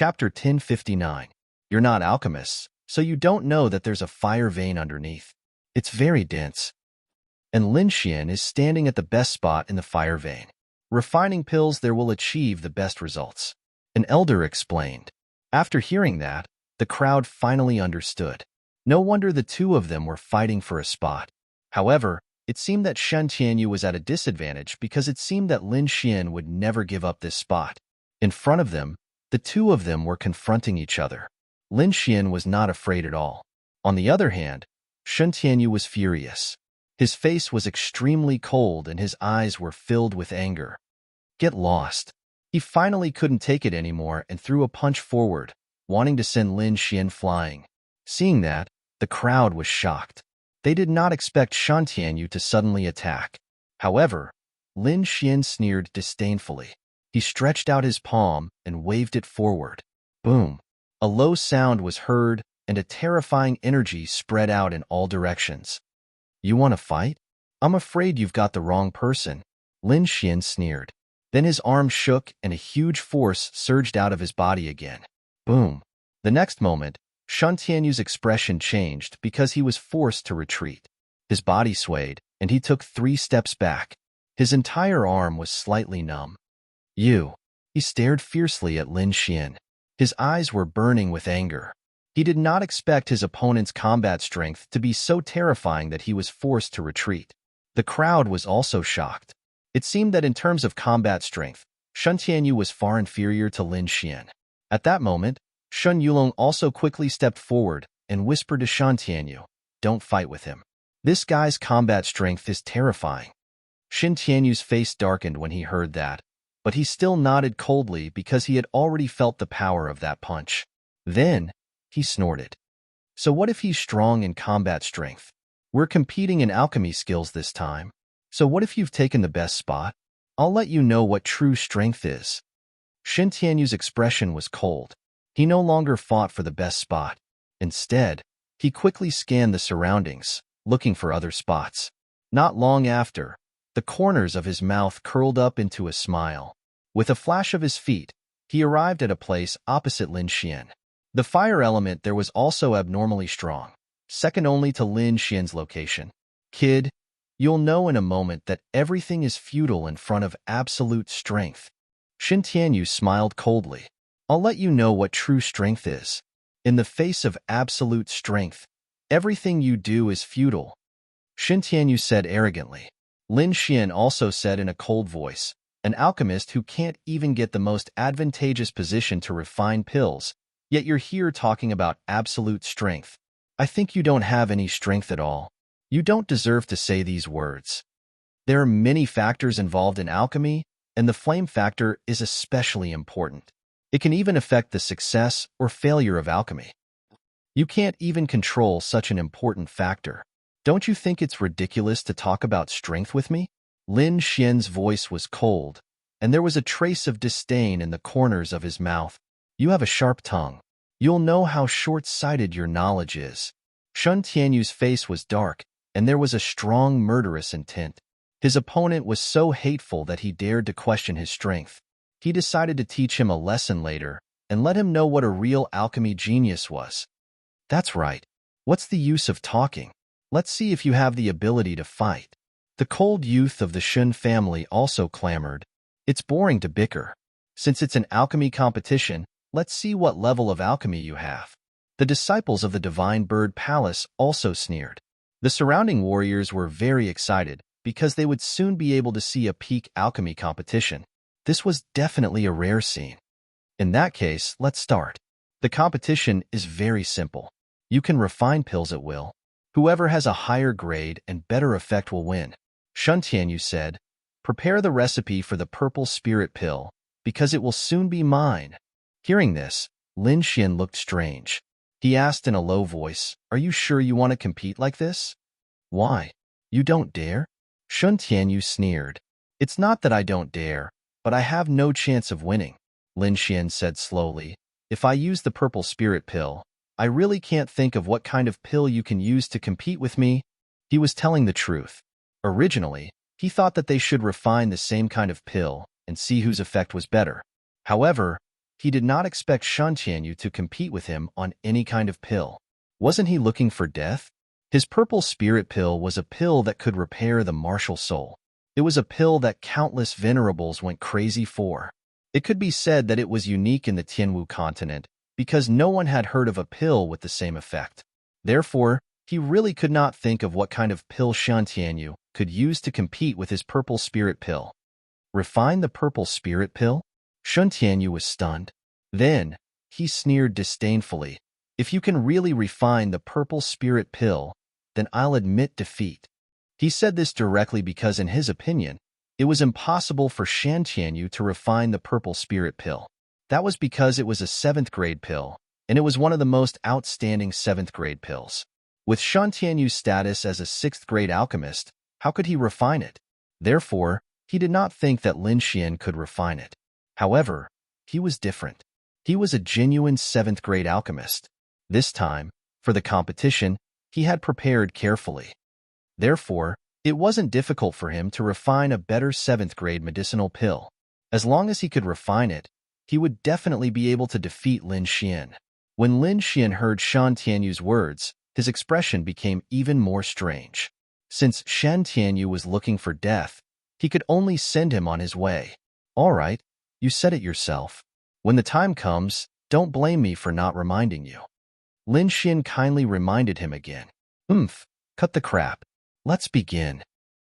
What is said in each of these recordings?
Chapter 1059. You're not alchemists, so you don't know that there's a fire vein underneath. It's very dense. And Lin Xian is standing at the best spot in the fire vein. Refining pills there will achieve the best results. An elder explained. After hearing that, the crowd finally understood. No wonder the two of them were fighting for a spot. However, it seemed that Shen Tianyu was at a disadvantage because it seemed that Lin Xian would never give up this spot. In front of them, the two of them were confronting each other. Lin Xian was not afraid at all. On the other hand, Shen Tianyu was furious. His face was extremely cold and his eyes were filled with anger. Get lost. He finally couldn't take it anymore and threw a punch forward, wanting to send Lin Xian flying. Seeing that, the crowd was shocked. They did not expect Shen Tianyu to suddenly attack. However, Lin Xian sneered disdainfully. He stretched out his palm and waved it forward. Boom! A low sound was heard and a terrifying energy spread out in all directions. You want to fight? I'm afraid you've got the wrong person, Lin Xian sneered. Then his arm shook and a huge force surged out of his body again. Boom! The next moment, Shen Tianyu's expression changed because he was forced to retreat. His body swayed, and he took 3 steps back. His entire arm was slightly numb. You! He stared fiercely at Lin Xian. His eyes were burning with anger. He did not expect his opponent's combat strength to be so terrifying that he was forced to retreat. The crowd was also shocked. It seemed that in terms of combat strength, Shen Tianyu was far inferior to Lin Xian. At that moment, Shen Yulong also quickly stepped forward and whispered to Shen Tianyu, "Don't fight with him. This guy's combat strength is terrifying." Shen Tianyu's face darkened when he heard that, but he still nodded coldly because he had already felt the power of that punch. Then, he snorted. So what if he's strong in combat strength? We're competing in alchemy skills this time. So what if you've taken the best spot? I'll let you know what true strength is. Shen Tianyu's expression was cold. He no longer fought for the best spot. Instead, he quickly scanned the surroundings, looking for other spots. Not long after, the corners of his mouth curled up into a smile. With a flash of his feet, he arrived at a place opposite Lin Xian. The fire element there was also abnormally strong, second only to Lin Xian's location. Kid, you'll know in a moment that everything is futile in front of absolute strength. Shen Tianyu smiled coldly. I'll let you know what true strength is. In the face of absolute strength, everything you do is futile. Shen Tianyu said arrogantly. Lin Xian also said in a cold voice, an alchemist who can't even get the most advantageous position to refine pills, yet you're here talking about absolute strength. I think you don't have any strength at all. You don't deserve to say these words. There are many factors involved in alchemy, and the flame factor is especially important. It can even affect the success or failure of alchemy. You can't even control such an important factor. Don't you think it's ridiculous to talk about strength with me? Lin Xian's voice was cold, and there was a trace of disdain in the corners of his mouth. You have a sharp tongue. You'll know how short-sighted your knowledge is. Shen Tianyu's face was dark, and there was a strong murderous intent. His opponent was so hateful that he dared to question his strength. He decided to teach him a lesson later and let him know what a real alchemy genius was. That's right. What's the use of talking? Let's see if you have the ability to fight. The cold youth of the Shun family also clamored. It's boring to bicker. Since it's an alchemy competition, let's see what level of alchemy you have. The disciples of the Divine Bird Palace also sneered. The surrounding warriors were very excited because they would soon be able to see a peak alchemy competition. This was definitely a rare scene. In that case, let's start. The competition is very simple. You can refine pills at will. Whoever has a higher grade and better effect will win. Shen Tianyu said, prepare the recipe for the purple spirit pill, because it will soon be mine. Hearing this, Lin Xian looked strange. He asked in a low voice, are you sure you want to compete like this? Why? You don't dare? Shen Tianyu sneered. It's not that I don't dare, but I have no chance of winning, Lin Xian said slowly. If I use the purple spirit pill, I really can't think of what kind of pill you can use to compete with me. He was telling the truth. Originally, he thought that they should refine the same kind of pill and see whose effect was better. However, he did not expect Shan Tianyu to compete with him on any kind of pill. Wasn't he looking for death? His purple spirit pill was a pill that could repair the martial soul. It was a pill that countless venerables went crazy for. It could be said that it was unique in the Tianwu continent because no one had heard of a pill with the same effect. Therefore, he really could not think of what kind of pill Shan Tianyu could use to compete with his purple spirit pill. Refine the purple spirit pill? Shan Tianyu was stunned. Then, he sneered disdainfully. If you can really refine the purple spirit pill, then I'll admit defeat. He said this directly because in his opinion, it was impossible for Shan Tianyu to refine the purple spirit pill. That was because it was a 7th grade pill, and it was one of the most outstanding 7th grade pills. With Shan Tianyu's status as a 6th grade alchemist, how could he refine it? Therefore, he did not think that Lin Xian could refine it. However, he was different. He was a genuine 7th grade alchemist. This time, for the competition, he had prepared carefully. Therefore, it wasn't difficult for him to refine a better 7th grade medicinal pill. As long as he could refine it, he would definitely be able to defeat Lin Xian. When Lin Xian heard Shan Tianyu's words, his expression became even more strange. Since Shan Tianyu was looking for death, he could only send him on his way. All right, you said it yourself. When the time comes, don't blame me for not reminding you. Lin Xian kindly reminded him again. Cut the crap. Let's begin.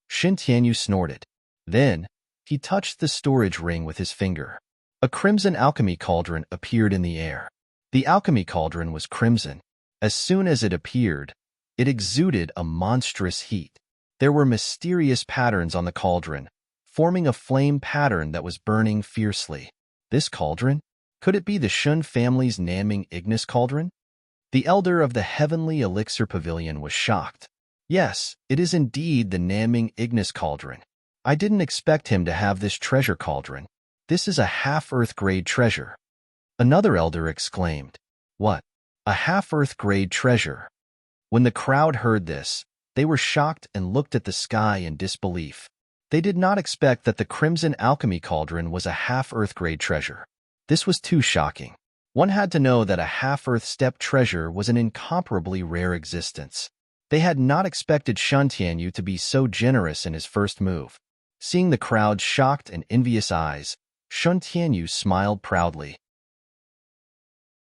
Shan Tianyu snorted. Then, he touched the storage ring with his finger. A crimson alchemy cauldron appeared in the air. The alchemy cauldron was crimson. As soon as it appeared, it exuded a monstrous heat. There were mysterious patterns on the cauldron, forming a flame pattern that was burning fiercely. This cauldron? Could it be the Shun family's Naming Ignis cauldron? The elder of the Heavenly Elixir Pavilion was shocked. Yes, it is indeed the Naming Ignis cauldron. I didn't expect him to have this treasure cauldron. This is a half-Earth grade treasure. Another elder exclaimed. What? A half-Earth grade treasure? When the crowd heard this, they were shocked and looked at the sky in disbelief. They did not expect that the Crimson Alchemy Cauldron was a half-Earth grade treasure. This was too shocking. One had to know that a half-Earth step treasure was an incomparably rare existence. They had not expected Shan Tianyu to be so generous in his first move. Seeing the crowd's shocked and envious eyes, Shan Tianyu smiled proudly.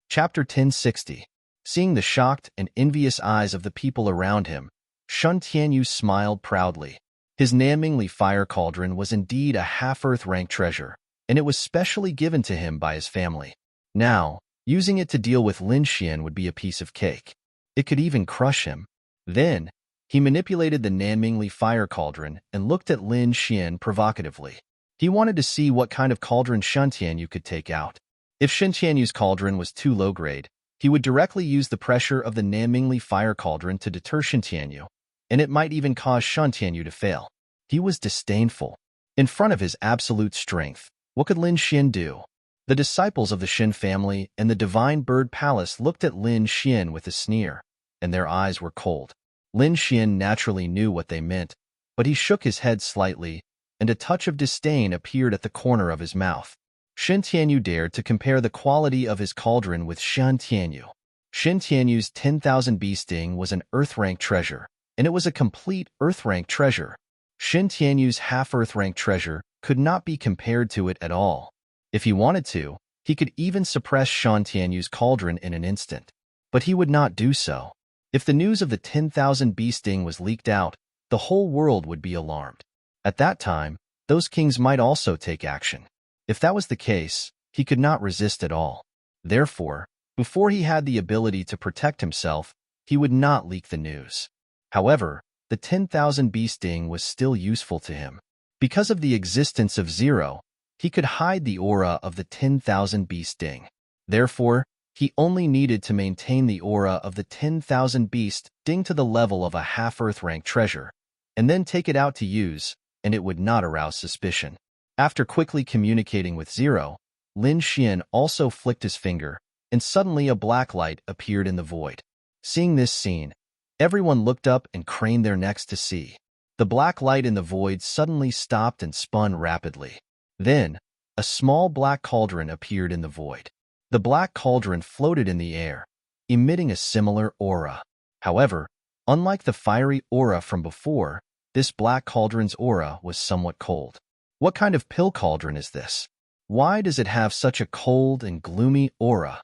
Chapter 1060. Seeing the shocked and envious eyes of the people around him, Shan Tianyu smiled proudly. His Namingli fire cauldron was indeed a half-Earth rank treasure, and it was specially given to him by his family. Now, using it to deal with Lin Xian would be a piece of cake. It could even crush him. Then, he manipulated the Namingli fire cauldron and looked at Lin Xian provocatively. He wanted to see what kind of cauldron Shan Tianyu could take out. If Shan Tianyu's cauldron was too low grade, he would directly use the pressure of the Namingli fire cauldron to deter Shan Tianyu, and it might even cause Shan Tianyu to fail. He was disdainful. In front of his absolute strength, what could Lin Xian do? The disciples of the Shin family and the Divine Bird Palace looked at Lin Xian with a sneer, and their eyes were cold. Lin Xian naturally knew what they meant, but he shook his head slightly, and a touch of disdain appeared at the corner of his mouth. Shan Tianyu dared to compare the quality of his cauldron with Shan Tianyu. Shan Tianyu's 10,000 bee sting was an Earth-rank treasure, and it was a complete Earth-rank treasure. Shan Tianyu's half-Earth-rank treasure could not be compared to it at all. If he wanted to, he could even suppress Shan Tianyu's cauldron in an instant. But he would not do so. If the news of the 10,000 bee sting was leaked out, the whole world would be alarmed. At that time, those kings might also take action. If that was the case, he could not resist at all. Therefore, before he had the ability to protect himself, he would not leak the news. However, the 10,000 bee sting was still useful to him. Because of the existence of Zero, he could hide the aura of the 10,000 bee sting. Therefore, he only needed to maintain the aura of the 10,000 bee sting to the level of a half-Earth rank treasure, and then take it out to use, and it would not arouse suspicion. After quickly communicating with Zero, Lin Xian also flicked his finger, and suddenly a black light appeared in the void. Seeing this scene, everyone looked up and craned their necks to see. The black light in the void suddenly stopped and spun rapidly. Then, a small black cauldron appeared in the void. The black cauldron floated in the air, emitting a similar aura. However, unlike the fiery aura from before, this black cauldron's aura was somewhat cold. What kind of pill cauldron is this? Why does it have such a cold and gloomy aura?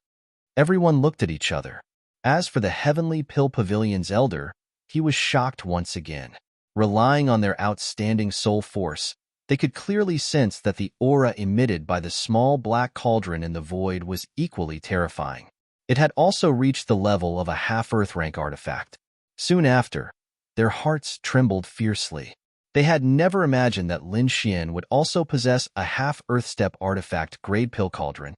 Everyone looked at each other. As for the Heavenly Pill Pavilion's elder, he was shocked once again. Relying on their outstanding soul force, they could clearly sense that the aura emitted by the small black cauldron in the void was equally terrifying. It had also reached the level of a half-Earth rank artifact. Soon after, their hearts trembled fiercely. They had never imagined that Lin Xian would also possess a half-Earth step artifact grade pill cauldron.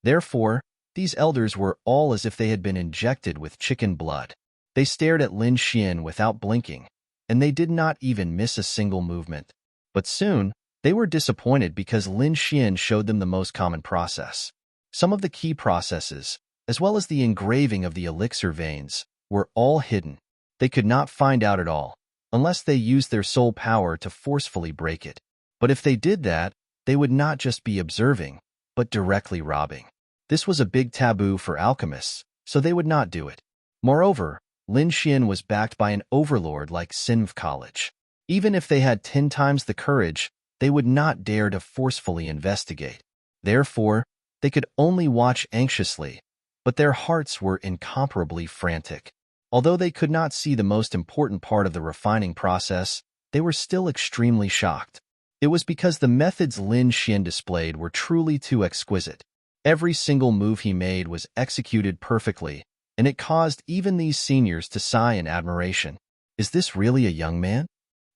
Therefore, these elders were all as if they had been injected with chicken blood. They stared at Lin Xian without blinking, and they did not even miss a single movement. But soon, they were disappointed because Lin Xian showed them the most common process. Some of the key processes, as well as the engraving of the elixir veins, were all hidden. They could not find out at all, unless they used their soul power to forcefully break it. But if they did that, they would not just be observing, but directly robbing. This was a big taboo for alchemists, so they would not do it. Moreover, Lin Xian was backed by an overlord like Sinv College. Even if they had 10 times the courage, they would not dare to forcefully investigate. Therefore, they could only watch anxiously, but their hearts were incomparably frantic. Although they could not see the most important part of the refining process, they were still extremely shocked. It was because the methods Lin Xian displayed were truly too exquisite. Every single move he made was executed perfectly, and it caused even these seniors to sigh in admiration. Is this really a young man?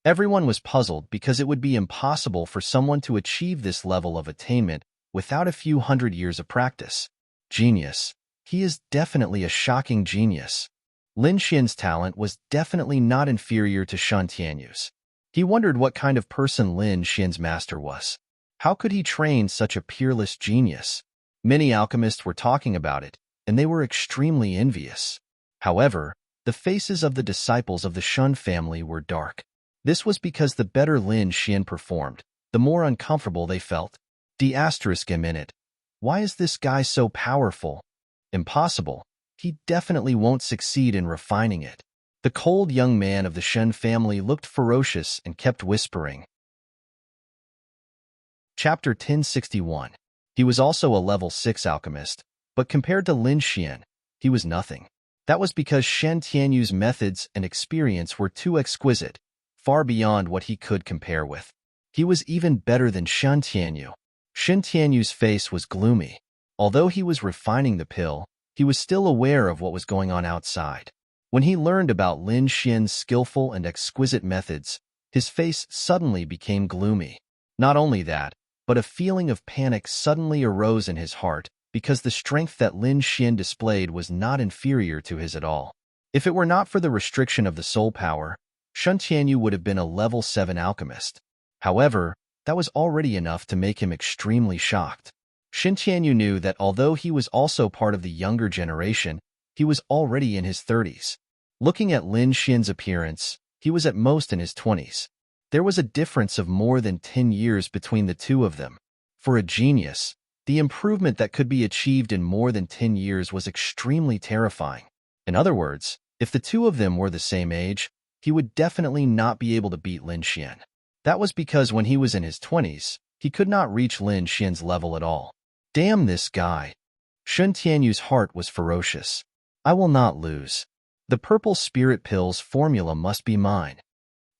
Everyone was puzzled because it would be impossible for someone to achieve this level of attainment without a few hundred years of practice. Genius. He is definitely a shocking genius. Lin Xian's talent was definitely not inferior to Shen Tianyu's. He wondered what kind of person Lin Xian's master was. How could he train such a peerless genius? Many alchemists were talking about it, and they were extremely envious. However, the faces of the disciples of the Shun family were dark. This was because the better Lin Xian performed, the more uncomfortable they felt. **M**. Why is this guy so powerful? Impossible. He definitely won't succeed in refining it. The cold young man of the Shen family looked ferocious and kept whispering. Chapter 1061. He was also a level 6 alchemist, but compared to Lin Xian, he was nothing. That was because Shen Tianyu's methods and experience were too exquisite, far beyond what he could compare with. He was even better than Shen Tianyu. Shen Tianyu's face was gloomy. Although he was refining the pill, he was still aware of what was going on outside. When he learned about Lin Xian's skillful and exquisite methods, his face suddenly became gloomy. Not only that, but a feeling of panic suddenly arose in his heart because the strength that Lin Xian displayed was not inferior to his at all. If it were not for the restriction of the soul power, Shen Tianyu would have been a level 7 alchemist. However, that was already enough to make him extremely shocked. Shen Tianyu knew that although he was also part of the younger generation, he was already in his 30s. Looking at Lin Xian's appearance, he was at most in his 20s. There was a difference of more than 10 years between the two of them. For a genius, the improvement that could be achieved in more than 10 years was extremely terrifying. In other words, if the two of them were the same age, he would definitely not be able to beat Lin Xian. That was because when he was in his 20s, he could not reach Lin Xian's level at all. Damn this guy. Shen Tianyu's heart was ferocious. I will not lose. The purple spirit pill's formula must be mine.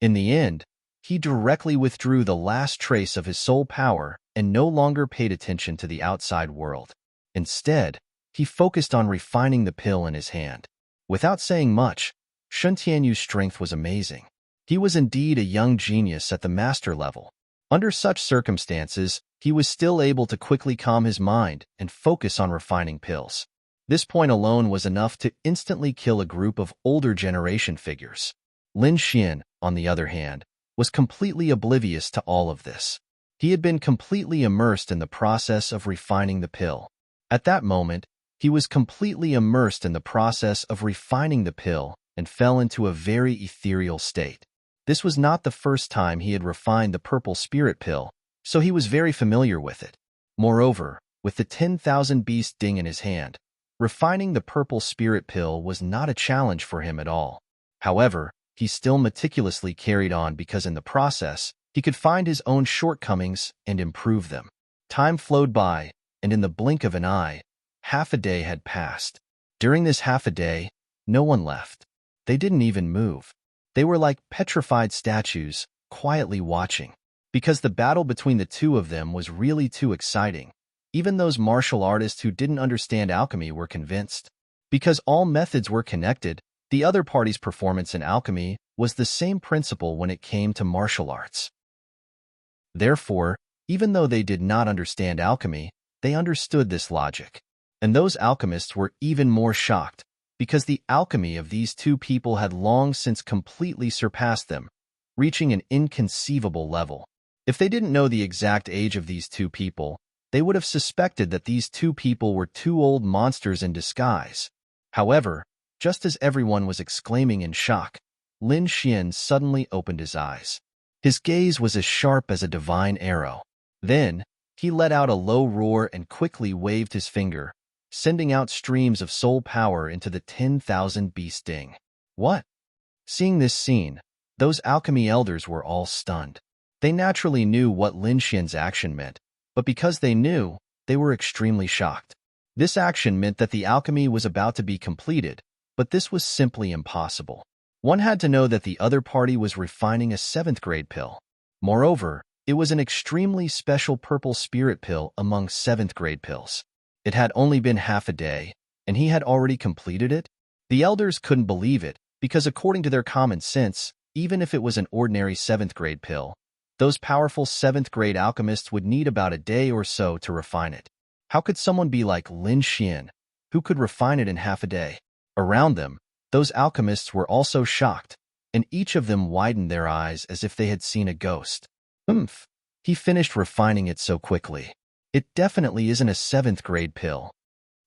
In the end, he directly withdrew the last trace of his soul power and no longer paid attention to the outside world. Instead, he focused on refining the pill in his hand. Without saying much, Shen Tianyu's strength was amazing. He was indeed a young genius at the master level. Under such circumstances, he was still able to quickly calm his mind and focus on refining pills. This point alone was enough to instantly kill a group of older generation figures. Lin Xian, on the other hand, was completely oblivious to all of this. He had been completely immersed in the process of refining the pill. At that moment, he was completely immersed in the process of refining the pill and fell into a very ethereal state. This was not the first time he had refined the purple spirit pill, so he was very familiar with it. Moreover, with the 10,000 beast ding in his hand, refining the purple spirit pill was not a challenge for him at all. However, he still meticulously carried on because in the process, he could find his own shortcomings and improve them. Time flowed by, and in the blink of an eye, half a day had passed. During this half a day, no one left. They didn't even move. They were like petrified statues, quietly watching. Because the battle between the two of them was really too exciting. Even those martial artists who didn't understand alchemy were convinced. Because all methods were connected, the other party's performance in alchemy was the same principle when it came to martial arts. Therefore, even though they did not understand alchemy, they understood this logic. And those alchemists were even more shocked, because the alchemy of these two people had long since completely surpassed them, reaching an inconceivable level. If they didn't know the exact age of these two people, they would have suspected that these two people were two old monsters in disguise. However, just as everyone was exclaiming in shock, Lin Xian suddenly opened his eyes. His gaze was as sharp as a divine arrow. Then, he let out a low roar and quickly waved his finger, sending out streams of soul power into the 10,000 beast ding. What? Seeing this scene, those alchemy elders were all stunned. They naturally knew what Lin Xian's action meant, but because they knew, they were extremely shocked. This action meant that the alchemy was about to be completed, but this was simply impossible. One had to know that the other party was refining a 7th grade pill. Moreover, it was an extremely special purple spirit pill among 7th grade pills. It had only been half a day, and he had already completed it? The elders couldn't believe it, because according to their common sense, even if it was an ordinary 7th grade pill, those powerful 7th grade alchemists would need about a day or so to refine it. How could someone be like Lin Xian, who could refine it in half a day? Around them, those alchemists were also shocked, and each of them widened their eyes as if they had seen a ghost. He finished refining it so quickly. It definitely isn't a 7th grade pill.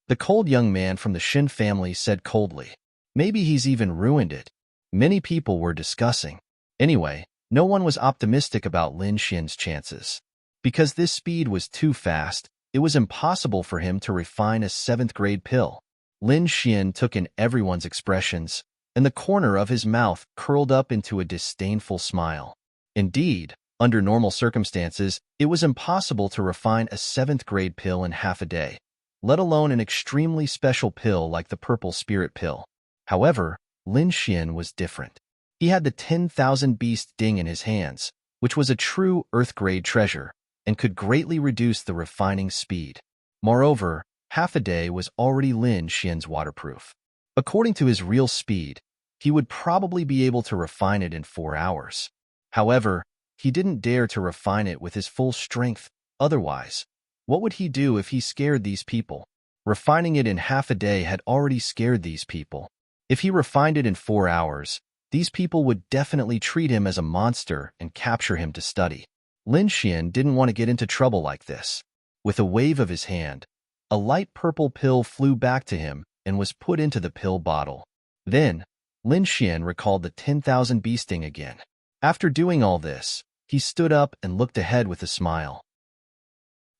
The cold young man from the Shin family said coldly. Maybe he's even ruined it. Many people were discussing. Anyway, no one was optimistic about Lin Xian's chances. Because this speed was too fast, it was impossible for him to refine a 7th grade pill. Lin Xian took in everyone's expressions, and the corner of his mouth curled up into a disdainful smile. Indeed, under normal circumstances, it was impossible to refine a 7th grade pill in half a day, let alone an extremely special pill like the purple spirit pill. However, Lin Xian was different. He had the 10,000 beast ding in his hands, which was a true earth-grade treasure, and could greatly reduce the refining speed. Moreover, half a day was already Lin Xian's waterproof. According to his real speed, he would probably be able to refine it in 4 hours. However, he didn't dare to refine it with his full strength. Otherwise, what would he do if he scared these people? Refining it in half a day had already scared these people. If he refined it in 4 hours, these people would definitely treat him as a monster and capture him to study. Lin Xian didn't want to get into trouble like this. With a wave of his hand, a light purple pill flew back to him and was put into the pill bottle. Then, Lin Xian recalled the 10,000 beasting again. After doing all this, he stood up and looked ahead with a smile.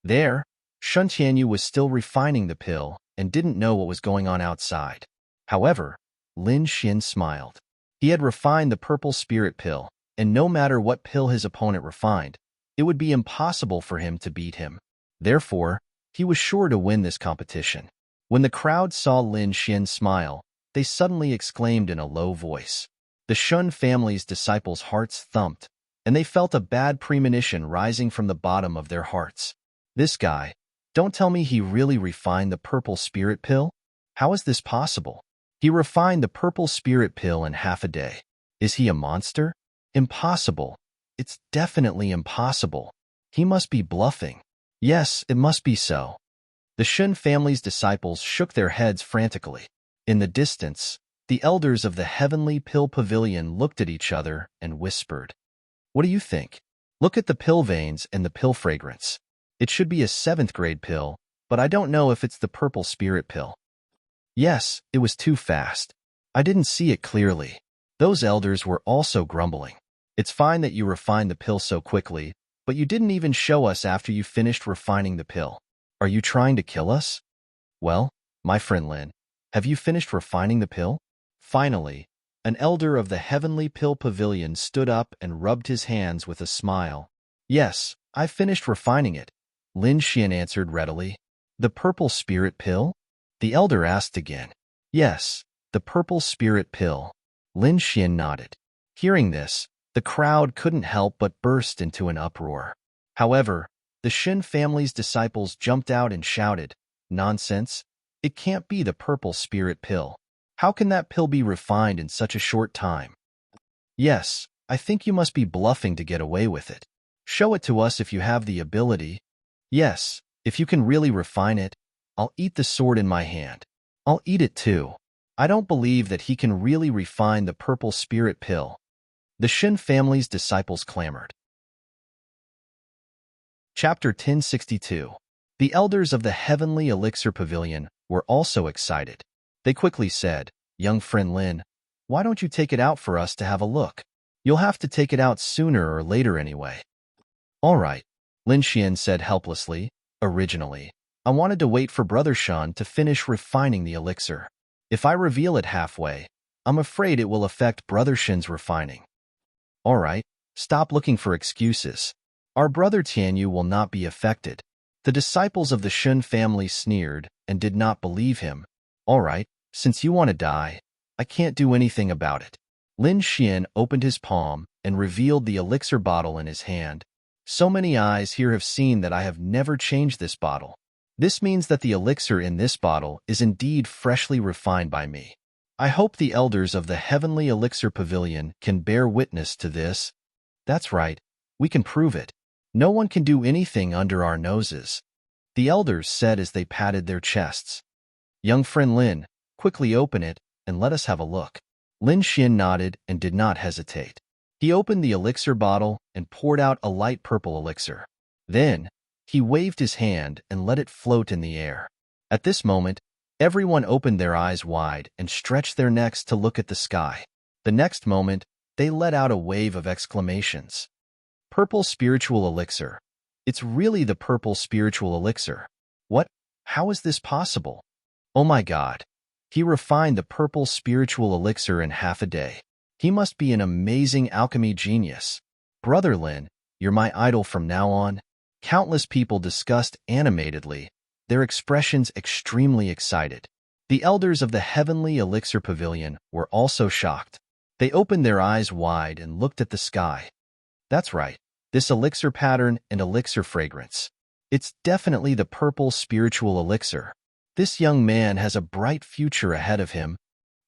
There, Shun Tianyu was still refining the pill and didn't know what was going on outside. However, Lin Xian smiled. He had refined the purple spirit pill, and no matter what pill his opponent refined, it would be impossible for him to beat him. Therefore, he was sure to win this competition. When the crowd saw Lin Xian smile, they suddenly exclaimed in a low voice. The Shun family's disciples' hearts thumped, and they felt a bad premonition rising from the bottom of their hearts. This guy, don't tell me he really refined the purple spirit pill? How is this possible? He refined the purple spirit pill in half a day. Is he a monster? Impossible. It's definitely impossible. He must be bluffing. Yes, it must be so. The Shun family's disciples shook their heads frantically. In the distance, the elders of the Heavenly Pill Pavilion looked at each other and whispered. What do you think? Look at the pill veins and the pill fragrance. It should be a 7th grade pill, but I don't know if it's the purple spirit pill. Yes, it was too fast. I didn't see it clearly. Those elders were also grumbling. It's fine that you refined the pill so quickly, But you didn't even show us after you finished refining the pill. Are you trying to kill us? Well, my friend Lin, have you finished refining the pill? Finally, an elder of the Heavenly Pill Pavilion stood up and rubbed his hands with a smile. Yes, I've finished refining it, Lin Xian answered readily. The purple spirit pill? The elder asked again. Yes, the purple spirit pill. Lin Xian nodded. Hearing this, the crowd couldn't help but burst into an uproar. However, the Shin family's disciples jumped out and shouted, "Nonsense! It can't be the purple spirit pill. How can that pill be refined in such a short time? Yes, I think you must be bluffing to get away with it. Show it to us if you have the ability. Yes, if you can really refine it, I'll eat the sword in my hand. I'll eat it too. I don't believe that he can really refine the purple spirit pill." The Shin family's disciples clamored. Chapter 1062. The elders of the Heavenly Elixir Pavilion were also excited. They quickly said, "Young friend Lin, why don't you take it out for us to have a look? You'll have to take it out sooner or later anyway." "All right," Lin Xian said helplessly. "Originally, I wanted to wait for Brother Shan to finish refining the elixir. If I reveal it halfway, I'm afraid it will affect Brother Shan's refining." "All right, stop looking for excuses. Our brother Tianyu will not be affected." The disciples of the Shun family sneered and did not believe him. "All right, since you want to die, I can't do anything about it." Lin Xian opened his palm and revealed the elixir bottle in his hand. "So many eyes here have seen that I have never changed this bottle. This means that the elixir in this bottle is indeed freshly refined by me. I hope the elders of the Heavenly Elixir Pavilion can bear witness to this." "That's right, we can prove it. No one can do anything under our noses," the elders said as they patted their chests. "Young friend Lin, quickly open it and let us have a look." Lin Xian nodded and did not hesitate. He opened the elixir bottle and poured out a light purple elixir. Then, he waved his hand and let it float in the air. At this moment, everyone opened their eyes wide and stretched their necks to look at the sky. The next moment, they let out a wave of exclamations. "Purple spiritual elixir. It's really the purple spiritual elixir. What? How is this possible? Oh my God. He refined the purple spiritual elixir in half a day. He must be an amazing alchemy genius. Brother Lin, you're my idol from now on." Countless people discussed animatedly, their expressions extremely excited. The elders of the Heavenly Elixir Pavilion were also shocked. They opened their eyes wide and looked at the sky. "That's right, this elixir pattern and elixir fragrance. It's definitely the purple spiritual elixir. This young man has a bright future ahead of him.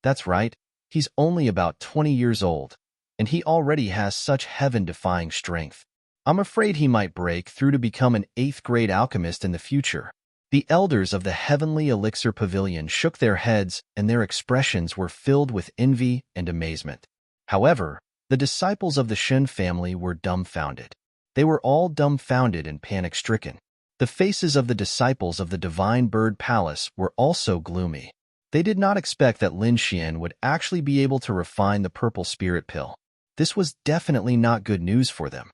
That's right, he's only about 20 years old, and he already has such heaven-defying strength. I'm afraid he might break through to become an 8th-grade alchemist in the future." The elders of the Heavenly Elixir Pavilion shook their heads and their expressions were filled with envy and amazement. However, the disciples of the Shen family were dumbfounded. They were all dumbfounded and panic-stricken. The faces of the disciples of the Divine Bird Palace were also gloomy. They did not expect that Lin Xian would actually be able to refine the purple spirit pill. This was definitely not good news for them.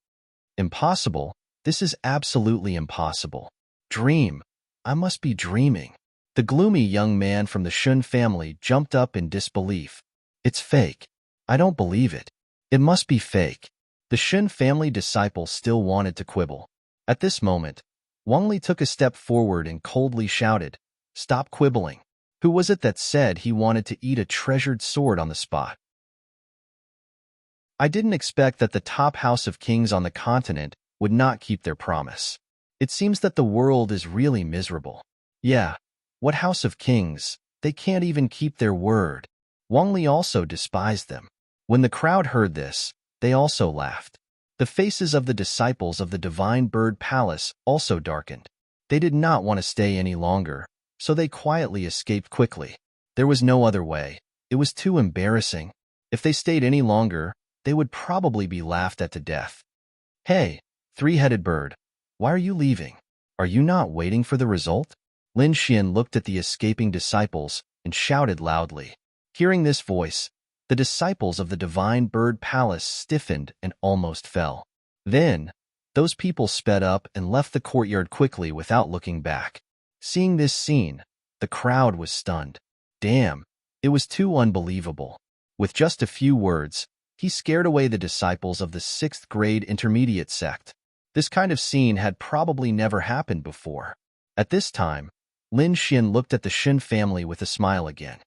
"Impossible? This is absolutely impossible. Dream. I must be dreaming." The gloomy young man from the Shun family jumped up in disbelief. "It's fake. I don't believe it. It must be fake." The Shun family disciple still wanted to quibble. At this moment, Wang Li took a step forward and coldly shouted, "Stop quibbling. Who was it that said he wanted to eat a treasured sword on the spot? I didn't expect that the top house of kings on the continent would not keep their promise. It seems that the world is really miserable. Yeah, what house of kings? They can't even keep their word." Wang Li also despised them. When the crowd heard this, they also laughed. The faces of the disciples of the Divine Bird Palace also darkened. They did not want to stay any longer, so they quietly escaped quickly. There was no other way. It was too embarrassing. If they stayed any longer, they would probably be laughed at to death. "Hey, three-headed bird, why are you leaving? Are you not waiting for the result?" Lin Xian looked at the escaping disciples and shouted loudly. Hearing this voice, the disciples of the Divine Bird Palace stiffened and almost fell. Then, Those people sped up and left the courtyard quickly without looking back. Seeing this scene, the crowd was stunned. Damn, it was too unbelievable. With just a few words, he scared away the disciples of the 6th grade intermediate sect. This kind of scene had probably never happened before. At this time, Lin Xian looked at the Shen family with a smile again.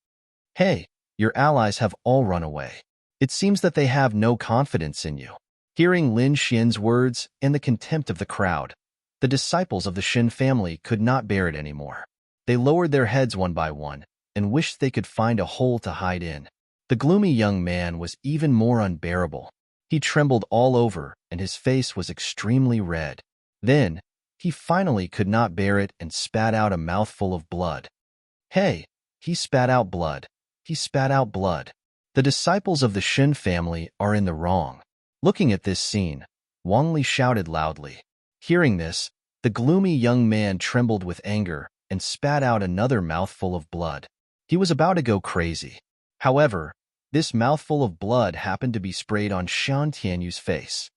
Hey, your allies have all run away. It seems that they have no confidence in you. Hearing Lin Xian's words and the contempt of the crowd, the disciples of the Shen family could not bear it anymore. They lowered their heads one by one and wished they could find a hole to hide in. The gloomy young man was even more unbearable. He trembled all over and his face was extremely red. Then, he finally could not bear it and spat out a mouthful of blood. Hey, he spat out blood. He spat out blood. The disciples of the Shen family are in the wrong. Looking at this scene, Wang Li shouted loudly. Hearing this, the gloomy young man trembled with anger and spat out another mouthful of blood. He was about to go crazy. However, this mouthful of blood happened to be sprayed on Shan Tianyu's face.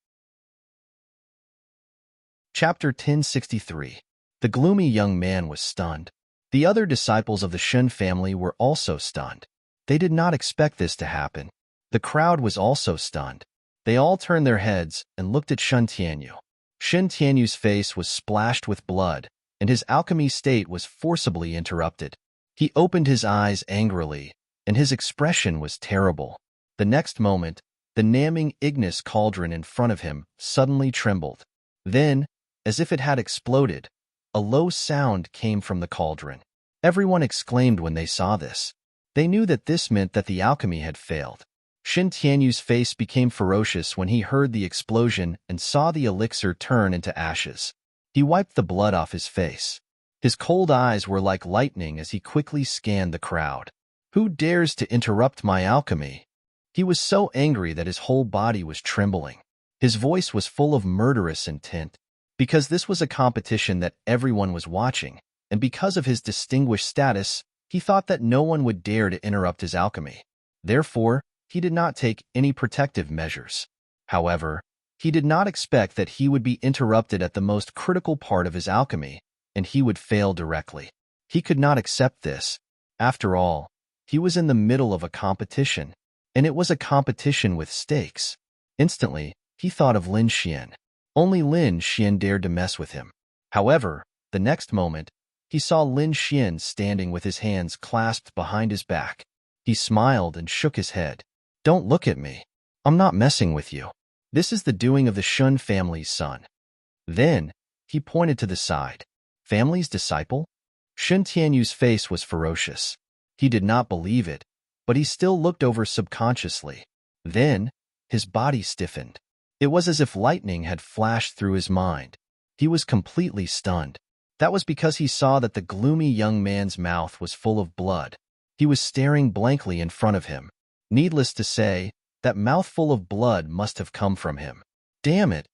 Chapter 1063. The gloomy young man was stunned. The other disciples of the Shen family were also stunned. They did not expect this to happen. The crowd was also stunned. They all turned their heads and looked at Shan Tianyu. Shan Tianyu's face was splashed with blood, and his alchemy state was forcibly interrupted. He opened his eyes angrily, and his expression was terrible. The next moment, the Naming Ignis cauldron in front of him suddenly trembled. Then, as if it had exploded, a low sound came from the cauldron. Everyone exclaimed when they saw this. They knew that this meant that the alchemy had failed. Shan Tianyu's face became ferocious when he heard the explosion and saw the elixir turn into ashes. He wiped the blood off his face. His cold eyes were like lightning as he quickly scanned the crowd. Who dares to interrupt my alchemy? He was so angry that his whole body was trembling. His voice was full of murderous intent. Because this was a competition that everyone was watching, and because of his distinguished status, he thought that no one would dare to interrupt his alchemy. Therefore, he did not take any protective measures. However, he did not expect that he would be interrupted at the most critical part of his alchemy, and he would fail directly. He could not accept this. After all, he was in the middle of a competition, and it was a competition with stakes. Instantly, he thought of Lin Xian. Only Lin Xian dared to mess with him. However, the next moment, he saw Lin Xian standing with his hands clasped behind his back. He smiled and shook his head. Don't look at me. I'm not messing with you. This is the doing of the Shun family's son. Then, he pointed to the side. Family's disciple? Shen Tianyu's face was ferocious. He did not believe it, but he still looked over subconsciously. Then, his body stiffened. It was as if lightning had flashed through his mind. He was completely stunned. That was because he saw that the gloomy young man's mouth was full of blood. He was staring blankly in front of him. Needless to say, that mouthful of blood must have come from him. Damn it!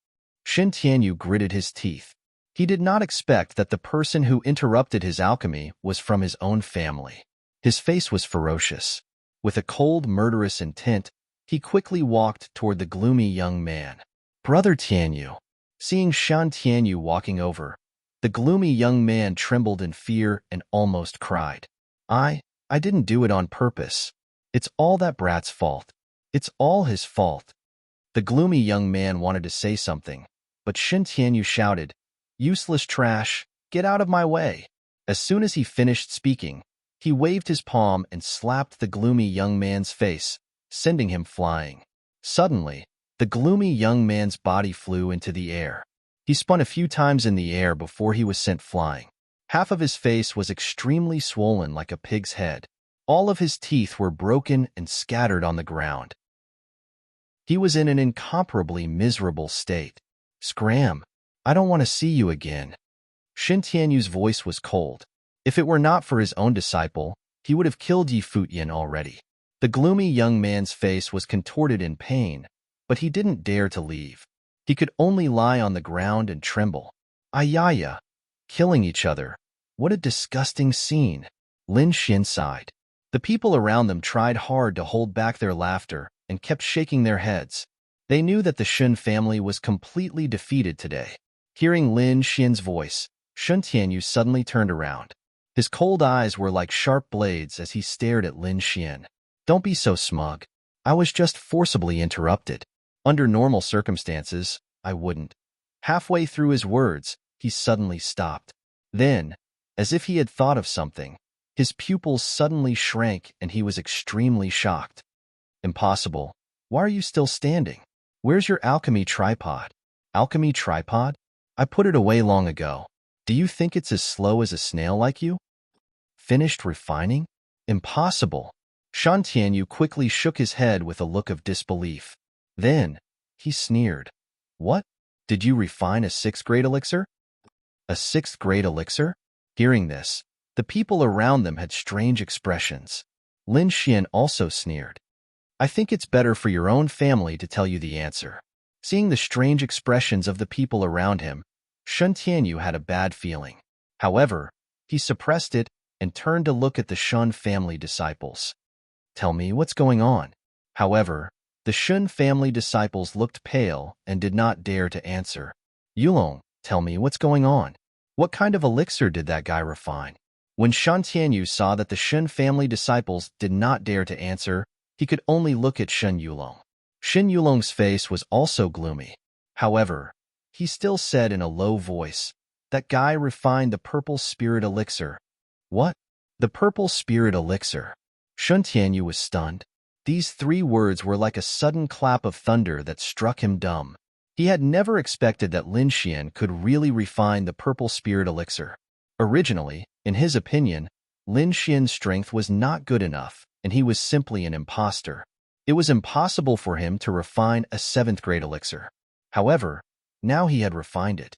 Shen Tianyu gritted his teeth. He did not expect that the person who interrupted his alchemy was from his own family. His face was ferocious. With a cold, murderous intent, he quickly walked toward the gloomy young man. Brother Tianyu. Seeing Shan Tianyu walking over, the gloomy young man trembled in fear and almost cried. I didn't do it on purpose. It's all that brat's fault. It's all his fault. The gloomy young man wanted to say something, but Shen Tianyu shouted, Useless trash, get out of my way. As soon as he finished speaking, he waved his palm and slapped the gloomy young man's face, sending him flying. Suddenly, the gloomy young man's body flew into the air. He spun a few times in the air before he was sent flying. Half of his face was extremely swollen like a pig's head. All of his teeth were broken and scattered on the ground. He was in an incomparably miserable state. Scram! I don't want to see you again. Shen Tianyu's voice was cold. If it were not for his own disciple, he would have killed Yi Futyan already. The gloomy young man's face was contorted in pain, but he didn't dare to leave. He could only lie on the ground and tremble. Ayaya! Killing each other. What a disgusting scene. Lin Xian sighed. The people around them tried hard to hold back their laughter and kept shaking their heads. They knew that the Shun family was completely defeated today. Hearing Lin Xian's voice, Shun Tianyu suddenly turned around. His cold eyes were like sharp blades as he stared at Lin Xian. Don't be so smug. I was just forcibly interrupted. Under normal circumstances, I wouldn't. Halfway through his words, he suddenly stopped. Then, as if he had thought of something, his pupils suddenly shrank and he was extremely shocked. Impossible. Why are you still standing? Where's your alchemy tripod? Alchemy tripod? I put it away long ago. Do you think it's as slow as a snail like you? Finished refining? Impossible. Shan Tianyu quickly shook his head with a look of disbelief. Then, he sneered. What? Did you refine a 6th grade elixir? A 6th grade elixir? Hearing this, the people around them had strange expressions. Lin Xian also sneered. I think it's better for your own family to tell you the answer. Seeing the strange expressions of the people around him, Shun Tianyu had a bad feeling. However, he suppressed it and turned to look at the Shun family disciples. Tell me what's going on. However, the Shun family disciples looked pale and did not dare to answer. Yulong, tell me what's going on. What kind of elixir did that guy refine? When Shan Tianyu saw that the Shun family disciples did not dare to answer, he could only look at Shen Yulong. Shen Yulong's face was also gloomy. However, he still said in a low voice, that guy refined the purple spirit elixir. What? The purple spirit elixir? Shun Tianyu was stunned. These 3 words were like a sudden clap of thunder that struck him dumb. He had never expected that Lin Xian could really refine the purple spirit elixir. Originally, in his opinion, Lin Xian's strength was not good enough, and he was simply an imposter. It was impossible for him to refine a 7th grade elixir. However, now he had refined it.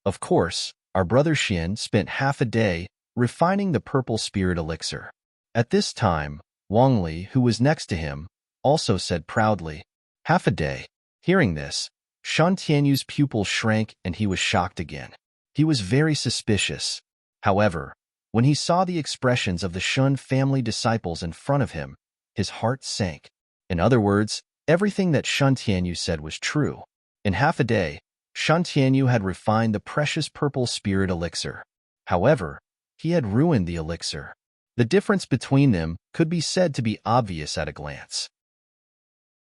Of course, our brother Xian spent half a day refining the purple spirit elixir. At this time, Wang Li, who was next to him, also said proudly, half a day. Hearing this, Shan Tianyu's pupils shrank and he was shocked again. He was very suspicious. However, when he saw the expressions of the Shun family disciples in front of him, his heart sank. In other words, everything that Shan Tianyu said was true. In half a day, Shan Tianyu had refined the precious purple spirit elixir. However, he had ruined the elixir. The difference between them could be said to be obvious at a glance.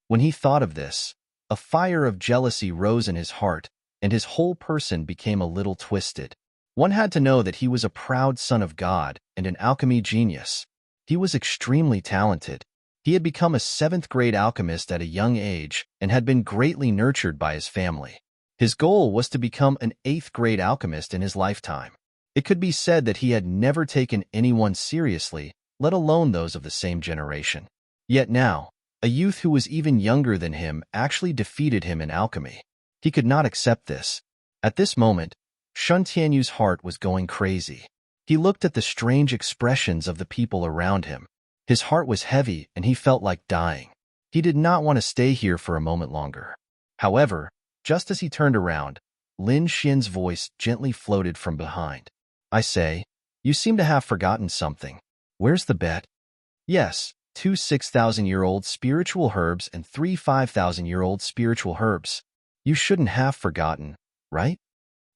When he thought of this, a fire of jealousy rose in his heart, and his whole person became a little twisted. One had to know that he was a proud son of God and an alchemy genius. He was extremely talented. He had become a 7th grade alchemist at a young age and had been greatly nurtured by his family. His goal was to become an 8th grade alchemist in his lifetime. It could be said that he had never taken anyone seriously, let alone those of the same generation. Yet now, a youth who was even younger than him actually defeated him in alchemy. He could not accept this. At this moment, Shun Tianyu's heart was going crazy. He looked at the strange expressions of the people around him. His heart was heavy and he felt like dying. He did not want to stay here for a moment longer. However, just as he turned around, Lin Xian's voice gently floated from behind. I say, you seem to have forgotten something. Where's the bet? Yes, 2 6,000-year-old spiritual herbs and 3 5,000-year-old spiritual herbs. You shouldn't have forgotten, right?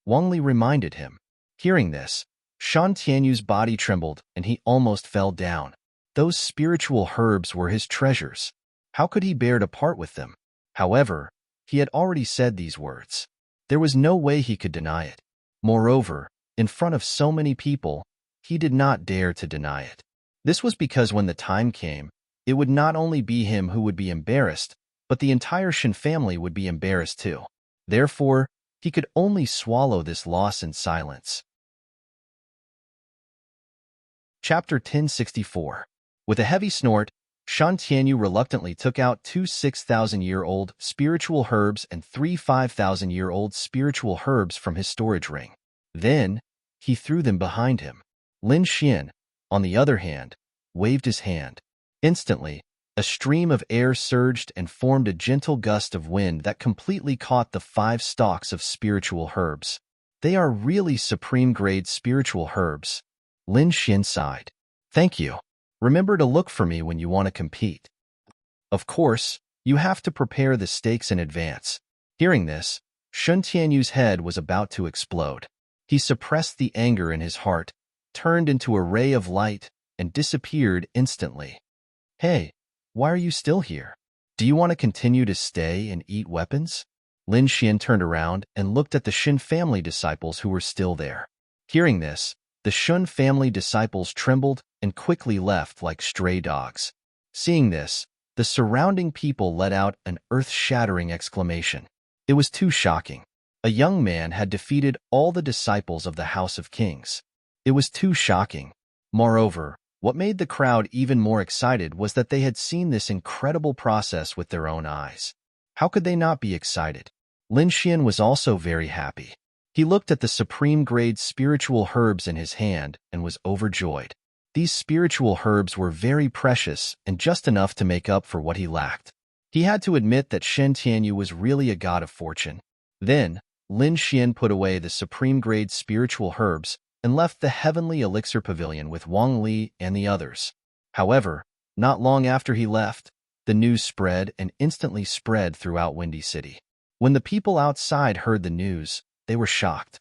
Wang Li reminded him. Hearing this, Shan Tianyu's body trembled and he almost fell down. Those spiritual herbs were his treasures. How could he bear to part with them? However, he had already said these words. There was no way he could deny it. Moreover, in front of so many people, he did not dare to deny it. This was because when the time came, it would not only be him who would be embarrassed, but the entire Shin family would be embarrassed too. Therefore, he could only swallow this loss in silence. Chapter 1064. With a heavy snort, Shan Tianyu reluctantly took out 2 6,000-year-old spiritual herbs and 3 5,000-year-old spiritual herbs from his storage ring. Then, he threw them behind him. Lin Xian, on the other hand, waved his hand. Instantly, a stream of air surged and formed a gentle gust of wind that completely caught the 5 stalks of spiritual herbs. They are really supreme-grade spiritual herbs. Lin Xian sighed. Thank you. Remember to look for me when you want to compete. Of course, You have to prepare the stakes in advance. Hearing this, Shun Tianyu's head was about to explode. He suppressed the anger in his heart, turned into a ray of light, and disappeared instantly. Hey, why are you still here? Do you want to continue to stay and eat weapons? Lin Xian turned around and looked at the Shin family disciples who were still there. Hearing this, the Shun family disciples trembled and quickly left like stray dogs. Seeing this, the surrounding people let out an earth-shattering exclamation. It was too shocking. A young man had defeated all the disciples of the House of Kings. It was too shocking. Moreover, what made the crowd even more excited was that they had seen this incredible process with their own eyes. How could they not be excited? Lin Xian was also very happy. He looked at the supreme-grade spiritual herbs in his hand and was overjoyed. These spiritual herbs were very precious and just enough to make up for what he lacked. He had to admit that Shen Tianyu was really a god of fortune. Then, Lin Xian put away the supreme-grade spiritual herbs and left the heavenly elixir pavilion with Wang Li and the others. However, not long after he left, the news spread and instantly spread throughout Windy City. When the people outside heard the news, they were shocked.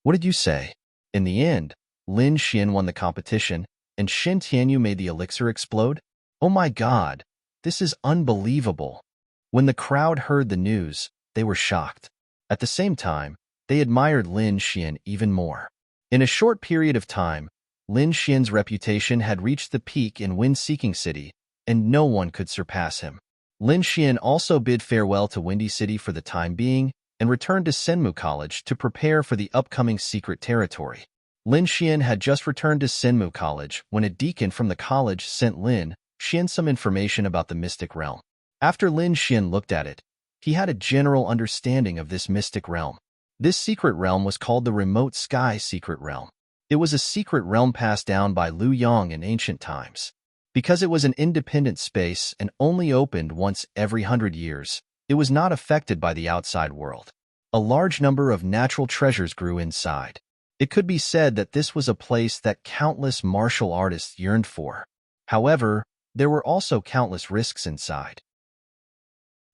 What did you say? In the end, Lin Xian won the competition, and Shen Tianyu made the elixir explode? Oh my god, this is unbelievable. When the crowd heard the news, they were shocked. At the same time, they admired Lin Xian even more. In a short period of time, Lin Xian's reputation had reached the peak in Wind-Seeking City, and no one could surpass him. Lin Xian also bid farewell to Windy City for the time being and returned to Senmu College to prepare for the upcoming secret territory. Lin Xian had just returned to Senmu College when a deacon from the college sent Lin Xian some information about the mystic realm. After Lin Xian looked at it, he had a general understanding of this mystic realm. This secret realm was called the Remote Sky Secret Realm. It was a secret realm passed down by Liu Yang in ancient times. Because it was an independent space and only opened once every 100 years, it was not affected by the outside world. A large number of natural treasures grew inside. It could be said that this was a place that countless martial artists yearned for. However, there were also countless risks inside.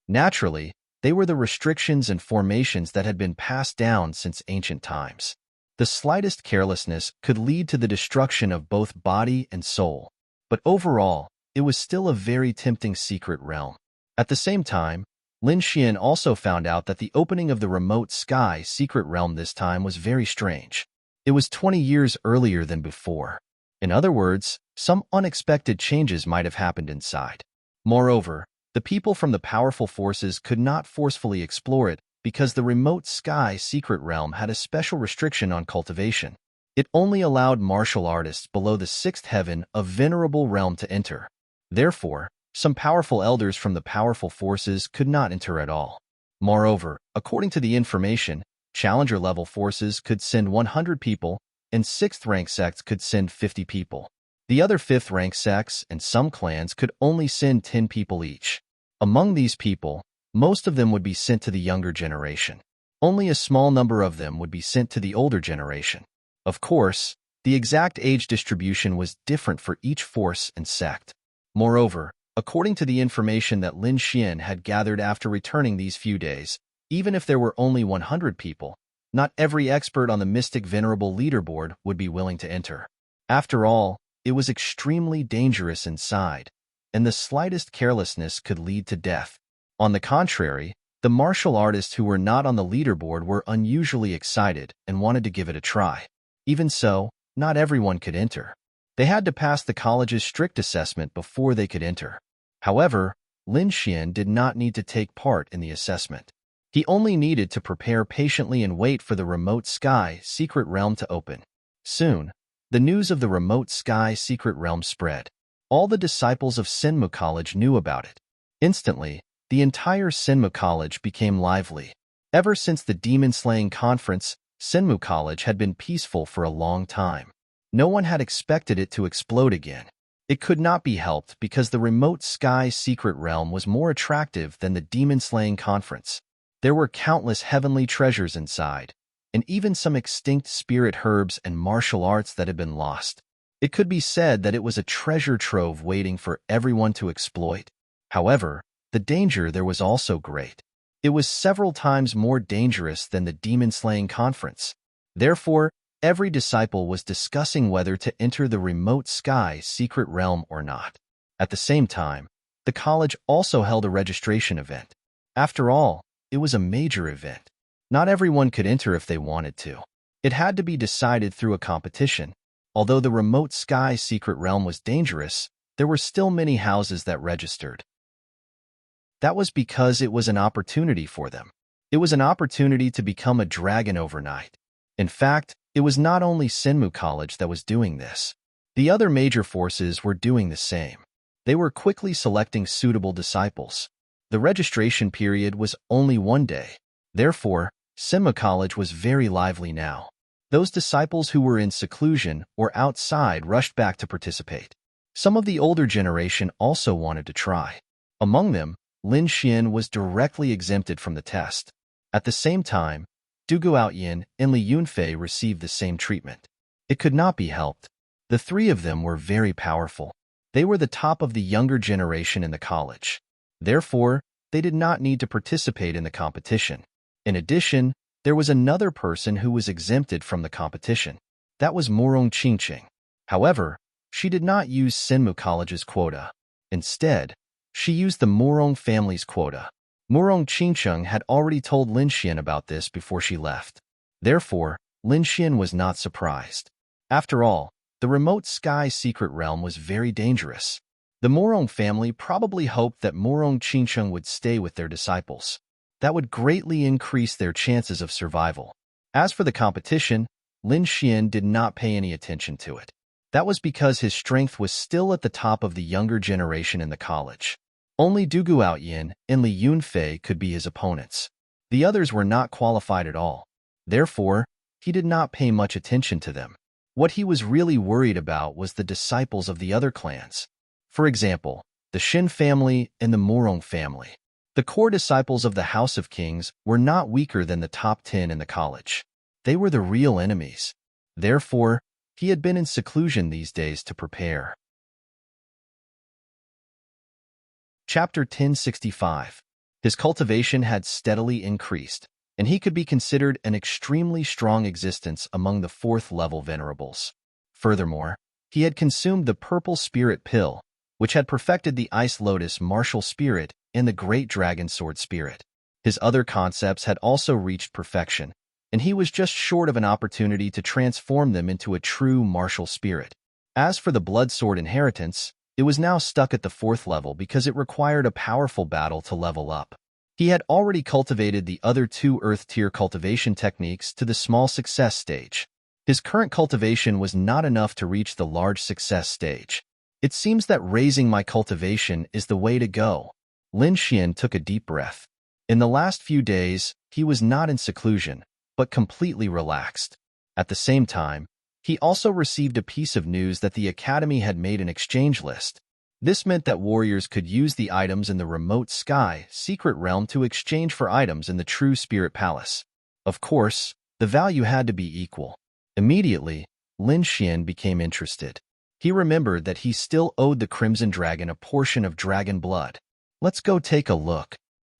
Naturally, they were the restrictions and formations that had been passed down since ancient times. The slightest carelessness could lead to the destruction of both body and soul. But overall, it was still a very tempting secret realm. At the same time, Lin Xian also found out that the opening of the Remote Sky Secret Realm this time was very strange. It was 20 years earlier than before. In other words, some unexpected changes might have happened inside. Moreover, the people from the powerful forces could not forcefully explore it because the Remote Sky Secret Realm had a special restriction on cultivation. It only allowed martial artists below the 6th heaven of Venerable Realm to enter. Therefore, some powerful elders from the powerful forces could not enter at all. Moreover, according to the information, Challenger-level forces could send 100 people, and 6th-rank sects could send 50 people. The other 5th-rank sects and some clans could only send 10 people each. Among these people, most of them would be sent to the younger generation. Only a small number of them would be sent to the older generation. Of course, the exact age distribution was different for each force and sect. Moreover, according to the information that Lin Xian had gathered after returning these few days, even if there were only 100 people, not every expert on the Mystic Venerable leaderboard would be willing to enter. After all, it was extremely dangerous inside, and the slightest carelessness could lead to death. On the contrary, the martial artists who were not on the leaderboard were unusually excited and wanted to give it a try. Even so, not everyone could enter. They had to pass the college's strict assessment before they could enter. However, Lin Xian did not need to take part in the assessment. He only needed to prepare patiently and wait for the Remote Sky Secret Realm to open. Soon, the news of the Remote Sky Secret Realm spread. All the disciples of Senmu College knew about it. Instantly, the entire Senmu College became lively. Ever since the demon-slaying conference, Senmu College had been peaceful for a long time. No one had expected it to explode again. It could not be helped because the Remote Sky Secret Realm was more attractive than the demon-slaying conference. There were countless heavenly treasures inside, and even some extinct spirit herbs and martial arts that had been lost. It could be said that it was a treasure trove waiting for everyone to exploit. However, the danger there was also great. It was several times more dangerous than the demon-slaying conference. Therefore, every disciple was discussing whether to enter the remote sky secret realm or not. At the same time, the college also held a registration event. After all, it was a major event. Not everyone could enter if they wanted to. It had to be decided through a competition. Although the remote sky secret realm was dangerous, there were still many houses that registered. That was because it was an opportunity for them. It was an opportunity to become a dragon overnight. In fact, it was not only Senmu College that was doing this. The other major forces were doing the same. They were quickly selecting suitable disciples. The registration period was only one day. Therefore, Senmu College was very lively now. Those disciples who were in seclusion or outside rushed back to participate. Some of the older generation also wanted to try. Among them, Lin Xian was directly exempted from the test. At the same time, Du Guoyin and Li Yunfei received the same treatment. It could not be helped. The three of them were very powerful. They were the top of the younger generation in the college. Therefore, they did not need to participate in the competition. In addition, there was another person who was exempted from the competition. That was Morong Qingqing. However, she did not use Senmu College's quota. Instead, she used the Morong family's quota. Morong Qingqing had already told Lin Xian about this before she left. Therefore, Lin Xian was not surprised. After all, the remote sky secret realm was very dangerous. The Morong family probably hoped that Morong Qingqing would stay with their disciples. That would greatly increase their chances of survival. As for the competition, Lin Xian did not pay any attention to it. That was because his strength was still at the top of the younger generation in the college. Only Du Guoyin and Li Yunfei could be his opponents. The others were not qualified at all. Therefore, he did not pay much attention to them. What he was really worried about was the disciples of the other clans. For example, the Xin family and the Morong family. The core disciples of the House of Kings were not weaker than the top 10 in the college. They were the real enemies. Therefore, he had been in seclusion these days to prepare. Chapter 1065. His cultivation had steadily increased, and he could be considered an extremely strong existence among the 4th-level venerables. Furthermore, he had consumed the purple spirit pill, which had perfected the ice lotus martial spirit and the great dragon sword spirit. His other concepts had also reached perfection, and he was just short of an opportunity to transform them into a true martial spirit. As for the blood sword inheritance, it was now stuck at the 4th level because it required a powerful battle to level up. He had already cultivated the other 2 Earth-tier cultivation techniques to the small success stage. His current cultivation was not enough to reach the large success stage. It seems that raising my cultivation is the way to go. Lin Xian took a deep breath. In the last few days, he was not in seclusion, but completely relaxed. At the same time, he also received a piece of news that the Academy had made an exchange list. This meant that warriors could use the items in the remote sky secret realm to exchange for items in the true spirit palace. Of course, the value had to be equal. Immediately, Lin Xian became interested. He remembered that he still owed the Crimson Dragon a portion of dragon blood. Let's go take a look.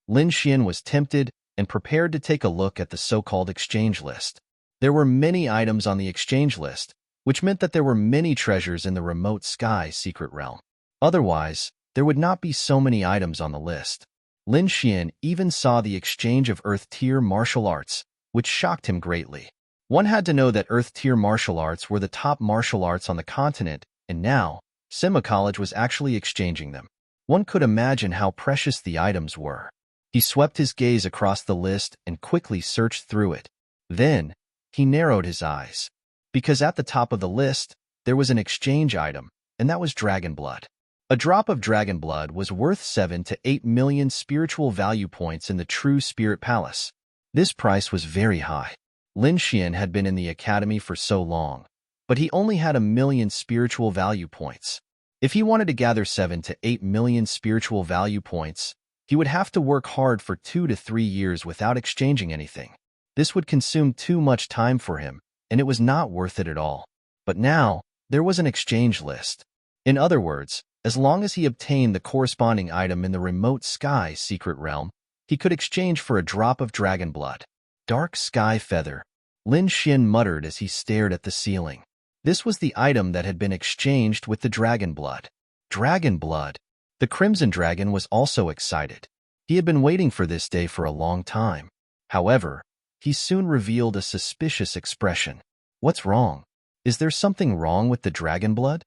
Lin Xian was tempted and prepared to take a look at the so-called exchange list. There were many items on the exchange list, which meant that there were many treasures in the remote sky secret realm. Otherwise, there would not be so many items on the list. Lin Xian even saw the exchange of Earth-tier martial arts, which shocked him greatly. One had to know that Earth-tier martial arts were the top martial arts on the continent, and now, Senmu College was actually exchanging them. One could imagine how precious the items were. He swept his gaze across the list and quickly searched through it. Then, he narrowed his eyes. Because at the top of the list, there was an exchange item, and that was dragon blood. A drop of dragon blood was worth 7 to 8 million spiritual value points in the true spirit palace. This price was very high. Lin Xian had been in the academy for so long, but he only had 1 million spiritual value points. If he wanted to gather 7 to 8 million spiritual value points, he would have to work hard for 2 to 3 years without exchanging anything. This would consume too much time for him, and it was not worth it at all. But now, there was an exchange list. In other words, As long as he obtained the corresponding item in the remote sky secret realm, he could exchange for a drop of dragon blood. Dark sky feather. Lin Xian muttered as he stared at the ceiling. This was the item that had been exchanged with the dragon blood. Dragon blood. The Crimson Dragon was also excited. He had been waiting for this day for a long time. However, he soon revealed a suspicious expression. What's wrong? Is there something wrong with the dragon blood?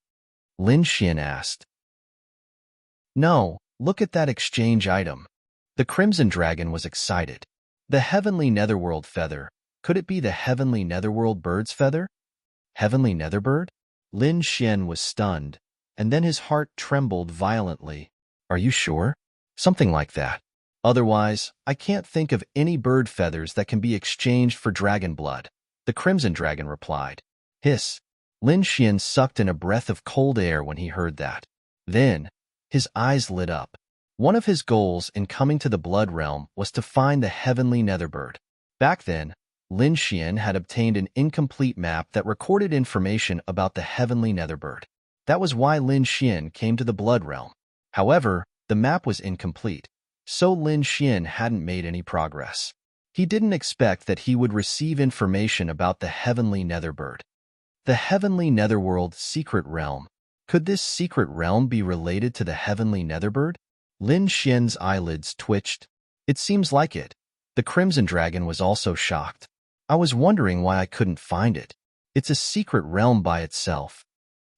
Lin Xian asked. No, look at that exchange item. The Crimson Dragon was excited. The heavenly netherworld feather. Could it be the heavenly netherworld bird's feather? Heavenly netherbird? Lin Xian was stunned, and then his heart trembled violently. Are you sure? Something like that. Otherwise, I can't think of any bird feathers that can be exchanged for dragon blood, the Crimson Dragon replied. Hiss. Lin Xian sucked in a breath of cold air when he heard that. Then, his eyes lit up. One of his goals in coming to the Blood Realm was to find the heavenly netherbird. Back then, Lin Xian had obtained an incomplete map that recorded information about the heavenly netherbird. That was why Lin Xian came to the Blood Realm. However, the map was incomplete, so Lin Xian hadn't made any progress. He didn't expect that he would receive information about the heavenly netherbird. The heavenly netherworld secret realm. Could this secret realm be related to the heavenly netherbird? Lin Xian's eyelids twitched. It seems like it. The Crimson Dragon was also shocked. I was wondering why I couldn't find it. It's a secret realm by itself.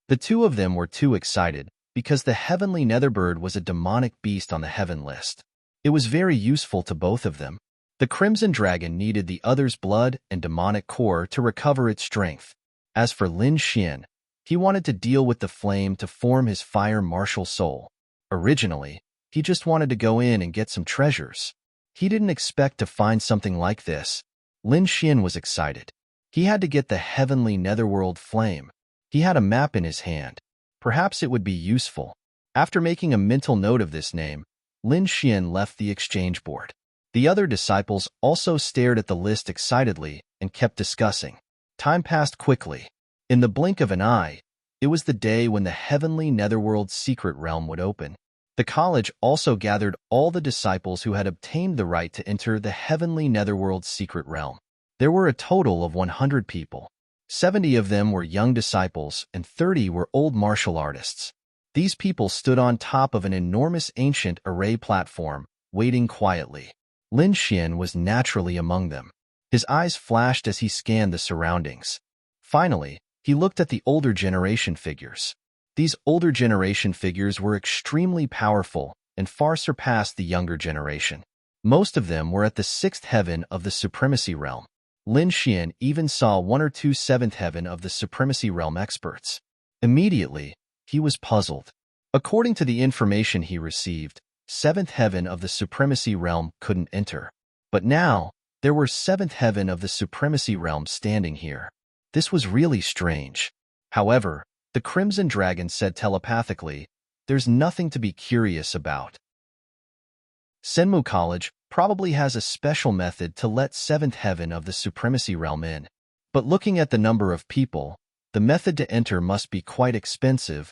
The two of them were too excited because the heavenly netherbird was a demonic beast on the heaven list. It was very useful to both of them. The Crimson Dragon needed the other's blood and demonic core to recover its strength. As for Lin Xian, he wanted to deal with the flame to form his fire martial soul. Originally, he just wanted to go in and get some treasures. He didn't expect to find something like this. Lin Xian was excited. He had to get the heavenly netherworld flame. He had a map in his hand. Perhaps it would be useful. After making a mental note of this name, Lin Xian left the exchange board. The other disciples also stared at the list excitedly and kept discussing. Time passed quickly. In the blink of an eye, it was the day when the heavenly netherworld secret realm would open. The college also gathered all the disciples who had obtained the right to enter the heavenly netherworld secret realm. There were a total of 100 people. 70 of them were young disciples and 30 were old martial artists. These people stood on top of an enormous ancient array platform, waiting quietly. Lin Xian was naturally among them. His eyes flashed as he scanned the surroundings. Finally, he looked at the older generation figures. These older generation figures were extremely powerful and far surpassed the younger generation. Most of them were at the 6th heaven of the Supremacy Realm. Lin Xian even saw 1 or 2 7th heaven of the Supremacy Realm experts. Immediately, he was puzzled. According to the information he received, 7th heaven of the Supremacy Realm couldn't enter. But now, there were 7th heaven of the Supremacy Realm standing here. This was really strange. However, the Crimson Dragon said telepathically, there's nothing to be curious about. Senmu College probably has a special method to let 7th heaven of the Supremacy Realm in. But looking at the number of people, the method to enter must be quite expensive.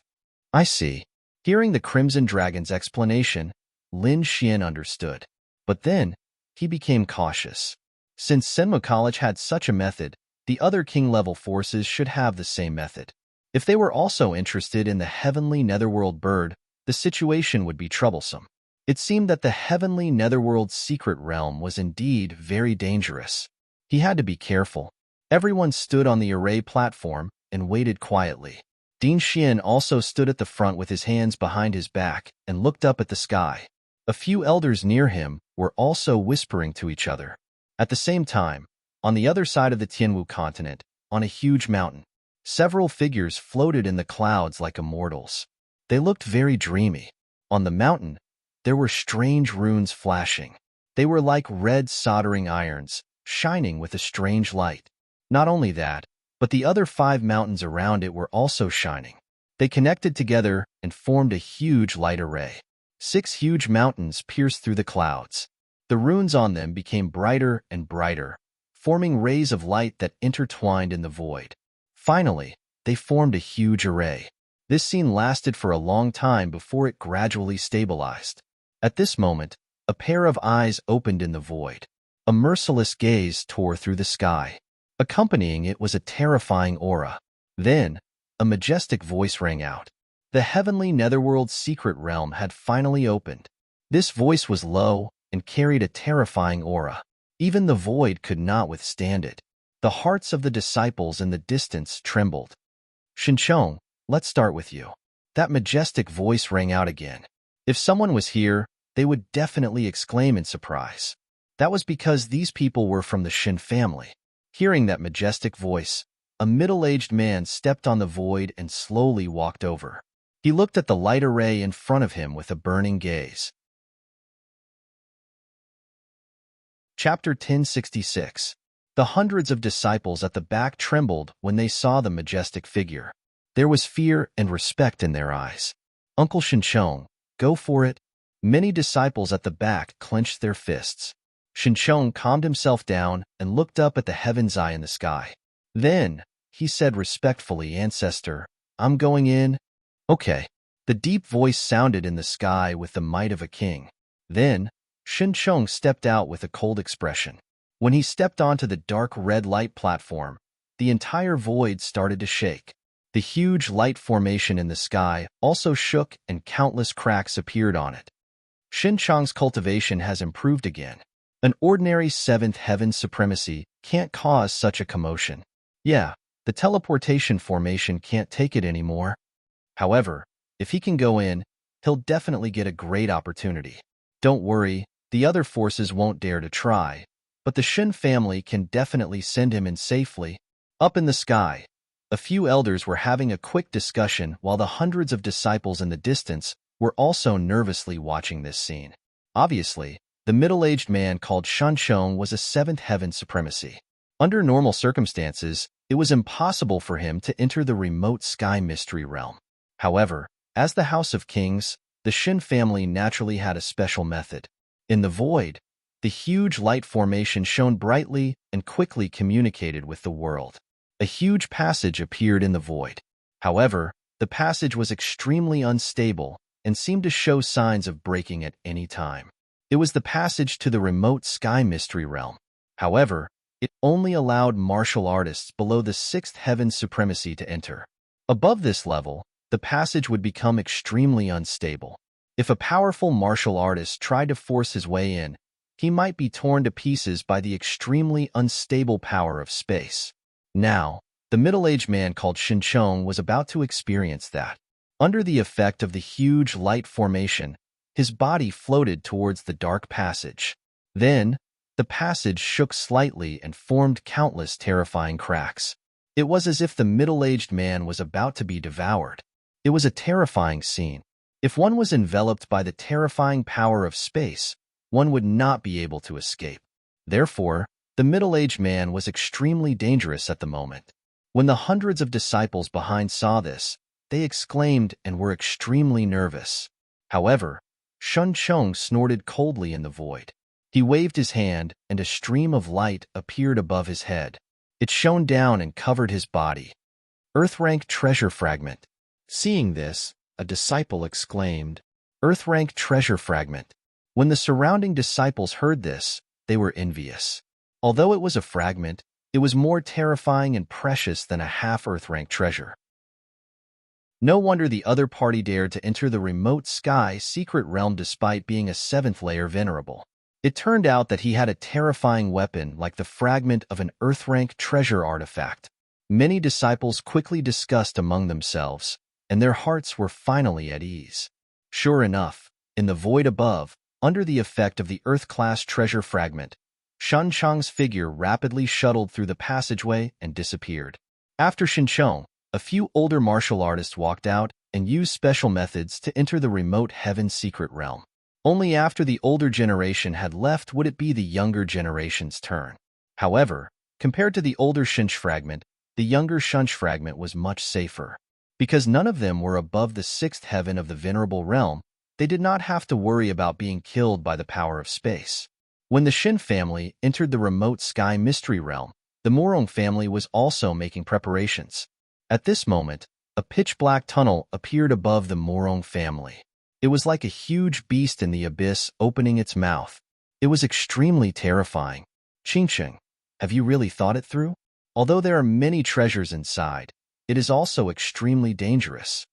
I see. Hearing the Crimson Dragon's explanation, Lin Xian understood. But then, he became cautious. Since Senmu College had such a method, the other king-level forces should have the same method. If they were also interested in the heavenly netherworld bird, the situation would be troublesome. It seemed that the heavenly netherworld secret realm was indeed very dangerous. He had to be careful. Everyone stood on the array platform and waited quietly. Din Xian also stood at the front with his hands behind his back and looked up at the sky. A few elders near him were also whispering to each other. At the same time, on the other side of the Tianwu continent, on a huge mountain, several figures floated in the clouds like immortals. They looked very dreamy. On the mountain, there were strange runes flashing. They were like red soldering irons, shining with a strange light. Not only that, but the other 5 mountains around it were also shining. They connected together and formed a huge light array. 6 huge mountains pierced through the clouds. The runes on them became brighter and brighter, forming rays of light that intertwined in the void. Finally, they formed a huge array. This scene lasted for a long time before it gradually stabilized. At this moment, a pair of eyes opened in the void. A merciless gaze tore through the sky. Accompanying it was a terrifying aura. Then, a majestic voice rang out. The heavenly netherworld's secret realm had finally opened. This voice was low and carried a terrifying aura. Even the void could not withstand it. The hearts of the disciples in the distance trembled. Shinchong, let's start with you. That majestic voice rang out again. If someone was here, they would definitely exclaim in surprise. That was because these people were from the Shin family. Hearing that majestic voice, a middle-aged man stepped on the void and slowly walked over. He looked at the light array in front of him with a burning gaze. Chapter 1066. The hundreds of disciples at the back trembled when they saw the majestic figure. There was fear and respect in their eyes. Uncle Shinchong, go for it. Many disciples at the back clenched their fists. Shinchong calmed himself down and looked up at the heaven's eye in the sky. Then, he said respectfully, Ancestor, I'm going in. Okay. The deep voice sounded in the sky with the might of a king. Then, Shinchong stepped out with a cold expression. When he stepped onto the dark red light platform, the entire void started to shake. The huge light formation in the sky also shook and countless cracks appeared on it. Shinchong's cultivation has improved again. An ordinary seventh heaven supremacy can't cause such a commotion. Yeah, the teleportation formation can't take it anymore. However, if he can go in, he'll definitely get a great opportunity. Don't worry, the other forces won't dare to try, but the Shin family can definitely send him in safely. Up in the sky, a few elders were having a quick discussion while the hundreds of disciples in the distance were also nervously watching this scene. Obviously, the middle-aged man called Shanchong was a seventh heaven supremacy. Under normal circumstances, it was impossible for him to enter the remote sky mystery realm. However, as the House of Kings, the Shin family naturally had a special method. In the void, the huge light formation shone brightly and quickly communicated with the world. A huge passage appeared in the void. However, the passage was extremely unstable and seemed to show signs of breaking at any time. It was the passage to the remote sky mystery realm. However, it only allowed martial artists below the sixth heaven supremacy to enter. Above this level, the passage would become extremely unstable. If a powerful martial artist tried to force his way in, he might be torn to pieces by the extremely unstable power of space. Now, the middle-aged man called Shinchong was about to experience that. Under the effect of the huge light formation, his body floated towards the dark passage. Then, the passage shook slightly and formed countless terrifying cracks. It was as if the middle-aged man was about to be devoured. It was a terrifying scene. If one was enveloped by the terrifying power of space, one would not be able to escape. Therefore, the middle-aged man was extremely dangerous at the moment. When the hundreds of disciples behind saw this, they exclaimed and were extremely nervous. However, Shinchong snorted coldly in the void. He waved his hand, and a stream of light appeared above his head. It shone down and covered his body. Earth-rank treasure fragment. Seeing this, a disciple exclaimed, Earth-rank treasure fragment. When the surrounding disciples heard this, they were envious. Although it was a fragment, it was more terrifying and precious than a half-Earth-rank treasure. No wonder the other party dared to enter the remote sky secret realm despite being a seventh-layer venerable. It turned out that he had a terrifying weapon like the fragment of an Earth-rank treasure artifact. Many disciples quickly discussed among themselves, and their hearts were finally at ease. Sure enough, in the void above, under the effect of the Earth-class treasure fragment, Shinchong's figure rapidly shuttled through the passageway and disappeared. After Shinchong, a few older martial artists walked out and used special methods to enter the remote heaven secret realm. Only after the older generation had left would it be the younger generation's turn. However, compared to the older Shinch fragment, the younger Shinch fragment was much safer. Because none of them were above the sixth heaven of the venerable realm, they did not have to worry about being killed by the power of space. When the Shin family entered the remote sky mystery realm, the Morong family was also making preparations. At this moment, A pitch-black tunnel appeared above the Morong family. It was like a huge beast in the abyss opening its mouth. It was extremely terrifying. Qingsheng, have you really thought it through? Although there are many treasures inside, it is also extremely dangerous.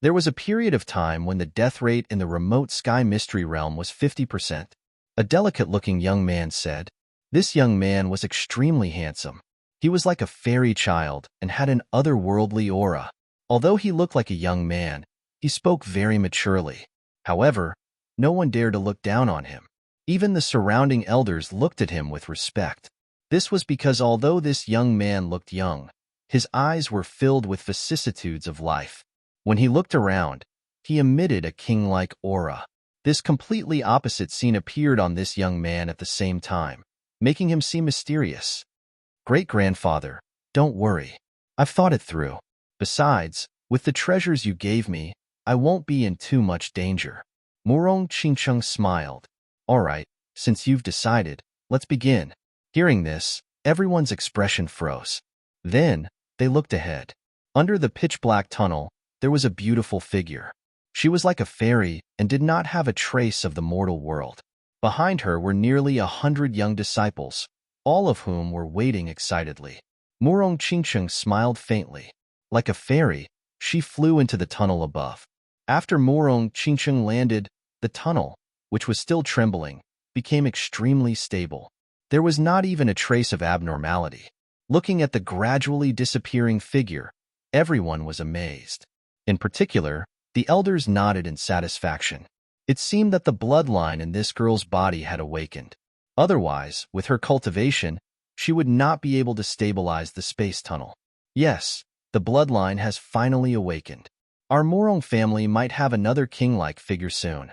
There was a period of time when the death rate in the remote sky mystery realm was 50%. A delicate-looking young man said. This young man was extremely handsome. He was like a fairy child and had an otherworldly aura. Although he looked like a young man, he spoke very maturely. However, no one dared to look down on him. Even the surrounding elders looked at him with respect. This was because although this young man looked young, his eyes were filled with vicissitudes of life. When he looked around, he emitted a king-like aura. This completely opposite scene appeared on this young man at the same time, making him seem mysterious. Great-grandfather, don't worry. I've thought it through. Besides, with the treasures you gave me, I won't be in too much danger. Morong Qingsheng smiled. All right, since you've decided, let's begin. Hearing this, everyone's expression froze. Then, they looked ahead. Under the pitch-black tunnel, there was a beautiful figure. She was like a fairy and did not have a trace of the mortal world. Behind her were nearly 100 young disciples, all of whom were waiting excitedly. Morong Qingsheng smiled faintly. Like a fairy, she flew into the tunnel above. After Morong Qingsheng landed, the tunnel, which was still trembling, became extremely stable. There was not even a trace of abnormality. Looking at the gradually disappearing figure, everyone was amazed. In particular, the elders nodded in satisfaction. It seemed that the bloodline in this girl's body had awakened. Otherwise, with her cultivation, she would not be able to stabilize the space tunnel. Yes, the bloodline has finally awakened. Our Morong family might have another king-like figure soon.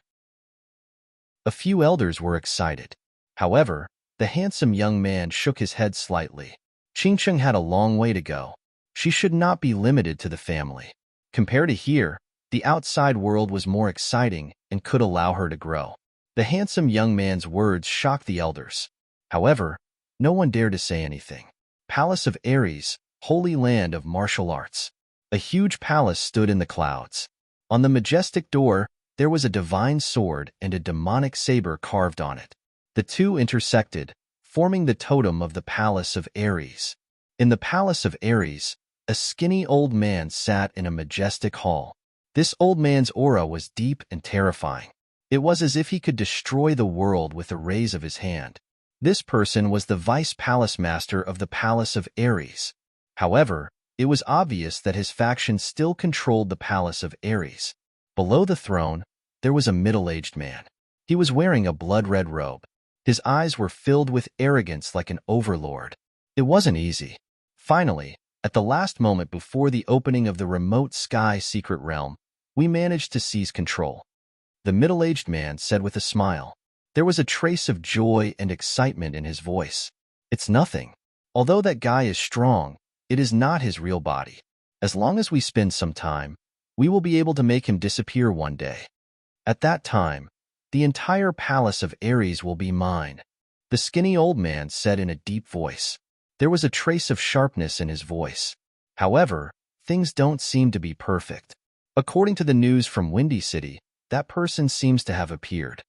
A few elders were excited. However, the handsome young man shook his head slightly. Qingsheng had a long way to go. She should not be limited to the family. Compared to here, the outside world was more exciting and could allow her to grow. The handsome young man's words shocked the elders. However, no one dared to say anything. Palace of Ares, holy land of martial arts. A huge palace stood in the clouds. On the majestic door, there was a divine sword and a demonic saber carved on it. The two intersected, forming the totem of the Palace of Ares. In the Palace of Ares, a skinny old man sat in a majestic hall. This old man's aura was deep and terrifying. It was as if he could destroy the world with a raise of his hand. This person was the vice palace master of the Palace of Ares. However, it was obvious that his faction still controlled the Palace of Ares. Below the throne, there was a middle-aged man. He was wearing a blood-red robe. His eyes were filled with arrogance like an overlord. It wasn't easy. Finally, at the last moment before the opening of the remote sky secret realm, we managed to seize control. The middle-aged man said with a smile. There was a trace of joy and excitement in his voice. It's nothing. Although that guy is strong, it is not his real body. As long as we spend some time, we will be able to make him disappear one day. At that time, the entire Palace of Ares will be mine. The skinny old man said in a deep voice. There was a trace of sharpness in his voice. However, things don't seem to be perfect. According to the news from Windy City, that person seems to have appeared.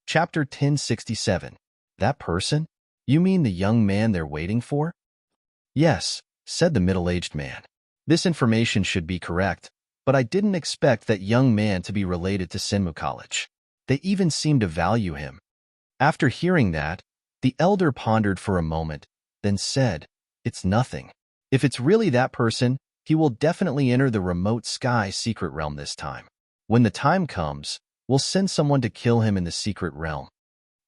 Chapter 1067. That person? You mean the young man they're waiting for? Yes, said the middle-aged man. This information should be correct, but I didn't expect that young man to be related to Senmu College. They even seem to value him. After hearing that, the elder pondered for a moment, then said, It's nothing. If it's really that person, he will definitely enter the remote sky secret realm this time. When the time comes, we'll send someone to kill him in the secret realm.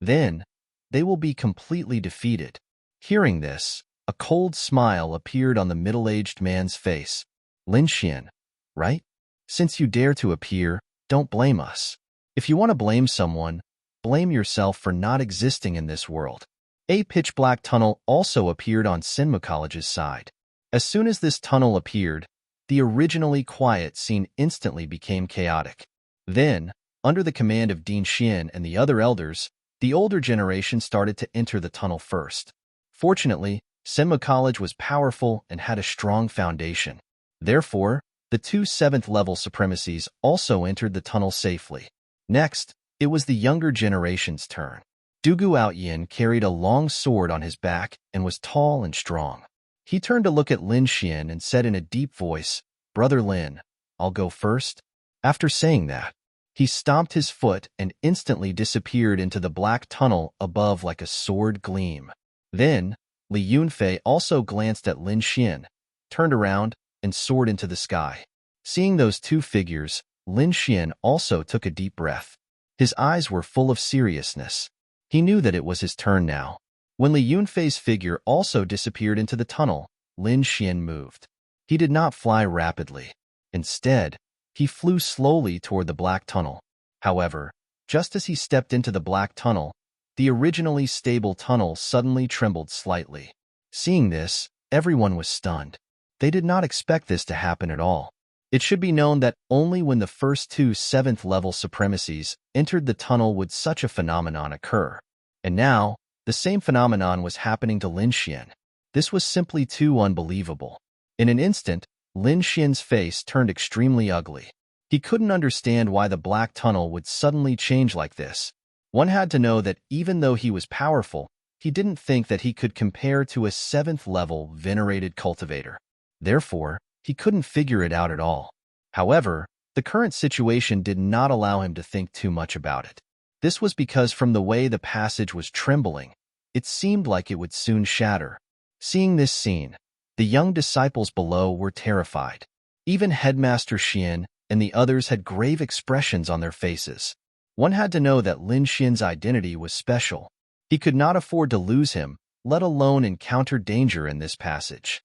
Then, they will be completely defeated. Hearing this, a cold smile appeared on the middle-aged man's face. Lin Xian, right? Since you dare to appear, don't blame us. If you want to blame someone, blame yourself for not existing in this world. A pitch-black tunnel also appeared on Senmu College's side. As soon as this tunnel appeared, the originally quiet scene instantly became chaotic. Then, under the command of Dean Xian and the other elders, the older generation started to enter the tunnel first. Fortunately, Senma College was powerful and had a strong foundation. Therefore, the two 7th-level supremacies also entered the tunnel safely. Next, it was the younger generation's turn. Dugu Outyin carried a long sword on his back and was tall and strong. He turned to look at Lin Xian and said in a deep voice, "Brother Lin, I'll go first." After saying that, he stomped his foot and instantly disappeared into the black tunnel above like a sword gleam. Then, Li Yunfei also glanced at Lin Xian, turned around, and soared into the sky. Seeing those two figures, Lin Xian also took a deep breath. His eyes were full of seriousness. He knew that it was his turn now. When Li Yunfei's figure also disappeared into the tunnel, Lin Xian moved. He did not fly rapidly. Instead, he flew slowly toward the black tunnel. However, just as he stepped into the black tunnel, the originally stable tunnel suddenly trembled slightly. Seeing this, everyone was stunned. They did not expect this to happen at all. It should be known that only when the first two 7th-level supremacies entered the tunnel would such a phenomenon occur. And now, the same phenomenon was happening to Lin Xian. This was simply too unbelievable. In an instant, Lin Xian's face turned extremely ugly. He couldn't understand why the black tunnel would suddenly change like this. One had to know that even though he was powerful, he didn't think that he could compare to a 7th-level venerated cultivator. Therefore, he couldn't figure it out at all. However, the current situation did not allow him to think too much about it. This was because from the way the passage was trembling, it seemed like it would soon shatter. Seeing this scene, the young disciples below were terrified. Even Headmaster Xian and the others had grave expressions on their faces. One had to know that Lin Xian's identity was special. He could not afford to lose him, let alone encounter danger in this passage.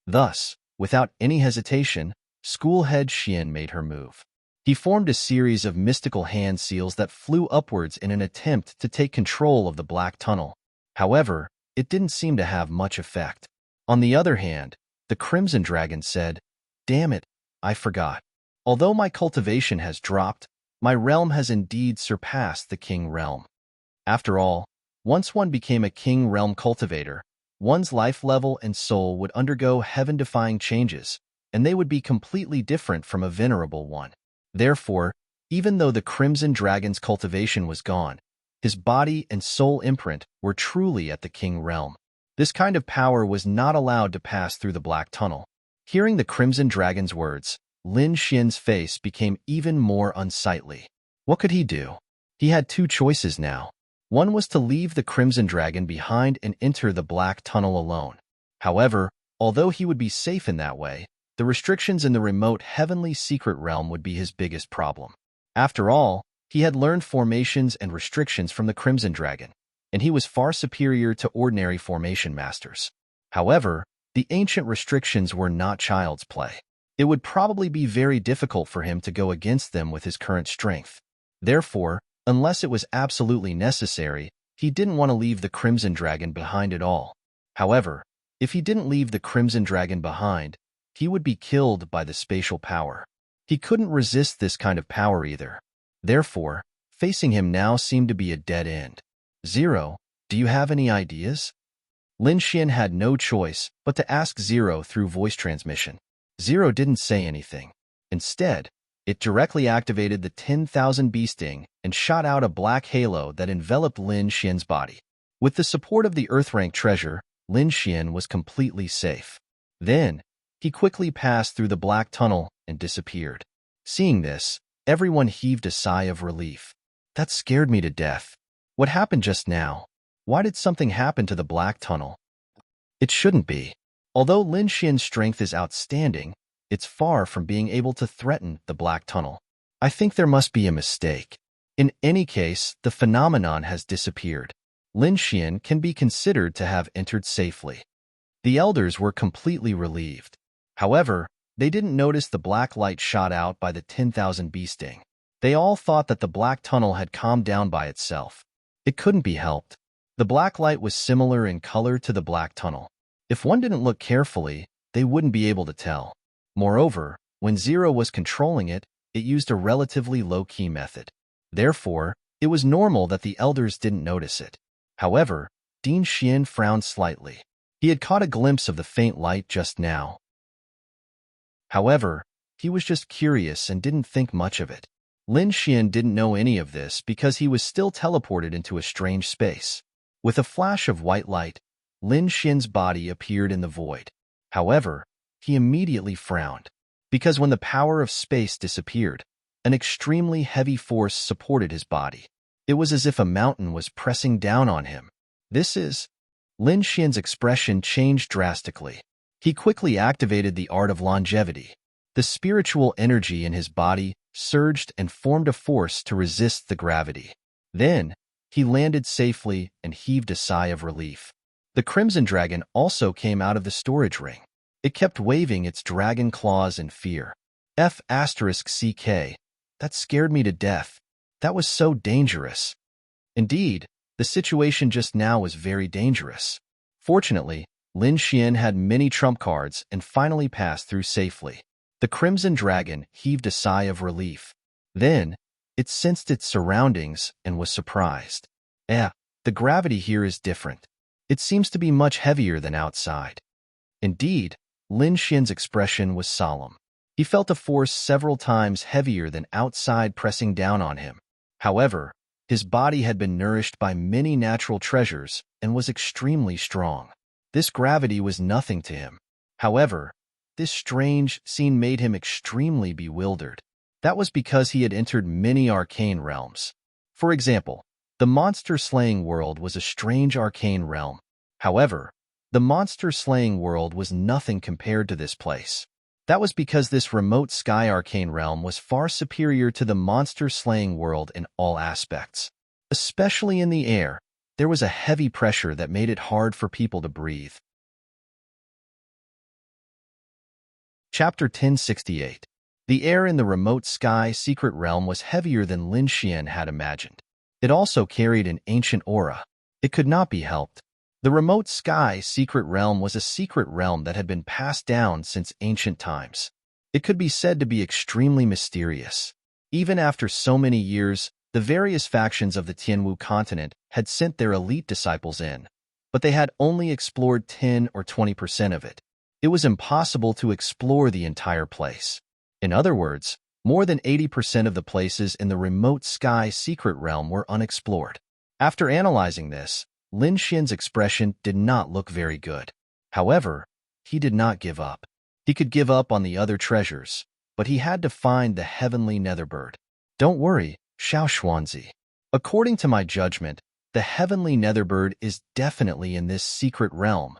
Thus, without any hesitation, school head Xian made her move. He formed a series of mystical hand seals that flew upwards in an attempt to take control of the black tunnel. However, it didn't seem to have much effect. On the other hand, the Crimson Dragon said, "Damn it, I forgot. Although my cultivation has dropped, my realm has indeed surpassed the King realm. After all, once one became a King realm cultivator, one's life level and soul would undergo heaven-defying changes, and they would be completely different from a venerable one. Therefore, even though the Crimson Dragon's cultivation was gone, his body and soul imprint were truly at the King realm. This kind of power was not allowed to pass through the black tunnel." Hearing the Crimson Dragon's words, Lin Xian's face became even more unsightly. What could he do? He had two choices now. One was to leave the Crimson Dragon behind and enter the black tunnel alone. However, although he would be safe in that way, the restrictions in the remote heavenly secret realm would be his biggest problem. After all, he had learned formations and restrictions from the Crimson Dragon, and he was far superior to ordinary formation masters. However, the ancient restrictions were not child's play. It would probably be very difficult for him to go against them with his current strength. Therefore, unless it was absolutely necessary, he didn't want to leave the Crimson Dragon behind at all. However, if he didn't leave the Crimson Dragon behind, he would be killed by the spatial power. He couldn't resist this kind of power either. Therefore, facing him now seemed to be a dead end. "Zero, do you have any ideas?" Lin Xian had no choice but to ask Zero through voice transmission. Zero didn't say anything. Instead, it directly activated the 10,000 bee sting and shot out a black halo that enveloped Lin Xian's body. With the support of the Earth-rank treasure, Lin Xian was completely safe. Then, he quickly passed through the black tunnel and disappeared. Seeing this, everyone heaved a sigh of relief. That scared me to death. What happened just now? Why did something happen to the black tunnel? It shouldn't be. Although Lin Xian's strength is outstanding, it's far from being able to threaten the black tunnel. I think there must be a mistake. In any case, the phenomenon has disappeared. Lin Xian can be considered to have entered safely. The elders were completely relieved. However, they didn't notice the black light shot out by the 10,000 bee sting. They all thought that the black tunnel had calmed down by itself. It couldn't be helped. The black light was similar in color to the black tunnel. If one didn't look carefully, they wouldn't be able to tell. Moreover, when Zero was controlling it, it used a relatively low-key method. Therefore, it was normal that the elders didn't notice it. However, Dean Xian frowned slightly. He had caught a glimpse of the faint light just now. However, he was just curious and didn't think much of it. Lin Xian didn't know any of this because he was still teleported into a strange space. With a flash of white light, Lin Xian's body appeared in the void. However, he immediately frowned, because when the power of space disappeared, an extremely heavy force supported his body. It was as if a mountain was pressing down on him. Lin Xian's expression changed drastically. He quickly activated the art of longevity. The spiritual energy in his body surged and formed a force to resist the gravity. Then, he landed safely and heaved a sigh of relief. The Crimson Dragon also came out of the storage ring. It kept waving its dragon claws in fear. F***CK. That scared me to death. That was so dangerous. Indeed, the situation just now was very dangerous. Fortunately, Lin Xian had many trump cards and finally passed through safely. The Crimson Dragon heaved a sigh of relief. Then, it sensed its surroundings and was surprised. The gravity here is different. It seems to be much heavier than outside. Indeed, Lin Xian's expression was solemn. He felt a force several times heavier than outside pressing down on him. However, his body had been nourished by many natural treasures and was extremely strong. This gravity was nothing to him. However, this strange scene made him extremely bewildered. That was because he had entered many arcane realms. For example, the monster-slaying world was a strange arcane realm. However, the monster-slaying world was nothing compared to this place. That was because this remote sky arcane realm was far superior to the monster-slaying world in all aspects. Especially in the air, there was a heavy pressure that made it hard for people to breathe. Chapter 1068. The air in the remote sky secret realm was heavier than Lin Xian had imagined. It also carried an ancient aura. It could not be helped. The remote sky secret realm was a secret realm that had been passed down since ancient times. It could be said to be extremely mysterious. Even after so many years, the various factions of the Tianwu continent had sent their elite disciples in, but they had only explored 10 or 20% of it. It was impossible to explore the entire place. In other words, more than 80% of the places in the remote sky secret realm were unexplored. After analyzing this, Lin Xian's expression did not look very good. However, he did not give up. He could give up on the other treasures, but he had to find the heavenly netherbird. Don't worry, Xiao Xuanzi. According to my judgment, the heavenly netherbird is definitely in this secret realm,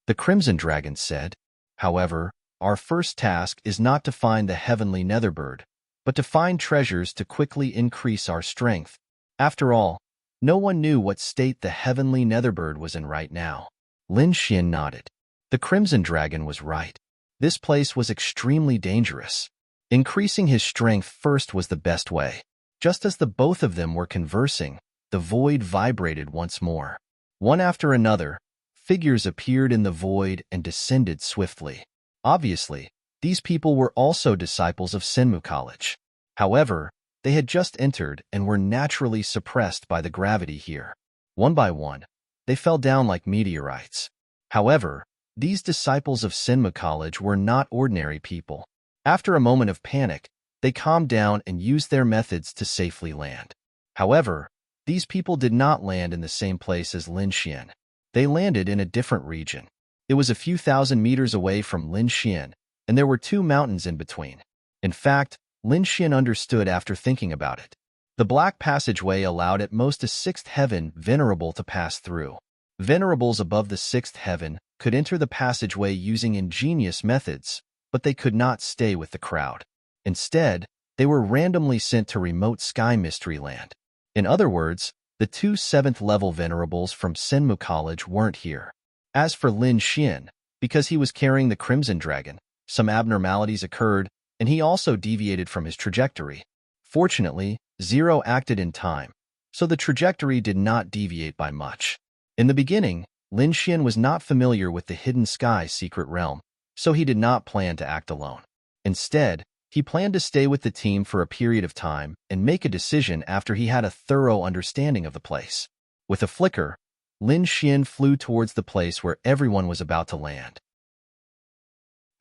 the Crimson Dragon said. However, our first task is not to find the heavenly netherbird, but to find treasures to quickly increase our strength. After all, no one knew what state the heavenly netherbird was in right now. Lin Xian nodded. The Crimson Dragon was right. This place was extremely dangerous. Increasing his strength first was the best way. Just as the both of them were conversing, the void vibrated once more. One after another, figures appeared in the void and descended swiftly. Obviously, these people were also disciples of Senmu College. However, they had just entered and were naturally suppressed by the gravity here. One by one, they fell down like meteorites. However, these disciples of Senmu College were not ordinary people. After a moment of panic, they calmed down and used their methods to safely land. However, these people did not land in the same place as Lin Xian. They landed in a different region. It was a few thousand meters away from Lin Xian, and there were 2 mountains in between. In fact, Lin Xian understood after thinking about it. The black passageway allowed at most a 6th heaven venerable to pass through. Venerables above the 6th heaven could enter the passageway using ingenious methods, but they could not stay with the crowd. Instead, they were randomly sent to remote sky mystery land. In other words, the 2 7th-level venerables from Senmu College weren't here. As for Lin Xian, because he was carrying the Crimson Dragon, some abnormalities occurred, and he also deviated from his trajectory. Fortunately, Zero acted in time, so the trajectory did not deviate by much. In the beginning, Lin Xian was not familiar with the Hidden Sky secret realm, so he did not plan to act alone. Instead, he planned to stay with the team for a period of time and make a decision after he had a thorough understanding of the place. With a flicker, Lin Xian flew towards the place where everyone was about to land.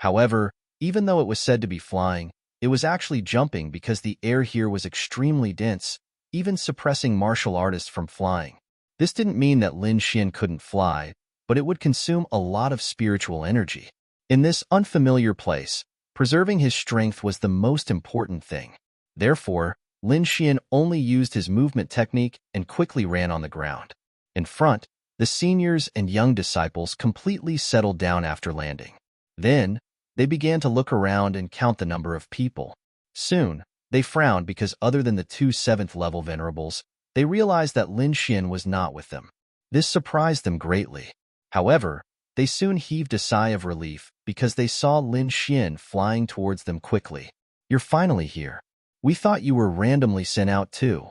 However, even though it was said to be flying, it was actually jumping because the air here was extremely dense, even suppressing martial artists from flying. This didn't mean that Lin Xian couldn't fly, but it would consume a lot of spiritual energy. In this unfamiliar place, preserving his strength was the most important thing. Therefore, Lin Xian only used his movement technique and quickly ran on the ground. In front, the seniors and young disciples completely settled down after landing. Then, they began to look around and count the number of people. Soon, they frowned because other than the two 7th-level venerables, they realized that Lin Xian was not with them. This surprised them greatly. However, they soon heaved a sigh of relief because they saw Lin Xian flying towards them quickly. "You're finally here. We thought you were randomly sent out too,"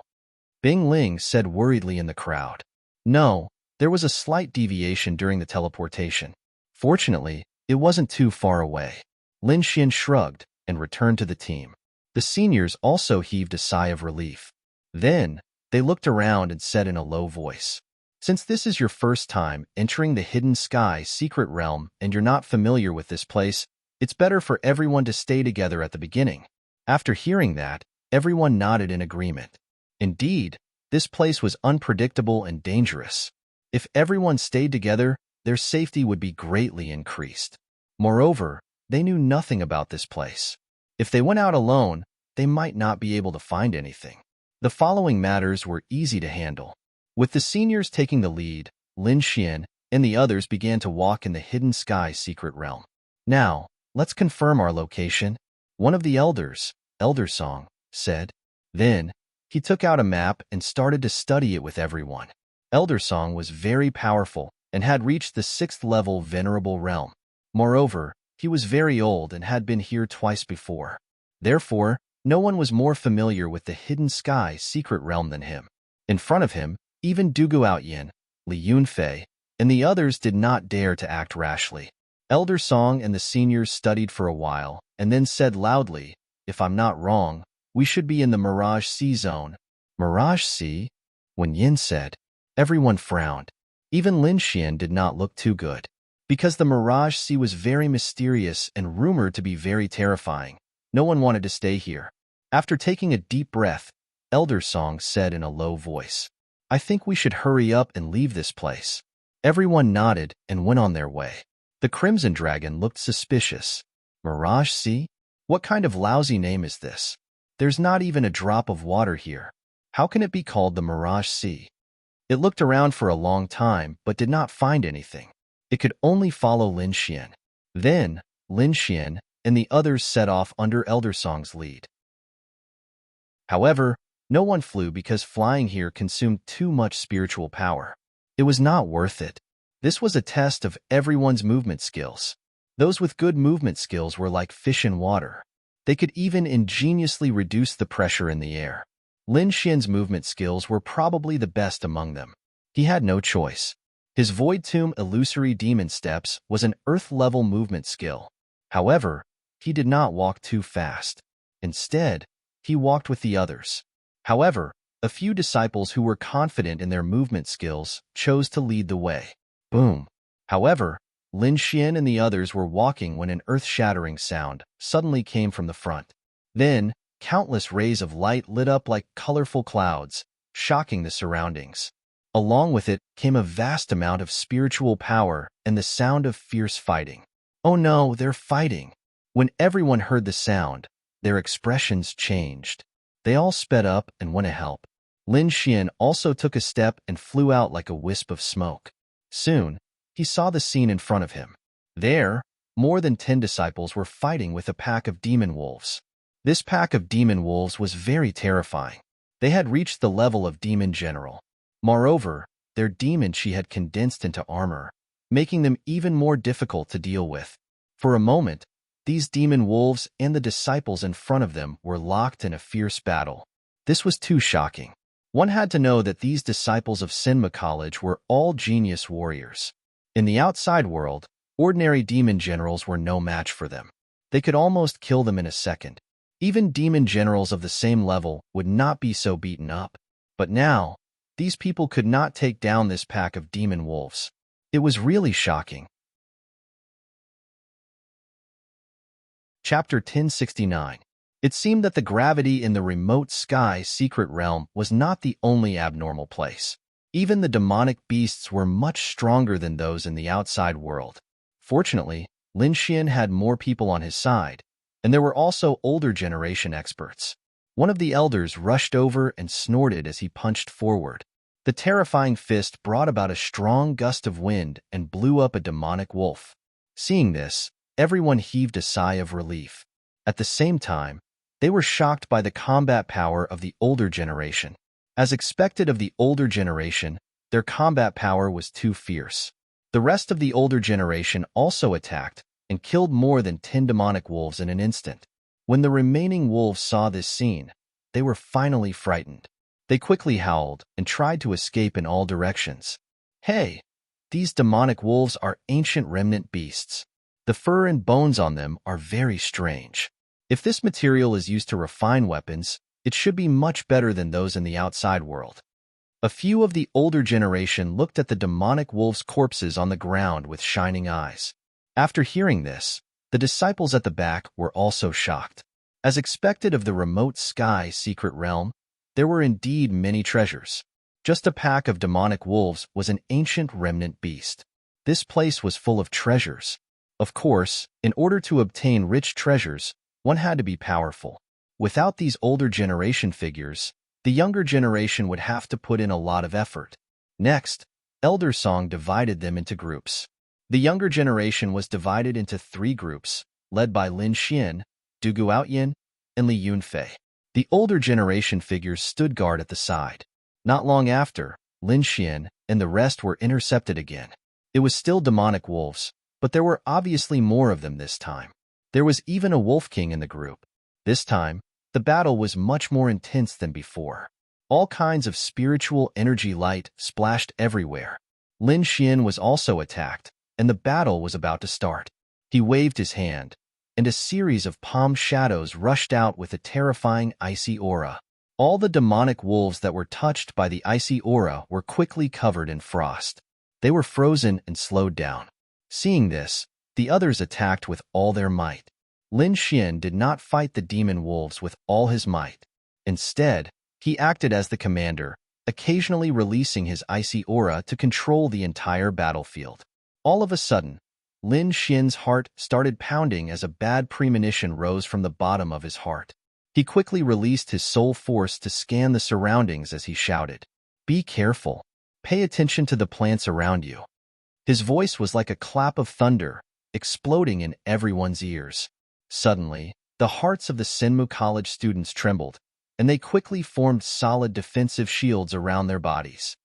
Bing Ling said worriedly in the crowd. "No, there was a slight deviation during the teleportation. Fortunately, it wasn't too far away." Lin Xian shrugged and returned to the team. The seniors also heaved a sigh of relief. Then, they looked around and said in a low voice, "Since this is your first time entering the Hidden Sky secret realm and you're not familiar with this place, it's better for everyone to stay together at the beginning." After hearing that, everyone nodded in agreement. Indeed, this place was unpredictable and dangerous. If everyone stayed together, their safety would be greatly increased. Moreover, they knew nothing about this place. If they went out alone, they might not be able to find anything. The following matters were easy to handle. With the seniors taking the lead, Lin Xian and the others began to walk in the Hidden Sky secret realm. "Now, let's confirm our location," one of the elders, Elder Song, said. Then, he took out a map and started to study it with everyone. Elder Song was very powerful and had reached the 6th-level venerable realm. Moreover, he was very old and had been here twice before. Therefore, no one was more familiar with the Hidden Sky secret realm than him. In front of him, even Dugu Outyin, Li Yunfei, and the others did not dare to act rashly. Elder Song and the seniors studied for a while and then said loudly, "If I'm not wrong, we should be in the Mirage Sea zone." "Mirage Sea?" When Yin said. Everyone frowned. Even Lin Xian did not look too good. Because the Mirage Sea was very mysterious and rumored to be very terrifying, no one wanted to stay here. After taking a deep breath, Elder Song said in a low voice, "I think we should hurry up and leave this place." Everyone nodded and went on their way. The Crimson Dragon looked suspicious. "Mirage Sea? What kind of lousy name is this? There's not even a drop of water here. How can it be called the Mirage Sea?" It looked around for a long time but did not find anything. It could only follow Lin Xian. Then, Lin Xian and the others set off under Elder Song's lead. However, no one flew because flying here consumed too much spiritual power. It was not worth it. This was a test of everyone's movement skills. Those with good movement skills were like fish in water. They could even ingeniously reduce the pressure in the air. Lin Xian's movement skills were probably the best among them. He had no choice. His Void Tomb Illusory Demon Steps was an Earth-level movement skill. However, he did not walk too fast. Instead, he walked with the others. However, a few disciples who were confident in their movement skills chose to lead the way. Boom! However, Lin Xian and the others were walking when an earth-shattering sound suddenly came from the front. Then, countless rays of light lit up like colorful clouds, shocking the surroundings. Along with it came a vast amount of spiritual power and the sound of fierce fighting. "Oh no, they're fighting!" When everyone heard the sound, their expressions changed. They all sped up and went to help. Lin Xian also took a step and flew out like a wisp of smoke. Soon, he saw the scene in front of him. There, more than 10 disciples were fighting with a pack of demon wolves. This pack of demon wolves was very terrifying. They had reached the level of demon general. Moreover, their demon chi had condensed into armor, making them even more difficult to deal with. For a moment, these demon wolves and the disciples in front of them were locked in a fierce battle. This was too shocking. One had to know that these disciples of Sinma College were all genius warriors. In the outside world, ordinary demon generals were no match for them. They could almost kill them in a second. Even demon generals of the same level would not be so beaten up. But now, These people could not take down this pack of demon wolves. It was really shocking. Chapter 1069. It seemed that the gravity in the remote sky secret realm was not the only abnormal place. Even the demonic beasts were much stronger than those in the outside world. Fortunately, Lin Xian had more people on his side, and there were also older generation experts. One of the elders rushed over and snorted as he punched forward. The terrifying fist brought about a strong gust of wind and blew up a demonic wolf. Seeing this, everyone heaved a sigh of relief. At the same time, they were shocked by the combat power of the older generation. As expected of the older generation, their combat power was too fierce. The rest of the older generation also attacked and killed more than 10 demonic wolves in an instant. When the remaining wolves saw this scene, they were finally frightened. They quickly howled and tried to escape in all directions. Hey, these demonic wolves are ancient remnant beasts. The fur and bones on them are very strange. If this material is used to refine weapons, it should be much better than those in the outside world. A few of the older generation looked at the demonic wolves' corpses on the ground with shining eyes. After hearing this, the disciples at the back were also shocked. As expected of the remote sky secret realm, there were indeed many treasures. Just a pack of demonic wolves was an ancient remnant beast. This place was full of treasures. Of course, in order to obtain rich treasures, one had to be powerful. Without these older generation figures, the younger generation would have to put in a lot of effort. Next, Elder Song divided them into groups. The younger generation was divided into 3 groups, led by Lin Xian, Du Guoyin, and Li Yunfei. The older generation figures stood guard at the side. Not long after, Lin Xian and the rest were intercepted again. It was still demonic wolves, but there were obviously more of them this time. There was even a wolf king in the group. This time, the battle was much more intense than before. All kinds of spiritual energy light splashed everywhere. Lin Xian was also attacked, and the battle was about to start. He waved his hand, and a series of palm shadows rushed out with a terrifying icy aura. All the demonic wolves that were touched by the icy aura were quickly covered in frost. They were frozen and slowed down. Seeing this, the others attacked with all their might. Lin Xian did not fight the demon wolves with all his might. Instead, he acted as the commander, occasionally releasing his icy aura to control the entire battlefield. All of a sudden, Lin Xian's heart started pounding as a bad premonition rose from the bottom of his heart. He quickly released his soul force to scan the surroundings as he shouted, "Be careful. Pay attention to the plants around you." His voice was like a clap of thunder, exploding in everyone's ears. Suddenly, the hearts of the Senmu College students trembled, and they quickly formed solid defensive shields around their bodies.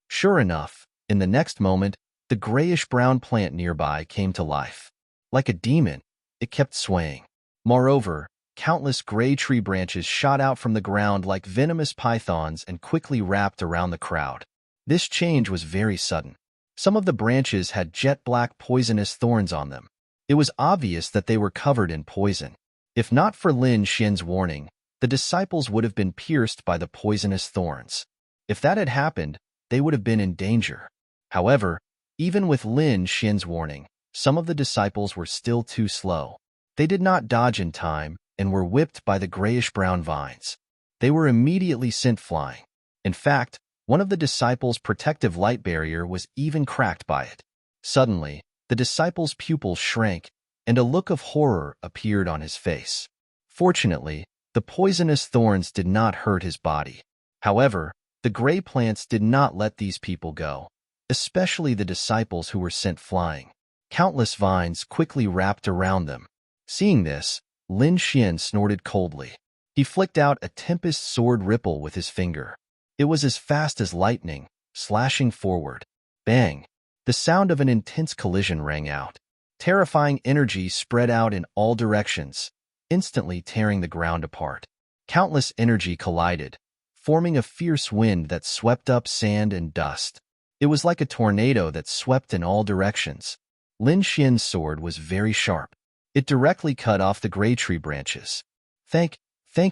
Sure enough, in the next moment, the grayish-brown plant nearby came to life. Like a demon, it kept swaying. Moreover, countless gray tree branches shot out from the ground like venomous pythons and quickly wrapped around the crowd. This change was very sudden. Some of the branches had jet-black poisonous thorns on them. It was obvious that they were covered in poison. If not for Lin Xian's warning, the disciples would have been pierced by the poisonous thorns. If that had happened, they would have been in danger. However, even with Lin Xian's warning, some of the disciples were still too slow. They did not dodge in time and were whipped by the grayish-brown vines. They were immediately sent flying. In fact, one of the disciples' protective light barrier was even cracked by it. Suddenly, the disciple's pupils shrank, and a look of horror appeared on his face. Fortunately, the poisonous thorns did not hurt his body. However, the gray plants did not let these people go, especially the disciples who were sent flying. Countless vines quickly wrapped around them. Seeing this, Lin Xian snorted coldly. He flicked out a tempest sword ripple with his finger. It was as fast as lightning, slashing forward. Bang! The sound of an intense collision rang out. Terrifying energy spread out in all directions, instantly tearing the ground apart. Countless energy collided, forming a fierce wind that swept up sand and dust. It was like a tornado that swept in all directions. Lin Xian's sword was very sharp. It directly cut off the gray tree branches. Thank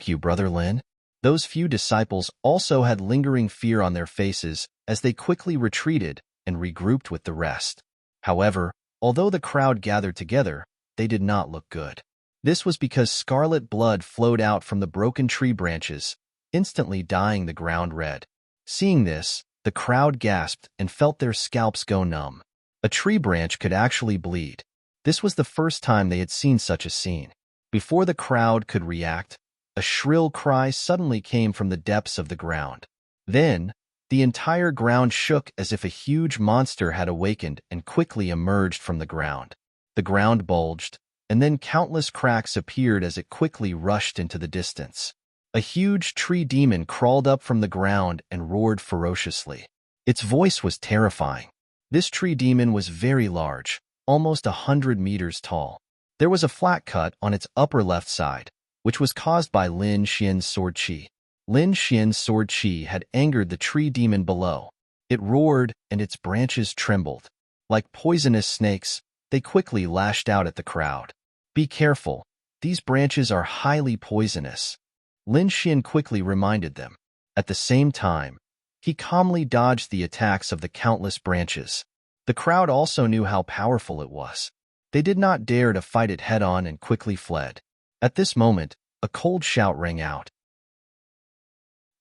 you, Brother Lin. Those few disciples also had lingering fear on their faces as they quickly retreated and regrouped with the rest. However, although the crowd gathered together, they did not look good. This was because scarlet blood flowed out from the broken tree branches, instantly dyeing the ground red. Seeing this, the crowd gasped and felt their scalps go numb. A tree branch could actually bleed. This was the first time they had seen such a scene. Before the crowd could react, a shrill cry suddenly came from the depths of the ground. Then, the entire ground shook as if a huge monster had awakened and quickly emerged from the ground. The ground bulged, and then countless cracks appeared as it quickly rushed into the distance. A huge tree demon crawled up from the ground and roared ferociously. Its voice was terrifying. This tree demon was very large, almost 100 meters tall. There was a flat cut on its upper left side, which was caused by Lin Xian's sword chi. Lin Xian's sword chi had angered the tree demon below. It roared and its branches trembled. Like poisonous snakes, they quickly lashed out at the crowd. "Be careful, these branches are highly poisonous," Lin Xian quickly reminded them. At the same time, he calmly dodged the attacks of the countless branches. The crowd also knew how powerful it was. They did not dare to fight it head-on and quickly fled. At this moment, a cold shout rang out.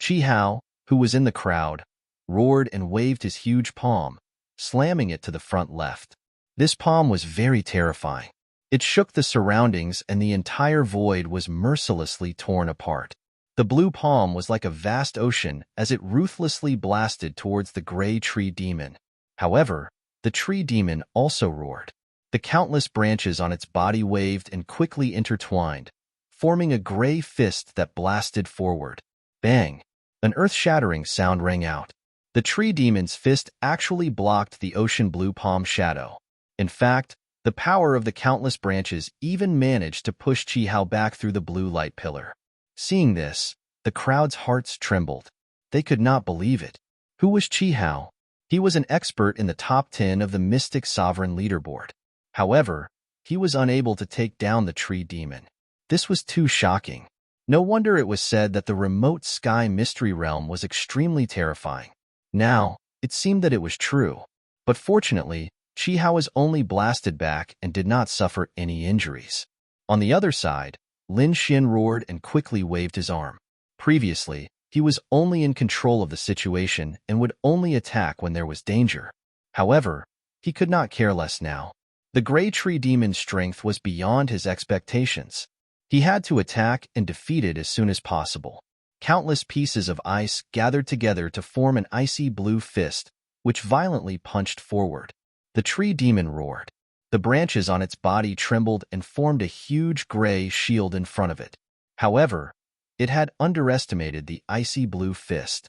Chi Hao, who was in the crowd, roared and waved his huge palm, slamming it to the front left. This palm was very terrifying. It shook the surroundings and the entire void was mercilessly torn apart. The blue palm was like a vast ocean as it ruthlessly blasted towards the gray tree demon. However, the tree demon also roared. The countless branches on its body waved and quickly intertwined, forming a gray fist that blasted forward. Bang! An earth-shattering sound rang out. The tree demon's fist actually blocked the ocean blue palm shadow. In fact, the power of the countless branches even managed to push Chi Hao back through the blue light pillar. Seeing this, the crowd's hearts trembled. They could not believe it. Who was Chi Hao? He was an expert in the top 10 of the Mystic Sovereign leaderboard. However, he was unable to take down the tree demon. This was too shocking. No wonder it was said that the remote sky mystery realm was extremely terrifying. Now, it seemed that it was true. But fortunately, Chi Hao was only blasted back and did not suffer any injuries. On the other side, Lin Xian roared and quickly waved his arm. Previously, he was only in control of the situation and would only attack when there was danger. However, he could not care less now. The gray tree demon's strength was beyond his expectations. He had to attack and defeat it as soon as possible. Countless pieces of ice gathered together to form an icy blue fist, which violently punched forward. The tree demon roared. The branches on its body trembled and formed a huge gray shield in front of it. However, it had underestimated the icy blue fist.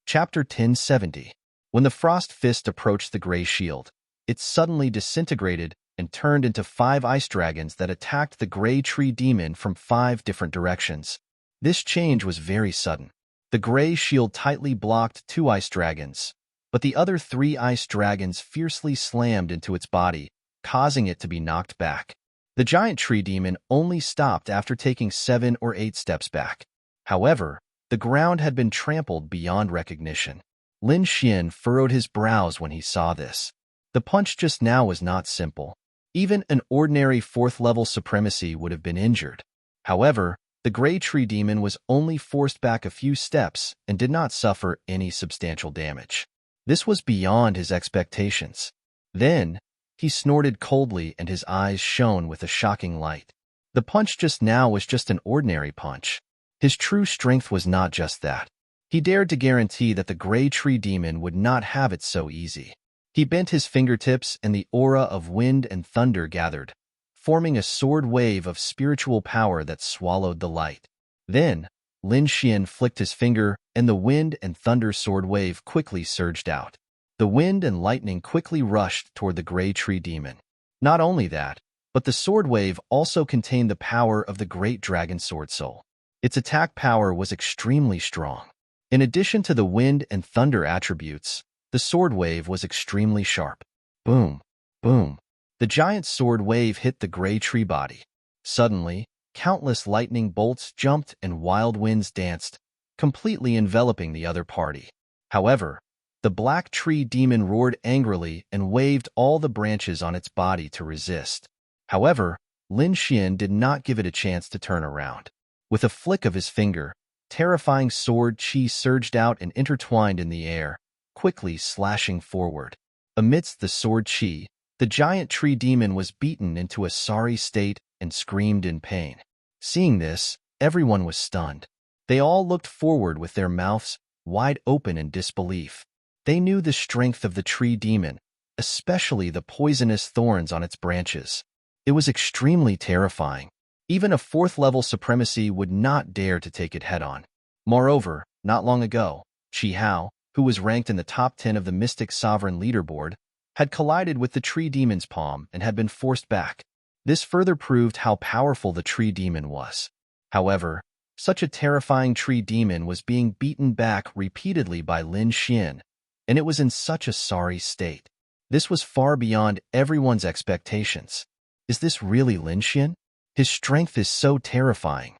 Chapter 1070. When the frost fist approached the gray shield, it suddenly disintegrated and turned into 5 ice dragons that attacked the gray tree demon from 5 different directions. This change was very sudden. The gray shield tightly blocked 2 ice dragons, but the other 3 ice dragons fiercely slammed into its body, causing it to be knocked back. The giant tree demon only stopped after taking 7 or 8 steps back. However, the ground had been trampled beyond recognition. Lin Xian furrowed his brows when he saw this. The punch just now was not simple. Even an ordinary 4th-level supremacy would have been injured. However, the gray tree demon was only forced back a few steps and did not suffer any substantial damage. This was beyond his expectations. Then, he snorted coldly and his eyes shone with a shocking light. The punch just now was just an ordinary punch. His true strength was not just that. He dared to guarantee that the gray tree demon would not have it so easy. He bent his fingertips and the aura of wind and thunder gathered, forming a sword wave of spiritual power that swallowed the light. Then, Lin Xian flicked his finger and the wind and thunder sword wave quickly surged out. The wind and lightning quickly rushed toward the gray tree demon. Not only that, but the sword wave also contained the power of the great dragon sword soul. Its attack power was extremely strong. In addition to the wind and thunder attributes, the sword wave was extremely sharp. Boom, boom. The giant sword wave hit the gray tree body. Suddenly, countless lightning bolts jumped and wild winds danced, completely enveloping the other party. However, the black tree demon roared angrily and waved all the branches on its body to resist. However, Lin Xian did not give it a chance to turn around. With a flick of his finger, terrifying sword chi surged out and intertwined in the air, quickly slashing forward. Amidst the sword chi, the giant tree demon was beaten into a sorry state and screamed in pain. Seeing this, everyone was stunned. They all looked forward with their mouths wide open in disbelief. They knew the strength of the tree demon, especially the poisonous thorns on its branches. It was extremely terrifying. Even a fourth-level supremacy would not dare to take it head-on. Moreover, not long ago, Chi Hao, who was ranked in the top 10 of the Mystic Sovereign leaderboard, had collided with the tree demon's palm and had been forced back. This further proved how powerful the tree demon was. However, such a terrifying tree demon was being beaten back repeatedly by Lin Xian, and it was in such a sorry state. This was far beyond everyone's expectations. Is this really Lin Xian? His strength is so terrifying.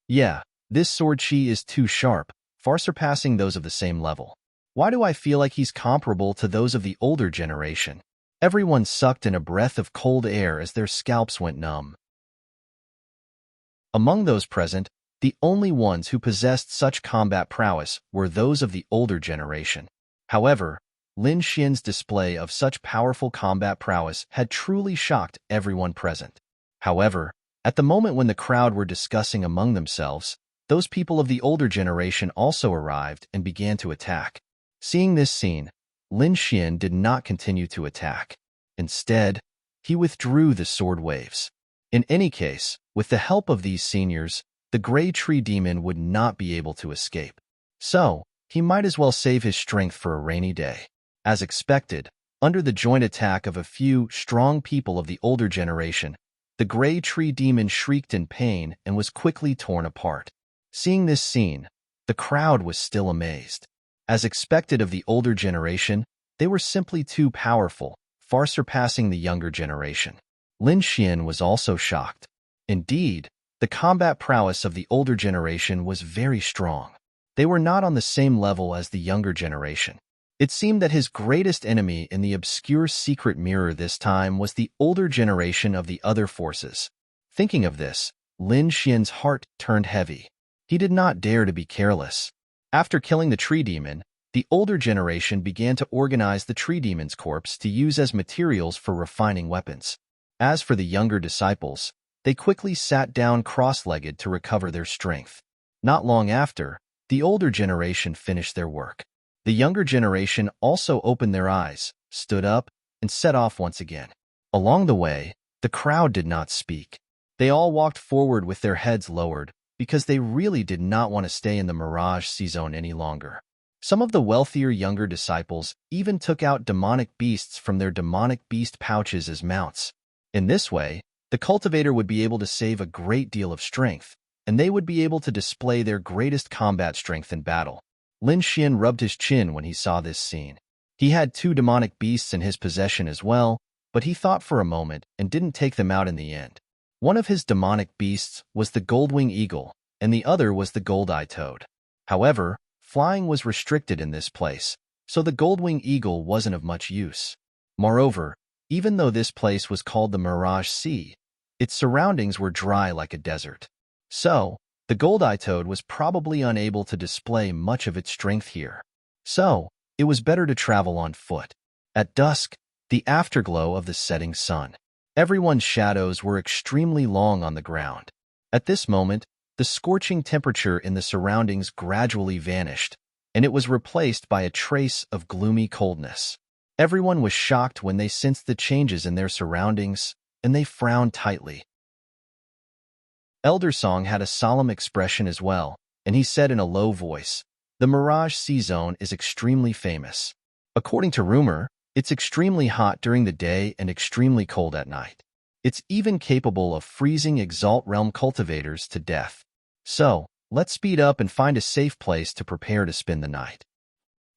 Yeah, this sword chi is too sharp, far surpassing those of the same level. Why do I feel like he's comparable to those of the older generation? Everyone sucked in a breath of cold air as their scalps went numb. Among those present, the only ones who possessed such combat prowess were those of the older generation. However, Lin Xian's display of such powerful combat prowess had truly shocked everyone present. However, at the moment when the crowd were discussing among themselves, those people of the older generation also arrived and began to attack. Seeing this scene, Lin Xian did not continue to attack. Instead, he withdrew the sword waves. In any case, with the help of these seniors, the gray tree demon would not be able to escape. So, he might as well save his strength for a rainy day. As expected, under the joint attack of a few strong people of the older generation, the gray tree demon shrieked in pain and was quickly torn apart. Seeing this scene, the crowd was still amazed. As expected of the older generation, they were simply too powerful, far surpassing the younger generation. Lin Xian was also shocked. Indeed, the combat prowess of the older generation was very strong. They were not on the same level as the younger generation. It seemed that his greatest enemy in the obscure secret mirror this time was the older generation of the other forces. Thinking of this, Lin Xian's heart turned heavy. He did not dare to be careless. After killing the tree demon, the older generation began to organize the tree demon's corpse to use as materials for refining weapons. As for the younger disciples, they quickly sat down cross-legged to recover their strength. Not long after, the older generation finished their work. The younger generation also opened their eyes, stood up, and set off once again. Along the way, the crowd did not speak. They all walked forward with their heads lowered because they really did not want to stay in the Mirage Sea Zone any longer. Some of the wealthier younger disciples even took out demonic beasts from their demonic beast pouches as mounts. In this way, the cultivator would be able to save a great deal of strength, and they would be able to display their greatest combat strength in battle. Lin Xian rubbed his chin when he saw this scene. He had 2 demonic beasts in his possession as well, but he thought for a moment and didn't take them out in the end. One of his demonic beasts was the gold-wing eagle, and the other was the gold-eye toad. However, flying was restricted in this place, so the gold-wing eagle wasn't of much use. Moreover, even though this place was called the Mirage Sea, its surroundings were dry like a desert. So, the gold-eye toad was probably unable to display much of its strength here. So, it was better to travel on foot. At dusk, the afterglow of the setting sun. Everyone's shadows were extremely long on the ground. At this moment, the scorching temperature in the surroundings gradually vanished, and it was replaced by a trace of gloomy coldness. Everyone was shocked when they sensed the changes in their surroundings, and they frowned tightly. Elder Song had a solemn expression as well, and he said in a low voice, "The Mirage Sea Zone is extremely famous. According to rumor, it's extremely hot during the day and extremely cold at night. It's even capable of freezing Exalt Realm cultivators to death. So, let's speed up and find a safe place to prepare to spend the night."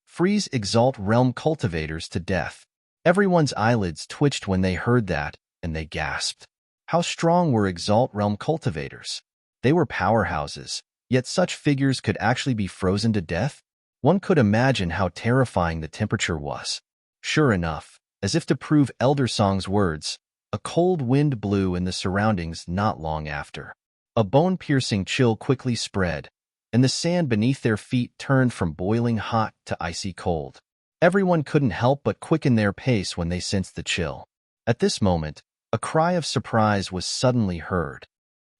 Freeze Exalt Realm cultivators to death. Everyone's eyelids twitched when they heard that, and they gasped. How strong were Exalt Realm cultivators? They were powerhouses, yet such figures could actually be frozen to death? One could imagine how terrifying the temperature was. Sure enough, as if to prove Elder Song's words, a cold wind blew in the surroundings not long after. A bone-piercing chill quickly spread, and the sand beneath their feet turned from boiling hot to icy cold. Everyone couldn't help but quicken their pace when they sensed the chill. At this moment, a cry of surprise was suddenly heard.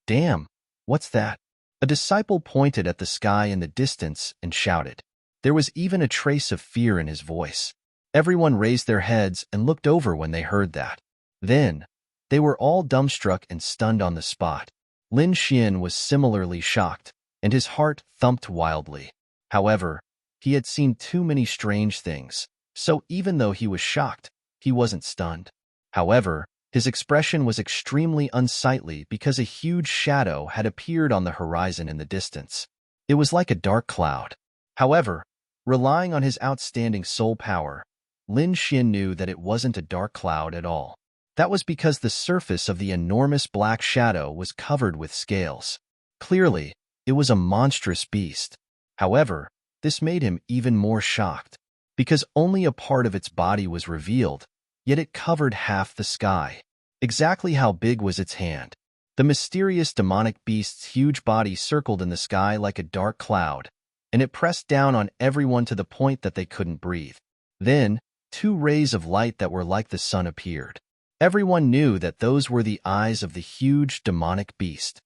"Damn, what's that?" A disciple pointed at the sky in the distance and shouted. There was even a trace of fear in his voice. Everyone raised their heads and looked over when they heard that. Then, they were all dumbstruck and stunned on the spot. Lin Xian was similarly shocked, and his heart thumped wildly. However, he had seen too many strange things, so even though he was shocked, he wasn't stunned. However, his expression was extremely unsightly because a huge shadow had appeared on the horizon in the distance. It was like a dark cloud. However, relying on his outstanding soul power, Lin Xian knew that it wasn't a dark cloud at all. That was because the surface of the enormous black shadow was covered with scales. Clearly, it was a monstrous beast. However, this made him even more shocked, because only a part of its body was revealed, yet it covered half the sky. Exactly how big was its hand? The mysterious demonic beast's huge body circled in the sky like a dark cloud, and it pressed down on everyone to the point that they couldn't breathe. Then, two rays of light that were like the sun appeared. Everyone knew that those were the eyes of the huge demonic beast.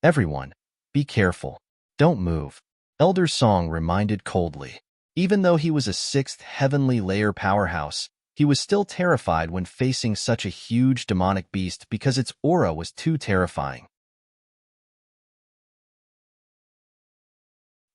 "Everyone, be careful. Don't move," Elder Song reminded coldly. Even though he was a sixth heavenly layer powerhouse, he was still terrified when facing such a huge demonic beast because its aura was too terrifying.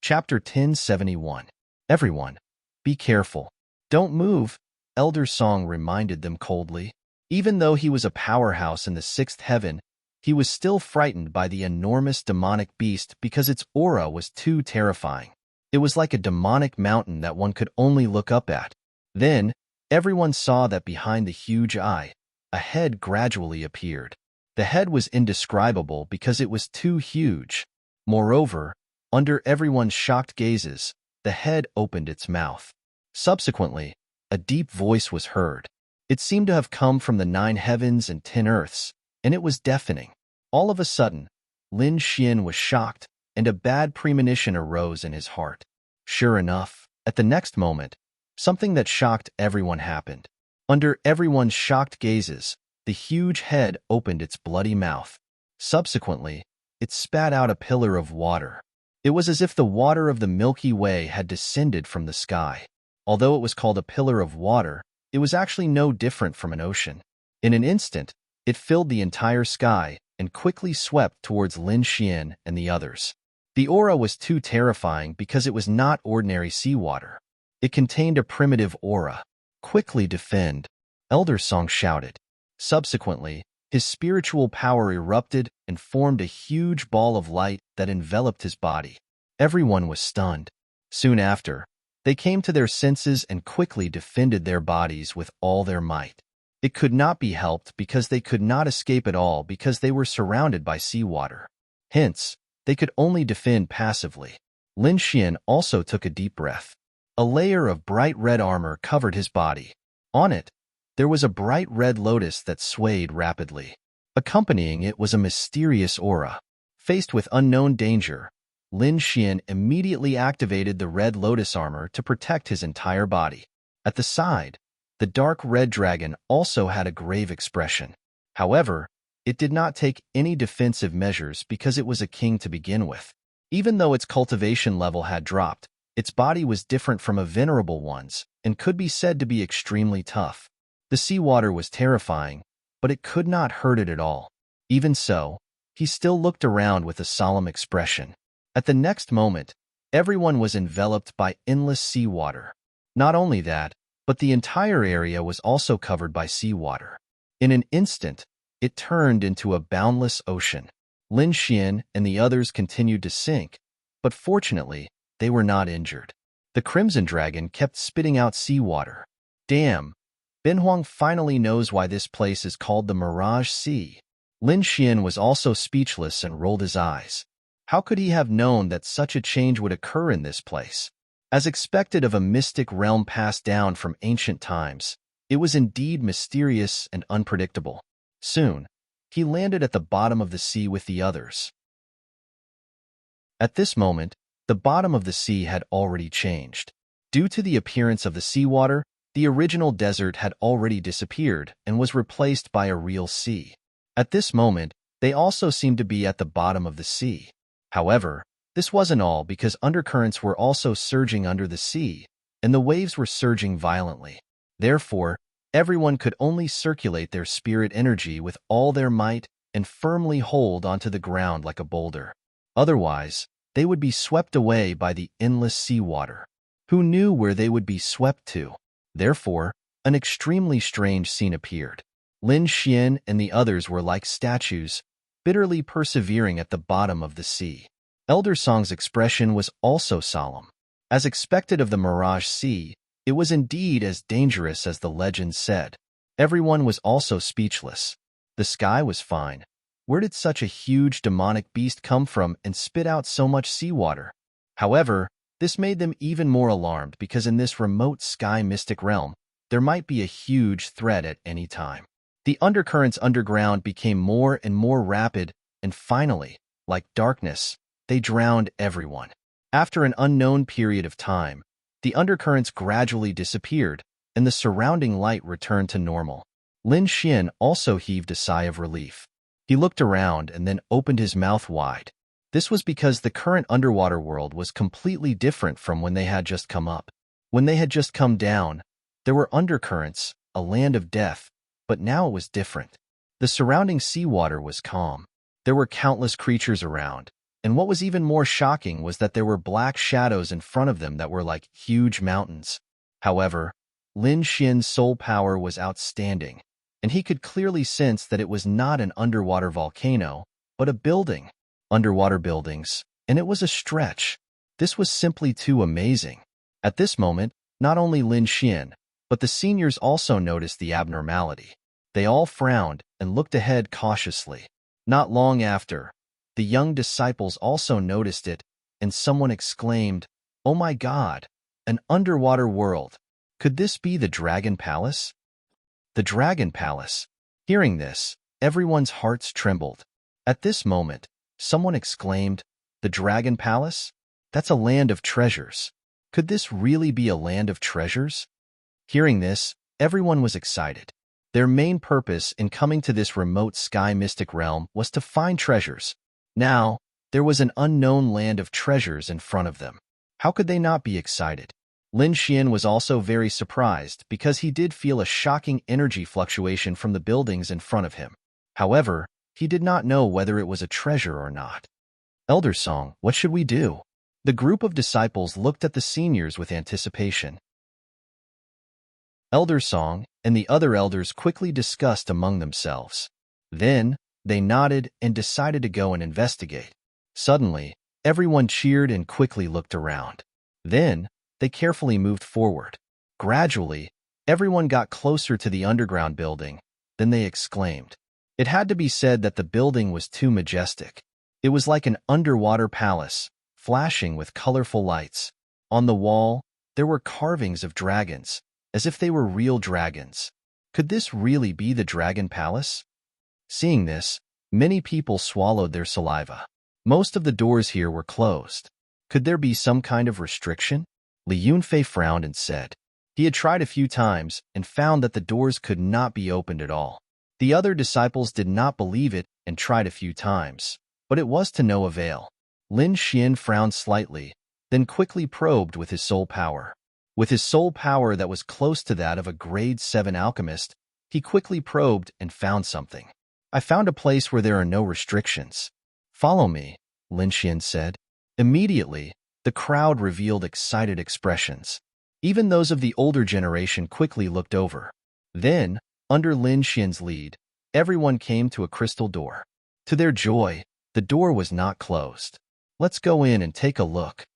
Chapter 1071. Everyone, be careful. Don't move, Elder Song reminded them coldly. Even though he was a powerhouse in the sixth heaven, he was still frightened by the enormous demonic beast because its aura was too terrifying. It was like a demonic mountain that one could only look up at. Then, everyone saw that behind the huge eye, a head gradually appeared. The head was indescribable because it was too huge. Moreover, under everyone's shocked gazes, the head opened its mouth. Subsequently, a deep voice was heard. It seemed to have come from the 9 heavens and 10 earths, and it was deafening. All of a sudden, Lin Xian was shocked, and a bad premonition arose in his heart. Sure enough, at the next moment, something that shocked everyone happened. Under everyone's shocked gazes, the huge head opened its bloody mouth. Subsequently, it spat out a pillar of water. It was as if the water of the Milky Way had descended from the sky. Although it was called a pillar of water, it was actually no different from an ocean. In an instant, it filled the entire sky and quickly swept towards Lin Xian and the others. The aura was too terrifying because it was not ordinary seawater. It contained a primitive aura. "Quickly defend," Elder Song shouted. Subsequently, his spiritual power erupted and formed a huge ball of light that enveloped his body. Everyone was stunned. Soon after, they came to their senses and quickly defended their bodies with all their might. It could not be helped because they could not escape at all because they were surrounded by seawater. Hence, they could only defend passively. Lin Xian also took a deep breath. A layer of bright red armor covered his body. On it, there was a bright red lotus that swayed rapidly. Accompanying it was a mysterious aura. Faced with unknown danger, Lin Xian immediately activated the red lotus armor to protect his entire body. At the side, the dark red dragon also had a grave expression. However, it did not take any defensive measures because it was a king to begin with. Even though its cultivation level had dropped, its body was different from a venerable one's and could be said to be extremely tough. The seawater was terrifying, but it could not hurt it at all. Even so, he still looked around with a solemn expression. At the next moment, everyone was enveloped by endless seawater. Not only that, but the entire area was also covered by seawater. In an instant, it turned into a boundless ocean. Lin Xian and the others continued to sink, but fortunately, they were not injured. The Crimson Dragon kept spitting out seawater. "Damn, Ben Huang finally knows why this place is called the Mirage Sea." Lin Xian was also speechless and rolled his eyes. How could he have known that such a change would occur in this place? As expected of a mystic realm passed down from ancient times, it was indeed mysterious and unpredictable. Soon, he landed at the bottom of the sea with the others. At this moment, the bottom of the sea had already changed. Due to the appearance of the seawater, the original desert had already disappeared and was replaced by a real sea. At this moment, they also seemed to be at the bottom of the sea. However, this wasn't all, because undercurrents were also surging under the sea, and the waves were surging violently. Therefore, everyone could only circulate their spirit energy with all their might and firmly hold onto the ground like a boulder. Otherwise, they would be swept away by the endless seawater. Who knew where they would be swept to? Therefore, an extremely strange scene appeared. Lin Xian and the others were like statues, bitterly persevering at the bottom of the sea. Elder Song's expression was also solemn. As expected of the Mirage Sea, it was indeed as dangerous as the legend said. Everyone was also speechless. The sky was fine. Where did such a huge demonic beast come from and spit out so much seawater? However, this made them even more alarmed, because in this remote sky mystic realm, there might be a huge threat at any time. The undercurrents underground became more and more rapid, and finally, like darkness, they drowned everyone. After an unknown period of time, the undercurrents gradually disappeared, and the surrounding light returned to normal. Lin Xian also heaved a sigh of relief. He looked around and then opened his mouth wide. This was because the current underwater world was completely different from when they had just come up. When they had just come down, there were undercurrents, a land of death, but now it was different. The surrounding seawater was calm. There were countless creatures around, and what was even more shocking was that there were black shadows in front of them that were like huge mountains. However, Lin Xian's soul power was outstanding, and he could clearly sense that it was not an underwater volcano, but a building. Underwater buildings, and it was a stretch. This was simply too amazing. At this moment, not only Lin Xian, but the seniors also noticed the abnormality. They all frowned and looked ahead cautiously. Not long after, the young disciples also noticed it, and someone exclaimed, "Oh my God, an underwater world! Could this be the Dragon Palace?" The Dragon Palace. Hearing this, everyone's hearts trembled. At this moment, someone exclaimed, "The Dragon Palace? That's a land of treasures. Could this really be a land of treasures?" Hearing this, everyone was excited. Their main purpose in coming to this remote sky mystic realm was to find treasures. Now, there was an unknown land of treasures in front of them. How could they not be excited? Lin Xian was also very surprised, because he did feel a shocking energy fluctuation from the buildings in front of him. However, he did not know whether it was a treasure or not. "Elder Song, what should we do?" The group of disciples looked at the seniors with anticipation. Elder Song and the other elders quickly discussed among themselves. Then, they nodded and decided to go and investigate. Suddenly, everyone cheered and quickly looked around. Then, they carefully moved forward. Gradually, everyone got closer to the underground building. Then they exclaimed. It had to be said that the building was too majestic. It was like an underwater palace, flashing with colorful lights. On the wall, there were carvings of dragons, as if they were real dragons. Could this really be the Dragon Palace? Seeing this, many people swallowed their saliva. Most of the doors here were closed. Could there be some kind of restriction? Li Yunfei frowned and said. He had tried a few times and found that the doors could not be opened at all. The other disciples did not believe it and tried a few times, but it was to no avail. Lin Xian frowned slightly, then quickly probed with his soul power. With his soul power that was close to that of a grade 7 alchemist, he quickly probed and found something. I found a place where there are no restrictions. Follow me, Lin Xian said. Immediately, the crowd revealed excited expressions. Even those of the older generation quickly looked over. Then, under Lin Xian's lead, everyone came to a crystal door. To their joy, the door was not closed. Let's go in and take a look.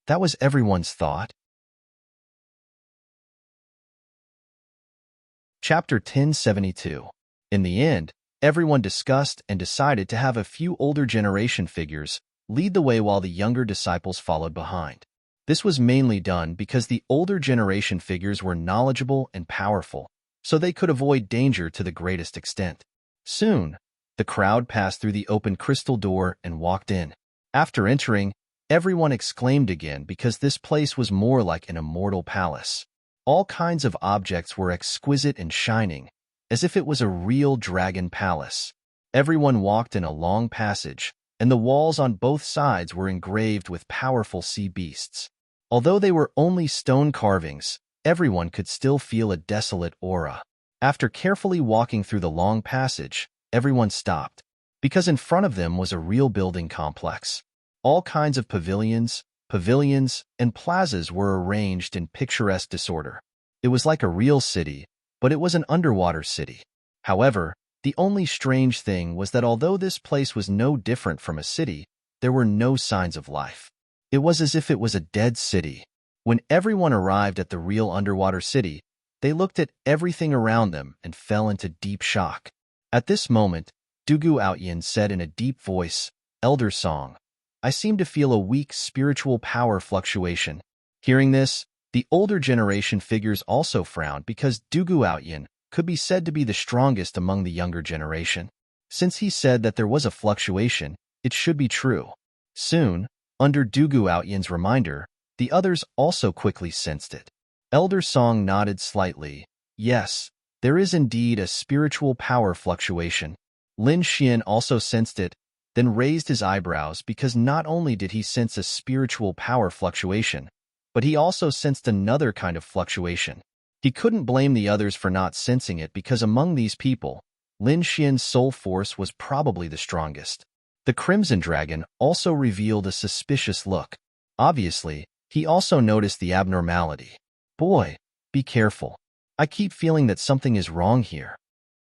That was everyone's thought. Chapter 1072. In the end, Everyone discussed and decided to have a few older generation figures lead the way while the younger disciples followed behind. This was mainly done because the older generation figures were knowledgeable and powerful, so they could avoid danger to the greatest extent. Soon, the crowd passed through the open crystal door and walked in. After entering, everyone exclaimed again because this place was more like an immortal palace. All kinds of objects were exquisite and shining, as if it was a real dragon palace. Everyone walked in a long passage, and the walls on both sides were engraved with powerful sea beasts. Although they were only stone carvings, everyone could still feel a desolate aura. After carefully walking through the long passage, everyone stopped, because in front of them was a real building complex. All kinds of pavilions, and plazas were arranged in picturesque disorder. It was like a real city, but it was an underwater city. However, the only strange thing was that although this place was no different from a city, there were no signs of life. It was as if it was a dead city. When everyone arrived at the real underwater city, they looked at everything around them and fell into deep shock. At this moment, Dugu Outyin said in a deep voice, "Elder Song, I seem to feel a weak spiritual power fluctuation." Hearing this, the older generation figures also frowned because Dugu Outyin could be said to be the strongest among the younger generation. Since he said that there was a fluctuation, it should be true. Soon, under Dugu Outyin's reminder, the others also quickly sensed it. Elder Song nodded slightly. Yes, there is indeed a spiritual power fluctuation. Lin Xian also sensed it, then raised his eyebrows because not only did he sense a spiritual power fluctuation, but he also sensed another kind of fluctuation. He couldn't blame the others for not sensing it because among these people, Lin Xian's soul force was probably the strongest. The Crimson Dragon also revealed a suspicious look. Obviously, he also noticed the abnormality. Boy, be careful. I keep feeling that something is wrong here.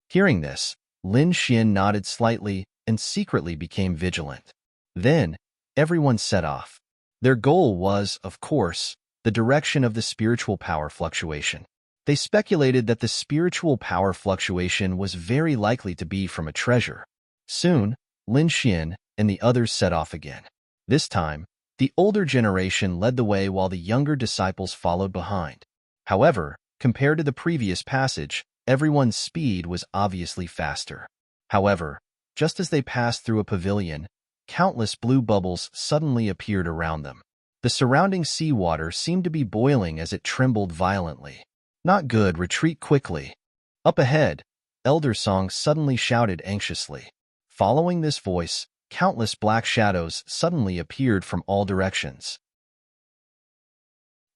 Hearing this, Lin Xian nodded slightly and secretly became vigilant. Then, everyone set off. Their goal was, of course, the direction of the spiritual power fluctuation. They speculated that the spiritual power fluctuation was very likely to be from a treasure. Soon, Lin Xian and the others set off again. This time, the older generation led the way while the younger disciples followed behind. However, compared to the previous passage, everyone's speed was obviously faster. However, just as they passed through a pavilion, countless blue bubbles suddenly appeared around them. The surrounding seawater seemed to be boiling as it trembled violently. Not good, retreat quickly. Up ahead, Elder Song suddenly shouted anxiously. Following this voice, countless black shadows suddenly appeared from all directions.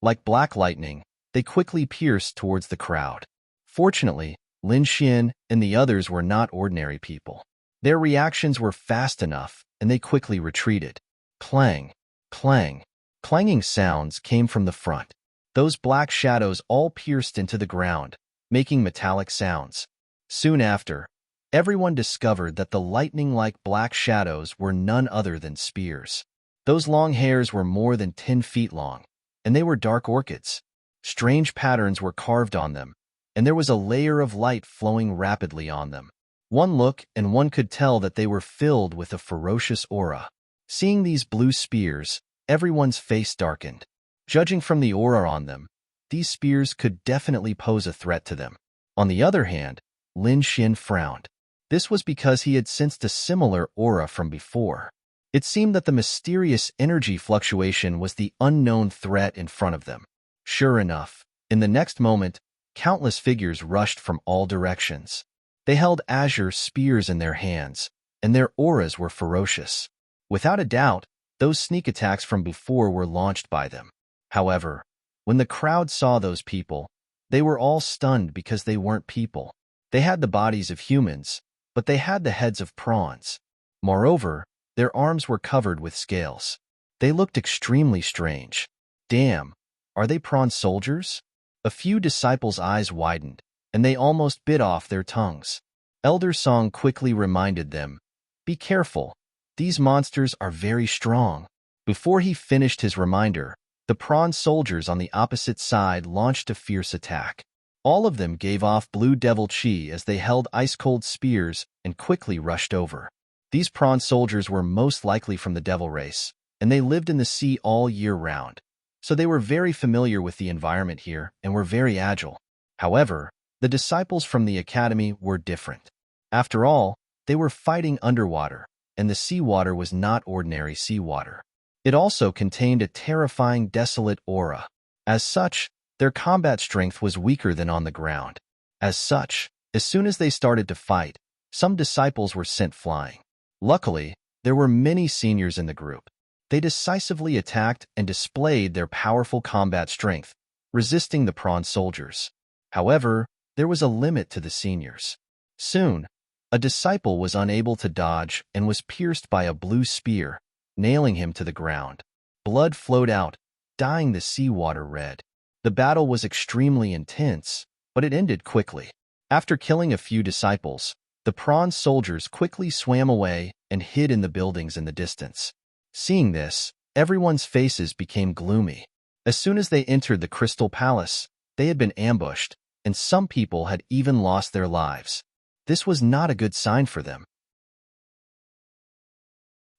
Like black lightning, they quickly pierced towards the crowd. Fortunately, Lin Xian and the others were not ordinary people. Their reactions were fast enough, and they quickly retreated. Clang, clang, clanging sounds came from the front. Those black shadows all pierced into the ground, making metallic sounds. Soon after, everyone discovered that the lightning-like black shadows were none other than spears. Those long hairs were more than 10 feet long, and they were dark orchids. Strange patterns were carved on them, and there was a layer of light flowing rapidly on them. One look, and one could tell that they were filled with a ferocious aura. Seeing these blue spears, everyone's face darkened. Judging from the aura on them, these spears could definitely pose a threat to them. On the other hand, Lin Xian frowned. This was because he had sensed a similar aura from before. It seemed that the mysterious energy fluctuation was the unknown threat in front of them. Sure enough, in the next moment, countless figures rushed from all directions. They held azure spears in their hands, and their auras were ferocious. Without a doubt, those sneak attacks from before were launched by them. However, when the crowd saw those people, they were all stunned because they weren't people. They had the bodies of humans, but they had the heads of prawns. Moreover, their arms were covered with scales. They looked extremely strange. Damn, are they prawn soldiers? A few disciples' eyes widened, and they almost bit off their tongues. Elder Song quickly reminded them, "Be careful, these monsters are very strong." Before he finished his reminder, the prawn soldiers on the opposite side launched a fierce attack. All of them gave off blue devil chi as they held ice-cold spears and quickly rushed over. These prawn soldiers were most likely from the devil race, and they lived in the sea all year round, so they were very familiar with the environment here and were very agile. However, the disciples from the academy were different. After all, they were fighting underwater, and the seawater was not ordinary seawater. It also contained a terrifying, desolate aura. As such, their combat strength was weaker than on the ground. As such, as soon as they started to fight, some disciples were sent flying. Luckily, there were many seniors in the group. They decisively attacked and displayed their powerful combat strength, resisting the prawn soldiers. However, there was a limit to the seniors. Soon, a disciple was unable to dodge and was pierced by a blue spear, nailing him to the ground. Blood flowed out, dyeing the seawater red. The battle was extremely intense, but it ended quickly. After killing a few disciples, the prawn soldiers quickly swam away and hid in the buildings in the distance. Seeing this, everyone's faces became gloomy. As soon as they entered the Crystal Palace, they had been ambushed, and some people had even lost their lives. This was not a good sign for them.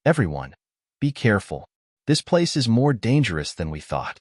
Everyone, be careful. This place is more dangerous than we thought.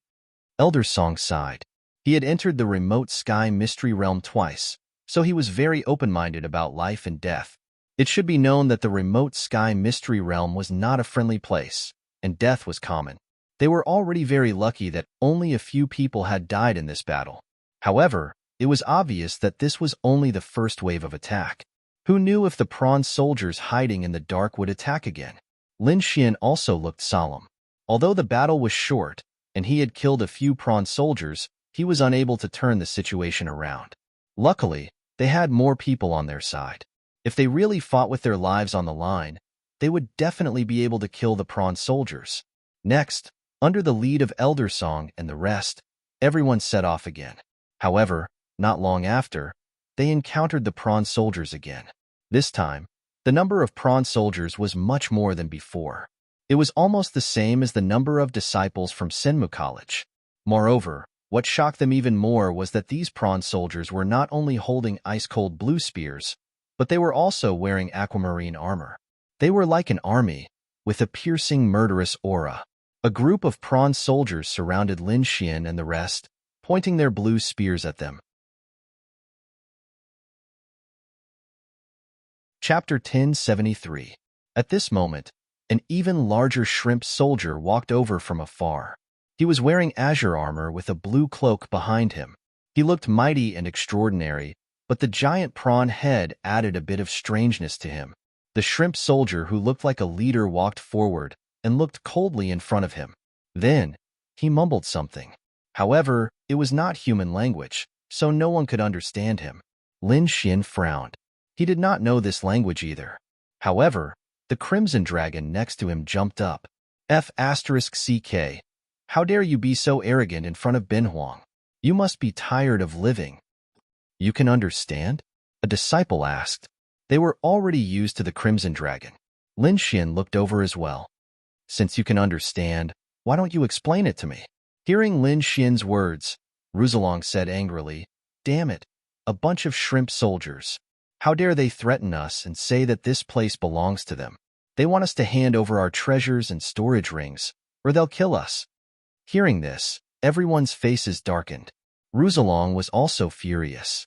Elder Song sighed. He had entered the remote sky mystery realm twice, so he was very open-minded about life and death. It should be known that the remote sky mystery realm was not a friendly place, and death was common. They were already very lucky that only a few people had died in this battle. However, it was obvious that this was only the first wave of attack. Who knew if the prawn soldiers hiding in the dark would attack again? Lin Xian also looked solemn. Although the battle was short, and he had killed a few prawn soldiers, he was unable to turn the situation around. Luckily, they had more people on their side. If they really fought with their lives on the line, they would definitely be able to kill the prawn soldiers. Next, under the lead of Elder Song and the rest, everyone set off again. However, not long after, they encountered the prawn soldiers again. This time, the number of prawn soldiers was much more than before. It was almost the same as the number of disciples from Senmu College. Moreover, what shocked them even more was that these prawn soldiers were not only holding ice-cold blue spears, but they were also wearing aquamarine armor. They were like an army, with a piercing, murderous aura. A group of prawn soldiers surrounded Lin Xian and the rest, pointing their blue spears at them. Chapter 1073. At this moment, an even larger shrimp soldier walked over from afar. He was wearing azure armor with a blue cloak behind him. He looked mighty and extraordinary, but the giant prawn head added a bit of strangeness to him. The shrimp soldier who looked like a leader walked forward and looked coldly in front of him. Then, he mumbled something. However, it was not human language, so no one could understand him. Lin Xian frowned. He did not know this language either. However, the crimson dragon next to him jumped up. F***CK. How dare you be so arrogant in front of Bin Huang? You must be tired of living. You can understand? A disciple asked. They were already used to the crimson dragon. Lin Xian looked over as well. Since you can understand, why don't you explain it to me? Hearing Lin Xian's words, Ruzalong said angrily, Damn it, a bunch of shrimp soldiers. How dare they threaten us and say that this place belongs to them? They want us to hand over our treasures and storage rings, or they'll kill us. Hearing this, everyone's faces darkened. Ruzalong was also furious.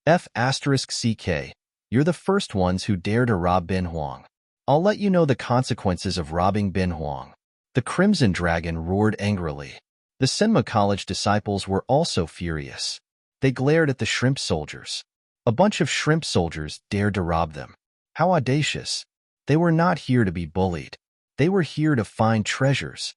F***CK. You're the first ones who dare to rob Bin Huang. I'll let you know the consequences of robbing Bin Huang. The Crimson Dragon roared angrily. The Senma College disciples were also furious. They glared at the shrimp soldiers. A bunch of shrimp soldiers dared to rob them. How audacious. They were not here to be bullied. They were here to find treasures.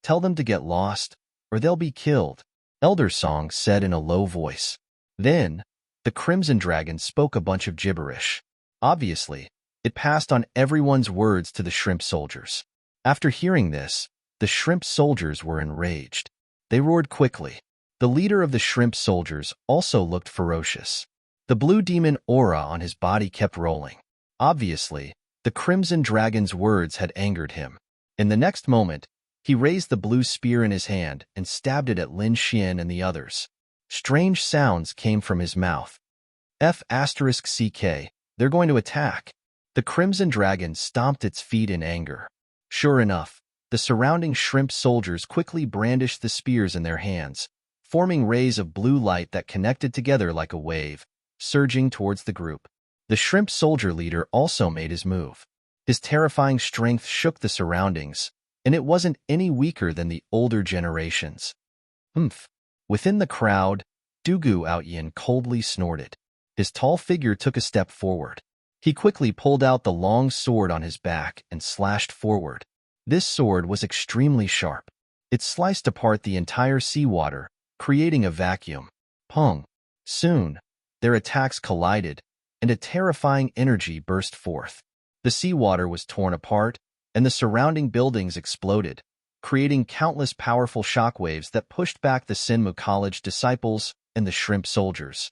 Tell them to get lost, or they'll be killed, Elder Song said in a low voice. Then, the Crimson Dragon spoke a bunch of gibberish. Obviously, it passed on everyone's words to the shrimp soldiers. After hearing this, the shrimp soldiers were enraged. They roared quickly. The leader of the shrimp soldiers also looked ferocious. The blue demon aura on his body kept rolling. Obviously, the Crimson Dragon's words had angered him. In the next moment, he raised the blue spear in his hand and stabbed it at Lin Xian and the others. Strange sounds came from his mouth. F***CK, they're going to attack. The crimson dragon stomped its feet in anger. Sure enough, the surrounding shrimp soldiers quickly brandished the spears in their hands, forming rays of blue light that connected together like a wave, surging towards the group. The shrimp soldier leader also made his move. His terrifying strength shook the surroundings, and it wasn't any weaker than the older generations. Humph. Within the crowd, Dugu Outyin coldly snorted. His tall figure took a step forward. He quickly pulled out the long sword on his back and slashed forward. This sword was extremely sharp. It sliced apart the entire seawater, creating a vacuum. Pong. Soon, their attacks collided, and a terrifying energy burst forth. The seawater was torn apart, and the surrounding buildings exploded, creating countless powerful shockwaves that pushed back the Sinmu College disciples and the shrimp soldiers.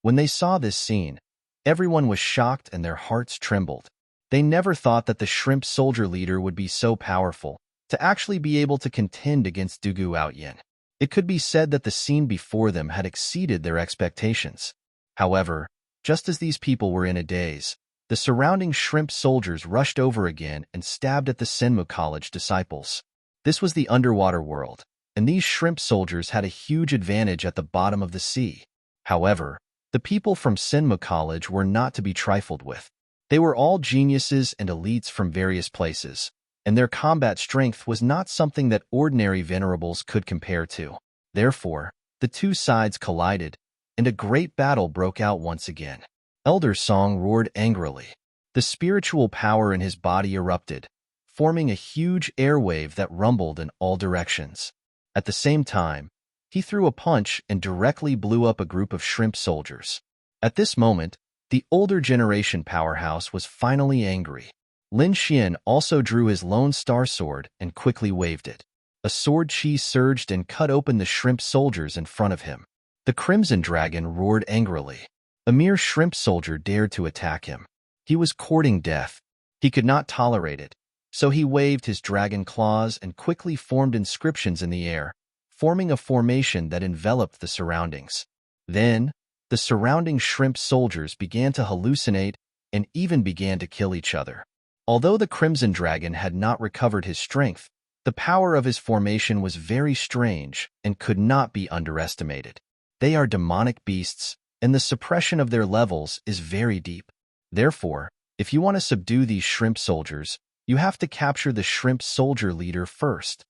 When they saw this scene, everyone was shocked and their hearts trembled. They never thought that the shrimp soldier leader would be so powerful, to actually be able to contend against Dugu Outyin. It could be said that the scene before them had exceeded their expectations. However, just as these people were in a daze, the surrounding shrimp soldiers rushed over again and stabbed at the Sinmu College disciples. This was the underwater world, and these shrimp soldiers had a huge advantage at the bottom of the sea. However, the people from Sinmu College were not to be trifled with. They were all geniuses and elites from various places, and their combat strength was not something that ordinary venerables could compare to. Therefore, the two sides collided, and a great battle broke out once again. Elder Song roared angrily. The spiritual power in his body erupted, forming a huge airwave that rumbled in all directions. At the same time, he threw a punch and directly blew up a group of shrimp soldiers. At this moment, the older generation powerhouse was finally angry. Lin Xian also drew his Lone Star sword and quickly waved it. A sword chi surged and cut open the shrimp soldiers in front of him. The Crimson Dragon roared angrily. A mere shrimp soldier dared to attack him. He was courting death. He could not tolerate it, so he waved his dragon claws and quickly formed inscriptions in the air, forming a formation that enveloped the surroundings. Then, the surrounding shrimp soldiers began to hallucinate and even began to kill each other. Although the Crimson Dragon had not recovered his strength, the power of his formation was very strange and could not be underestimated. They are demonic beasts, and the suppression of their levels is very deep. Therefore, if you want to subdue these shrimp soldiers, you have to capture the shrimp soldier leader first.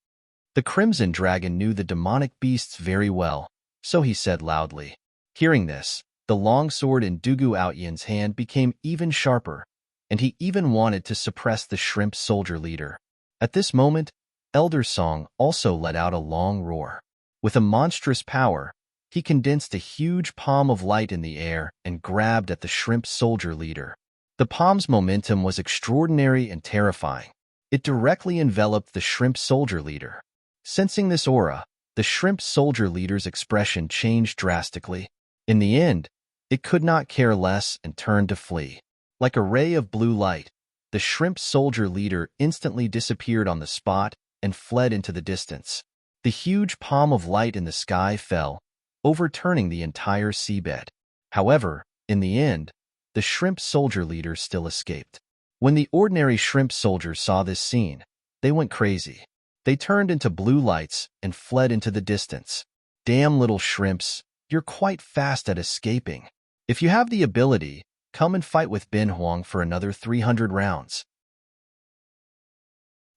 The Crimson Dragon knew the demonic beasts very well, so he said loudly. Hearing this, the long sword in Dugu Outyin's hand became even sharper, and he even wanted to suppress the shrimp soldier leader. At this moment, Elder Song also let out a long roar. With a monstrous power, he condensed a huge palm of light in the air and grabbed at the shrimp soldier leader. The palm's momentum was extraordinary and terrifying. It directly enveloped the shrimp soldier leader. Sensing this aura, the shrimp soldier leader's expression changed drastically. In the end, it could not care less and turned to flee. Like a ray of blue light, the shrimp soldier leader instantly disappeared on the spot and fled into the distance. The huge palm of light in the sky fell, overturning the entire seabed. However, in the end, the shrimp soldier leader still escaped. When the ordinary shrimp soldiers saw this scene, they went crazy. They turned into blue lights and fled into the distance. Damn little shrimps, you're quite fast at escaping. If you have the ability, come and fight with Bin Huang for another 300 rounds.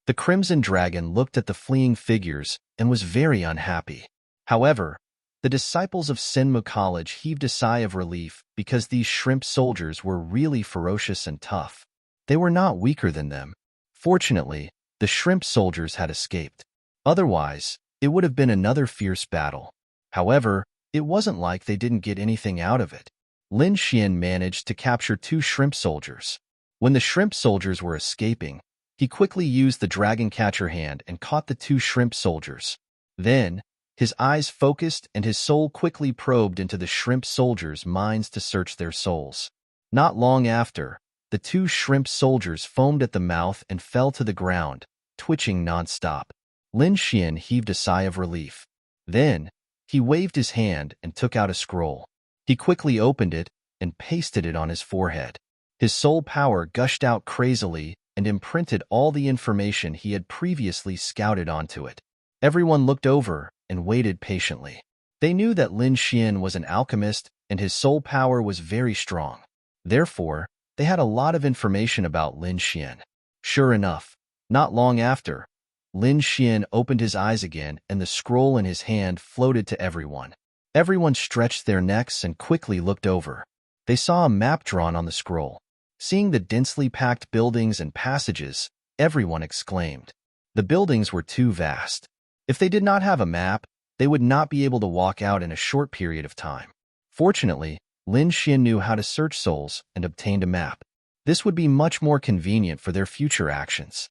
The Crimson Dragon looked at the fleeing figures and was very unhappy. However, the disciples of Sinmu College heaved a sigh of relief because these shrimp soldiers were really ferocious and tough. They were not weaker than them. Fortunately, the shrimp soldiers had escaped. Otherwise, it would have been another fierce battle. However, it wasn't like they didn't get anything out of it. Lin Xian managed to capture 2 shrimp soldiers. When the shrimp soldiers were escaping, he quickly used the dragon catcher hand and caught the 2 shrimp soldiers. Then, his eyes focused and his soul quickly probed into the shrimp soldiers' minds to search their souls. Not long after, the 2 shrimp soldiers foamed at the mouth and fell to the ground, twitching non-stop. Lin Xian heaved a sigh of relief. Then, He waved his hand and took out a scroll. He quickly opened it and pasted it on his forehead. His soul power gushed out crazily and imprinted all the information he had previously scouted onto it. Everyone looked over and waited patiently. They knew that Lin Xian was an alchemist and his soul power was very strong. Therefore, they had a lot of information about Lin Xian. Sure enough, not long after, Lin Xian opened his eyes again and the scroll in his hand floated to everyone. Everyone stretched their necks and quickly looked over. They saw a map drawn on the scroll. Seeing the densely packed buildings and passages, everyone exclaimed. The buildings were too vast. If they did not have a map, they would not be able to walk out in a short period of time. Fortunately, Lin Xian knew how to search souls and obtained a map. This would be much more convenient for their future actions.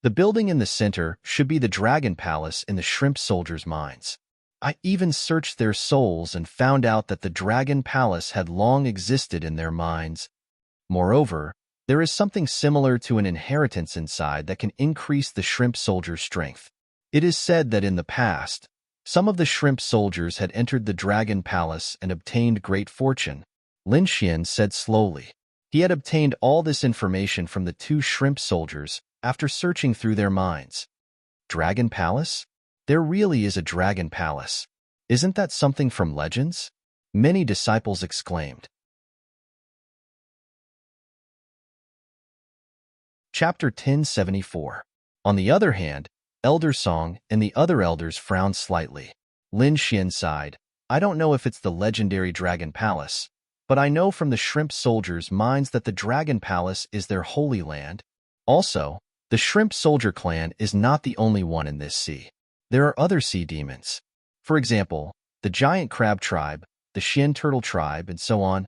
The building in the center should be the Dragon Palace in the Shrimp Soldiers' minds. I even searched their souls and found out that the Dragon Palace had long existed in their minds. Moreover, there is something similar to an inheritance inside that can increase the Shrimp Soldiers' strength. It is said that in the past, some of the Shrimp Soldiers had entered the Dragon Palace and obtained great fortune. Lin Xian said slowly. He had obtained all this information from the two Shrimp Soldiers after searching through their minds. Dragon Palace? There really is a Dragon Palace. Isn't that something from legends? Many disciples exclaimed. Chapter 1074. On the other hand, Elder Song and the other elders frowned slightly. Lin Xian sighed. I don't know if it's the legendary Dragon Palace, but I know from the Shrimp Soldiers' minds that the Dragon Palace is their holy land. Also, the Shrimp Soldier clan is not the only one in this sea. There are other sea demons. For example, the Giant Crab Tribe, the Xian Turtle Tribe, and so on.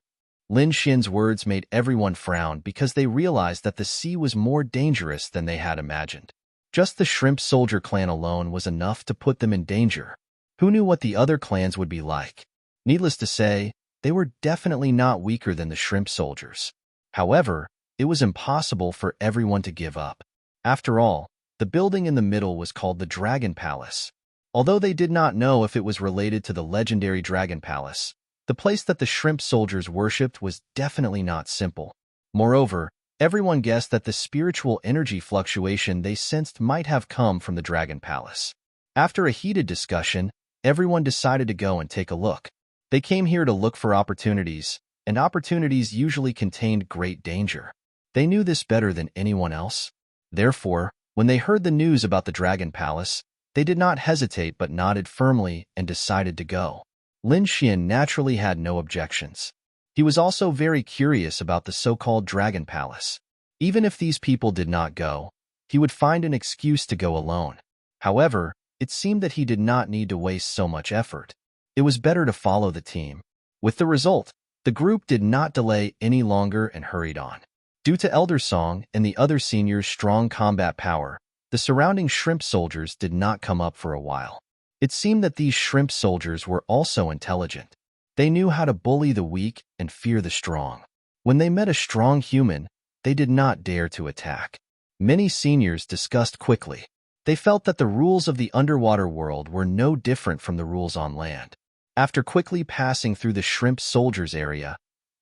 Lin Xian's words made everyone frown because they realized that the sea was more dangerous than they had imagined. Just the Shrimp Soldier clan alone was enough to put them in danger. Who knew what the other clans would be like? Needless to say, they were definitely not weaker than the Shrimp Soldiers. However, it was impossible for everyone to give up. After all, the building in the middle was called the Dragon Palace. Although they did not know if it was related to the legendary Dragon Palace, the place that the Shrimp Soldiers worshipped was definitely not simple. Moreover, everyone guessed that the spiritual energy fluctuation they sensed might have come from the Dragon Palace. After a heated discussion, everyone decided to go and take a look. They came here to look for opportunities, and opportunities usually contained great danger. They knew this better than anyone else. Therefore, when they heard the news about the Dragon Palace, they did not hesitate but nodded firmly and decided to go. Lin Xian naturally had no objections. He was also very curious about the so-called Dragon Palace. Even if these people did not go, he would find an excuse to go alone. However, it seemed that he did not need to waste so much effort. It was better to follow the team. With the result, the group did not delay any longer and hurried on. Due to Elder Song and the other seniors' strong combat power, the surrounding Shrimp Soldiers did not come up for a while. It seemed that these Shrimp Soldiers were also intelligent. They knew how to bully the weak and fear the strong. When they met a strong human, they did not dare to attack. Many seniors discussed quickly. They felt that the rules of the underwater world were no different from the rules on land. After quickly passing through the Shrimp Soldiers area,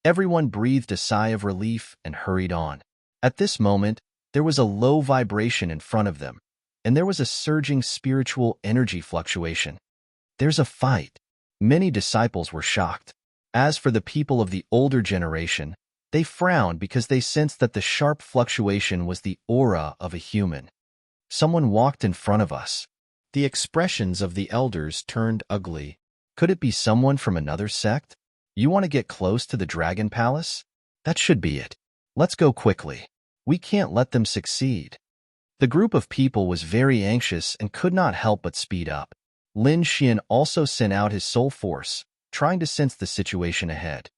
everyone breathed a sigh of relief and hurried on. At this moment, there was a low vibration in front of them, and there was a surging spiritual energy fluctuation. There's a fight. Many disciples were shocked. As for the people of the older generation, they frowned because they sensed that the sharp fluctuation was the aura of a human. Someone walked in front of us. The expressions of the elders turned ugly. Could it be someone from another sect? You want to get close to the Dragon Palace? That should be it. Let's go quickly. We can't let them succeed. The group of people was very anxious and could not help but speed up. Lin Xian also sent out his soul force, trying to sense the situation ahead.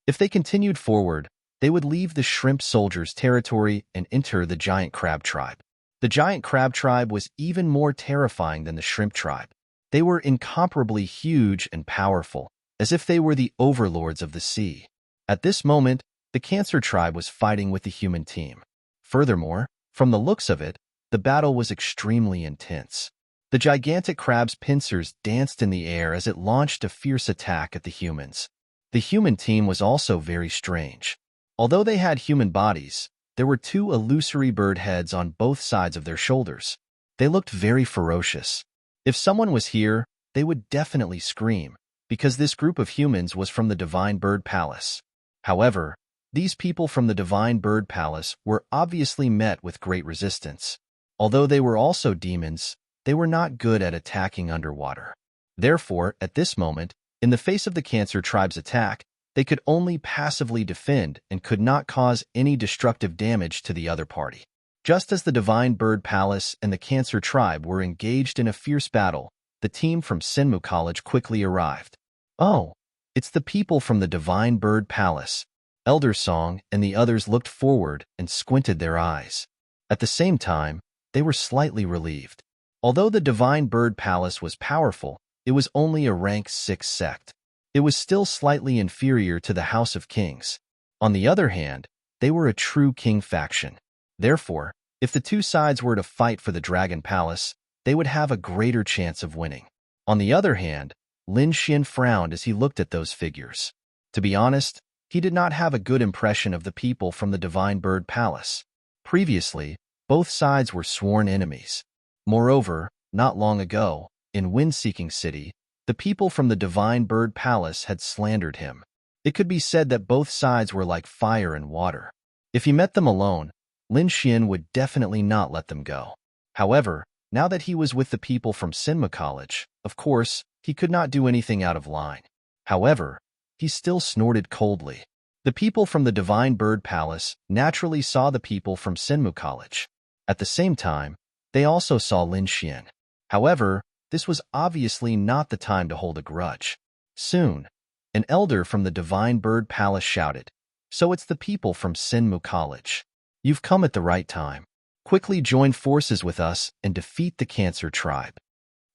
If they continued forward, they would leave the Shrimp Soldiers' territory and enter the Giant Crab Tribe. The Giant Crab Tribe was even more terrifying than the Shrimp Tribe. They were incomparably huge and powerful, as if they were the overlords of the sea. At this moment, the Cancer Tribe was fighting with the human team. Furthermore, from the looks of it, the battle was extremely intense. The gigantic crab's pincers danced in the air as it launched a fierce attack at the humans. The human team was also very strange. Although they had human bodies, there were two illusory bird heads on both sides of their shoulders. They looked very ferocious. If someone was here, they would definitely scream, because this group of humans was from the Divine Bird Palace. However, these people from the Divine Bird Palace were obviously met with great resistance. Although they were also demons, they were not good at attacking underwater. Therefore, at this moment, in the face of the Cancer Tribe's attack, they could only passively defend and could not cause any destructive damage to the other party. Just as the Divine Bird Palace and the Cancer Tribe were engaged in a fierce battle, the team from Sinmu College quickly arrived. Oh, it's the people from the Divine Bird Palace. Elder Song and the others looked forward and squinted their eyes. At the same time, they were slightly relieved. Although the Divine Bird Palace was powerful, it was only a rank 6 sect. It was still slightly inferior to the House of Kings. On the other hand, they were a true king faction. Therefore, if the two sides were to fight for the Dragon Palace, they would have a greater chance of winning. On the other hand, Lin Xian frowned as he looked at those figures. To be honest, he did not have a good impression of the people from the Divine Bird Palace. Previously, both sides were sworn enemies. Moreover, not long ago, in Wind-Seeking City, the people from the Divine Bird Palace had slandered him. It could be said that both sides were like fire and water. If he met them alone, Lin Xian would definitely not let them go. However, now that he was with the people from Sinma College, of course, he could not do anything out of line. However, he still snorted coldly. The people from the Divine Bird Palace naturally saw the people from Sinmu College. At the same time, they also saw Lin Xian. However, this was obviously not the time to hold a grudge. Soon, an elder from the Divine Bird Palace shouted, "So it's the people from Sinmu College. You've come at the right time. Quickly join forces with us and defeat the Cancer Tribe."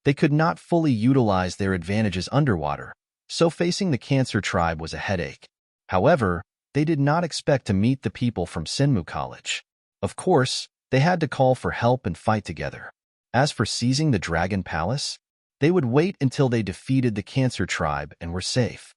They could not fully utilize their advantages underwater, so facing the Cancer Tribe was a headache. However, they did not expect to meet the people from Sinmu College. Of course, they had to call for help and fight together. As for seizing the Dragon Palace, they would wait until they defeated the Cancer Tribe and were safe.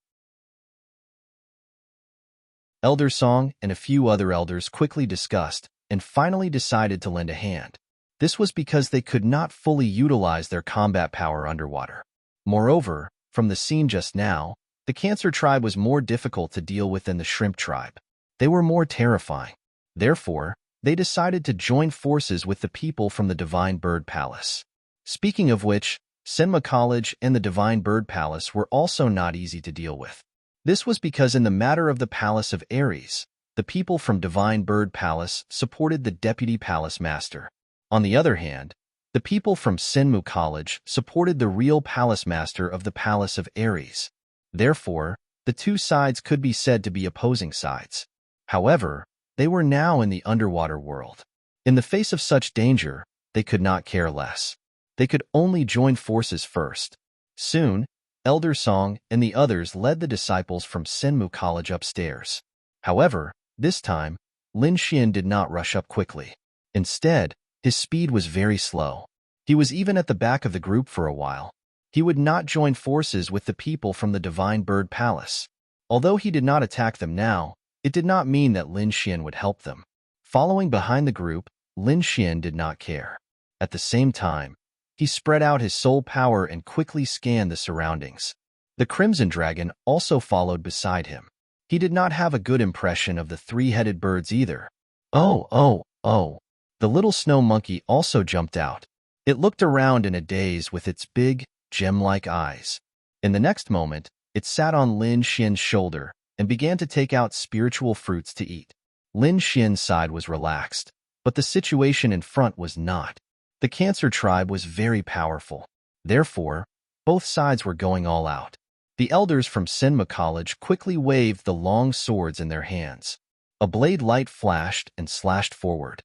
Elder Song and a few other elders quickly discussed and finally decided to lend a hand. This was because they could not fully utilize their combat power underwater. Moreover, from the scene just now, the Cancer Tribe was more difficult to deal with than the Shrimp Tribe. They were more terrifying. Therefore, they decided to join forces with the people from the Divine Bird Palace. Speaking of which, Senma College and the Divine Bird Palace were also not easy to deal with. This was because in the matter of the Palace of Ares, the people from Divine Bird Palace supported the Deputy Palace Master. On the other hand, the people from Senmu College supported the real Palace Master of the Palace of Ares. Therefore, the two sides could be said to be opposing sides. However, they were now in the underwater world. In the face of such danger, they could not care less. They could only join forces first. Soon, Elder Song and the others led the disciples from Senmu College upstairs. However, this time, Lin Xian did not rush up quickly. Instead, his speed was very slow. He was even at the back of the group for a while. He would not join forces with the people from the Divine Bird Palace. Although he did not attack them now, it did not mean that Lin Xian would help them. Following behind the group, Lin Xian did not care. At the same time, he spread out his soul power and quickly scanned the surroundings. The Crimson Dragon also followed beside him. He did not have a good impression of the three-headed birds either. Oh! The little snow monkey also jumped out. It looked around in a daze with its big, gem-like eyes. In the next moment, it sat on Lin Xian's shoulder and began to take out spiritual fruits to eat. Lin Xian's side was relaxed, but the situation in front was not. The Cancer Tribe was very powerful. Therefore, both sides were going all out. The elders from Senma College quickly waved the long swords in their hands. A blade light flashed and slashed forward.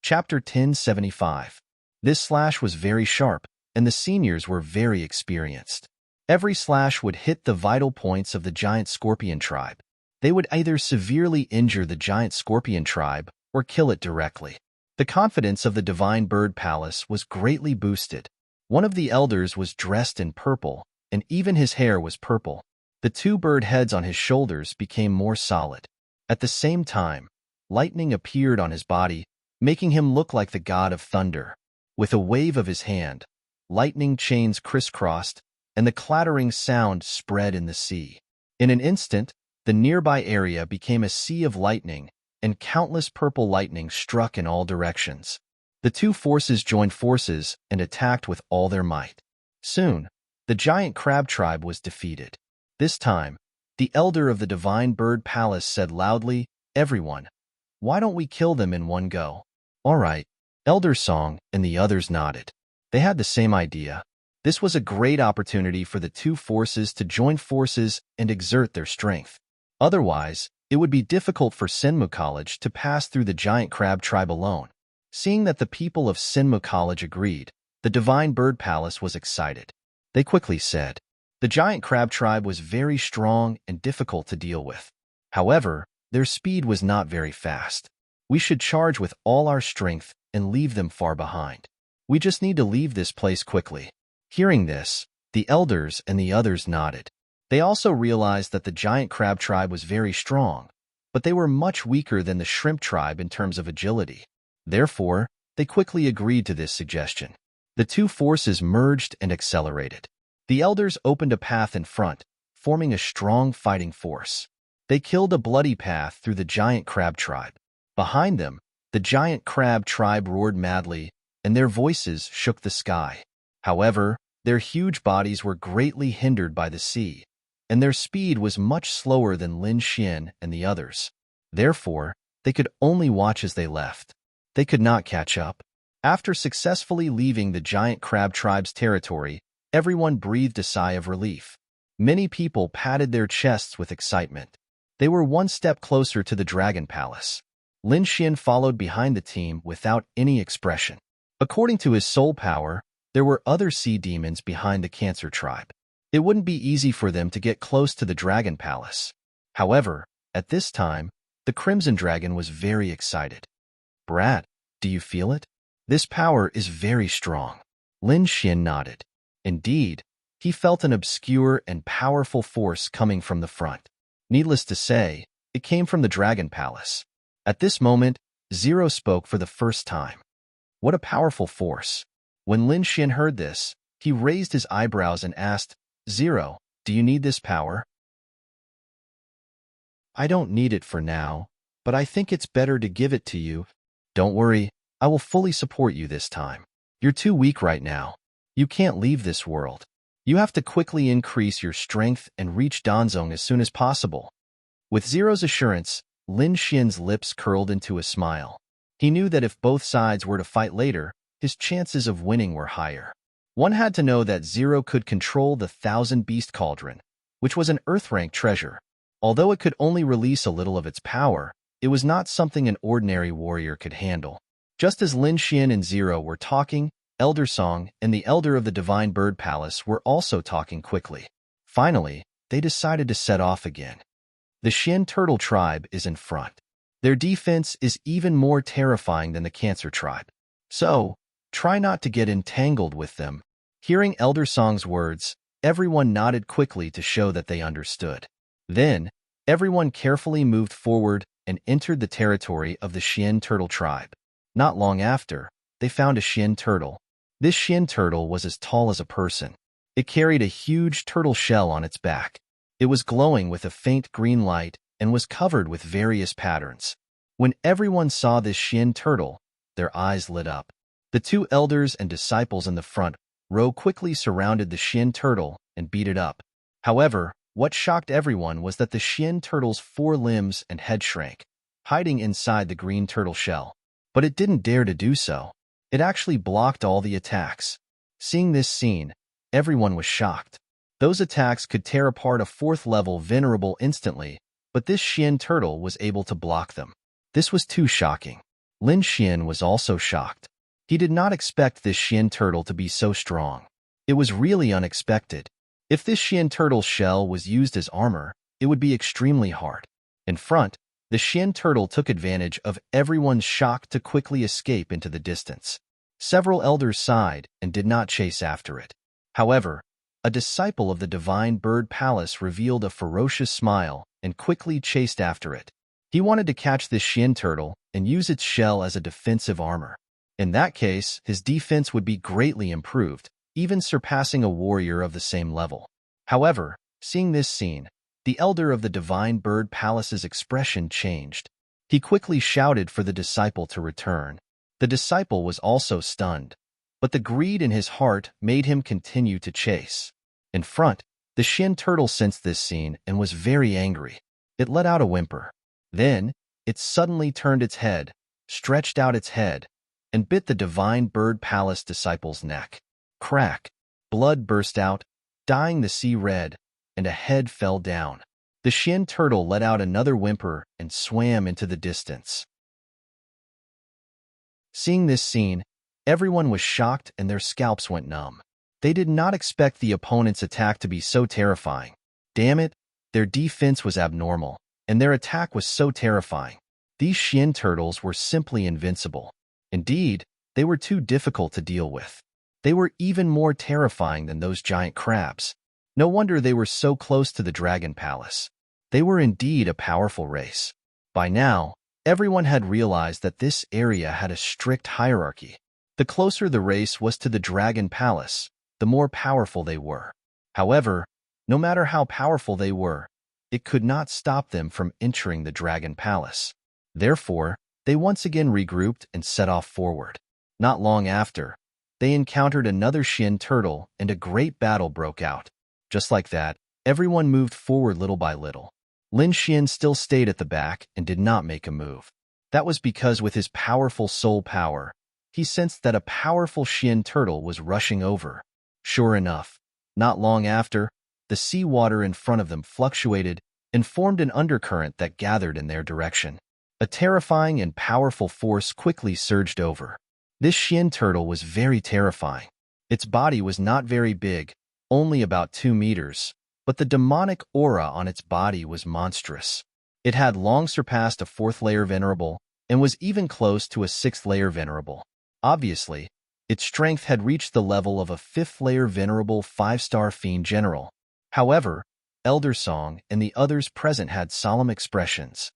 Chapter 1075. This slash was very sharp, and the seniors were very experienced. Every slash would hit the vital points of the giant scorpion tribe. They would either severely injure the giant scorpion tribe or kill it directly. The confidence of the divine bird palace was greatly boosted. One of the elders was dressed in purple, and even his hair was purple. The two bird heads on his shoulders became more solid. At the same time, lightning appeared on his body, making him look like the god of thunder. With a wave of his hand, lightning chains crisscrossed, and the clattering sound spread in the sea. In an instant, the nearby area became a sea of lightning, and countless purple lightning struck in all directions. The two forces joined forces and attacked with all their might. Soon, the giant crab tribe was defeated. This time, the elder of the divine bird palace said loudly, "Everyone, why don't we kill them in one go?" "All right," Elder Song and the others nodded. They had the same idea. This was a great opportunity for the two forces to join forces and exert their strength. Otherwise, it would be difficult for Sinmu College to pass through the giant crab tribe alone. Seeing that the people of Sinmu College agreed, the divine bird palace was excited. They quickly said, "The giant crab tribe was very strong and difficult to deal with. However, their speed was not very fast. We should charge with all our strength and leave them far behind. We just need to leave this place quickly." Hearing this, the elders and the others nodded. They also realized that the giant crab tribe was very strong, but they were much weaker than the shrimp tribe in terms of agility. Therefore, they quickly agreed to this suggestion. The two forces merged and accelerated. The elders opened a path in front, forming a strong fighting force. They killed a bloody path through the giant crab tribe. Behind them, the giant crab tribe roared madly, and their voices shook the sky. However, their huge bodies were greatly hindered by the sea, and their speed was much slower than Lin Xian and the others. Therefore, they could only watch as they left. They could not catch up. After successfully leaving the giant crab tribe's territory, everyone breathed a sigh of relief. Many people patted their chests with excitement. They were one step closer to the Dragon Palace. Lin Xian followed behind the team without any expression. According to his soul power, there were other sea demons behind the Cancer tribe. It wouldn't be easy for them to get close to the Dragon Palace. However, at this time, the Crimson Dragon was very excited. "Brad, do you feel it? This power is very strong." Lin Xian nodded. Indeed, he felt an obscure and powerful force coming from the front. Needless to say, it came from the Dragon Palace. At this moment, Zero spoke for the first time. What a powerful force! When Lin Xian heard this, he raised his eyebrows and asked, "Zero, do you need this power?" "I don't need it for now, but I think it's better to give it to you." "Don't worry, I will fully support you this time. You're too weak right now. You can't leave this world. You have to quickly increase your strength and reach Danzong as soon as possible." With Zero's assurance, Lin Xian's lips curled into a smile. He knew that if both sides were to fight later, his chances of winning were higher. One had to know that Zero could control the 1,000-beast cauldron, which was an Earth-rank treasure. Although it could only release a little of its power, it was not something an ordinary warrior could handle. Just as Lin Xian and Zero were talking, Elder Song and the Elder of the Divine Bird Palace were also talking quickly. Finally, they decided to set off again. The Xian Turtle tribe is in front. Their defense is even more terrifying than the Cancer tribe. So, try not to get entangled with them. Hearing Elder Song's words, everyone nodded quickly to show that they understood. Then, everyone carefully moved forward and entered the territory of the Xian Turtle tribe. Not long after, they found a Xian turtle. This Xian turtle was as tall as a person. It carried a huge turtle shell on its back. It was glowing with a faint green light and was covered with various patterns. When everyone saw this Xian turtle, their eyes lit up. The two elders and disciples in the front row quickly surrounded the Xian turtle and beat it up. However, what shocked everyone was that the Xian turtle's 4 limbs and head shrank, hiding inside the green turtle shell. But it didn't dare to do so. It actually blocked all the attacks. Seeing this scene, everyone was shocked. Those attacks could tear apart a 4th-level venerable instantly, but this Xian turtle was able to block them. This was too shocking. Lin Xian was also shocked. He did not expect this Xian turtle to be so strong. It was really unexpected. If this Xian turtle's shell was used as armor, it would be extremely hard. In front, The Shin turtle took advantage of everyone's shock to quickly escape into the distance. Several elders sighed and did not chase after it. However, a disciple of the divine bird palace revealed a ferocious smile and quickly chased after it. He wanted to catch this Shin turtle and use its shell as a defensive armor. In that case, his defense would be greatly improved, even surpassing a warrior of the same level. However, seeing this scene, the elder of the divine bird palace's expression changed. He quickly shouted for the disciple to return. The disciple was also stunned, but the greed in his heart made him continue to chase. In front, the Shin turtle sensed this scene and was very angry. It let out a whimper. Then, it suddenly turned its head, stretched out its head, and bit the divine bird palace disciple's neck. Crack! Blood burst out, dyeing the sea red, and a head fell down. The Shin turtle let out another whimper and swam into the distance. Seeing this scene, everyone was shocked and their scalps went numb. They did not expect the opponent's attack to be so terrifying. Damn it, their defense was abnormal, and their attack was so terrifying. These Shin turtles were simply invincible. Indeed, they were too difficult to deal with. They were even more terrifying than those giant crabs. No wonder they were so close to the Dragon Palace. They were indeed a powerful race. By now, everyone had realized that this area had a strict hierarchy. The closer the race was to the Dragon Palace, the more powerful they were. However, no matter how powerful they were, it could not stop them from entering the Dragon Palace. Therefore, they once again regrouped and set off forward. Not long after, they encountered another Shin turtle and a great battle broke out. Just like that, everyone moved forward little by little. Lin Xian still stayed at the back and did not make a move. That was because with his powerful soul power, he sensed that a powerful Shin turtle was rushing over. Sure enough, not long after, the seawater in front of them fluctuated and formed an undercurrent that gathered in their direction. A terrifying and powerful force quickly surged over. This Shin turtle was very terrifying. Its body was not very big, only about 2 meters, but the demonic aura on its body was monstrous. It had long surpassed a 4th layer venerable and was even close to a 6th layer venerable. Obviously, its strength had reached the level of a 5th layer venerable 5-star fiend general. However, Elder Song and the others present had solemn expressions.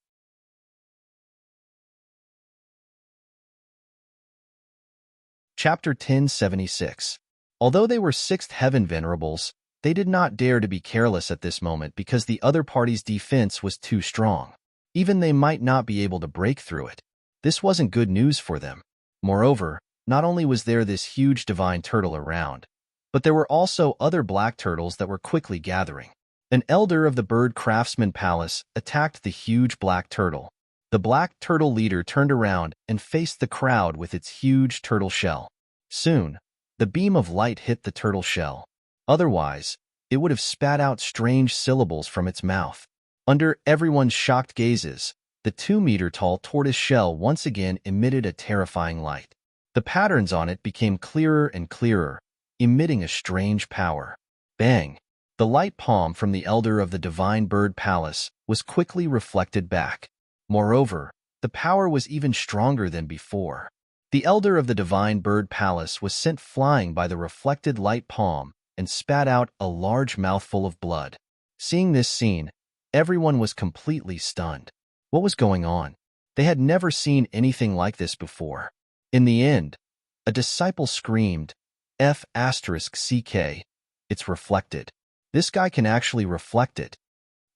Chapter 1076. Although they were 6th heaven venerables, they did not dare to be careless at this moment because the other party's defense was too strong. Even they might not be able to break through it. This wasn't good news for them. Moreover, not only was there this huge divine turtle around, but there were also other black turtles that were quickly gathering. An elder of the bird craftsman palace attacked the huge black turtle. The black turtle leader turned around and faced the crowd with its huge turtle shell. Soon, the beam of light hit the turtle shell. Otherwise, it would have spat out strange syllables from its mouth. Under everyone's shocked gazes, the 2-meter-tall tortoise shell once again emitted a terrifying light. The patterns on it became clearer and clearer, emitting a strange power. Bang! The light palm from the elder of the divine bird palace was quickly reflected back. Moreover, the power was even stronger than before. The elder of the divine bird palace was sent flying by the reflected light palm and spat out a large mouthful of blood. Seeing this scene, everyone was completely stunned. What was going on? They had never seen anything like this before. In the end, a disciple screamed, F***CK, it's reflected. This guy can actually reflect it.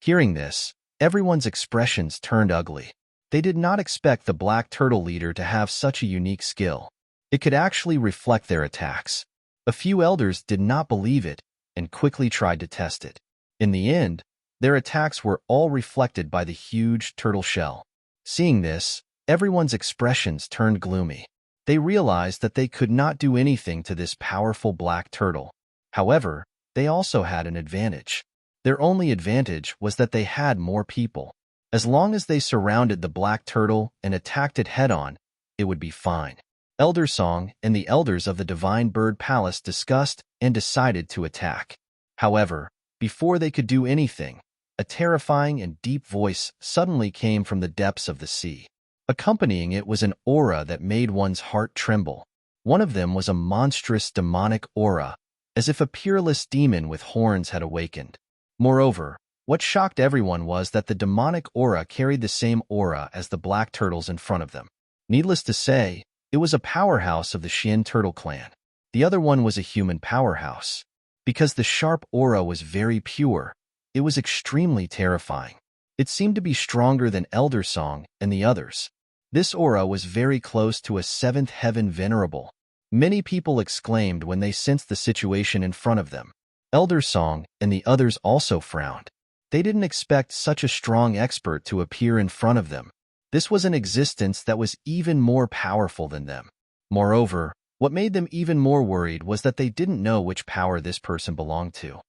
Hearing this, everyone's expressions turned ugly. They did not expect the black turtle leader to have such a unique skill. It could actually reflect their attacks. A few elders did not believe it and quickly tried to test it. In the end, their attacks were all reflected by the huge turtle shell. Seeing this, everyone's expressions turned gloomy. They realized that they could not do anything to this powerful black turtle. However, they also had an advantage. Their only advantage was that they had more people. As long as they surrounded the black turtle and attacked it head-on, it would be fine. Elder Song and the elders of the Divine Bird Palace discussed and decided to attack. However, before they could do anything, a terrifying and deep voice suddenly came from the depths of the sea. Accompanying it was an aura that made one's heart tremble. One of them was a monstrous demonic aura, as if a peerless demon with horns had awakened. Moreover, what shocked everyone was that the demonic aura carried the same aura as the black turtles in front of them. Needless to say, it was a powerhouse of the Xian turtle clan. The other one was a human powerhouse. Because the sharp aura was very pure, it was extremely terrifying. It seemed to be stronger than Elder Song and the others. This aura was very close to a seventh heaven venerable. Many people exclaimed when they sensed the situation in front of them. Elder Song and the others also frowned. They didn't expect such a strong expert to appear in front of them. This was an existence that was even more powerful than them. Moreover, what made them even more worried was that they didn't know which power this person belonged to.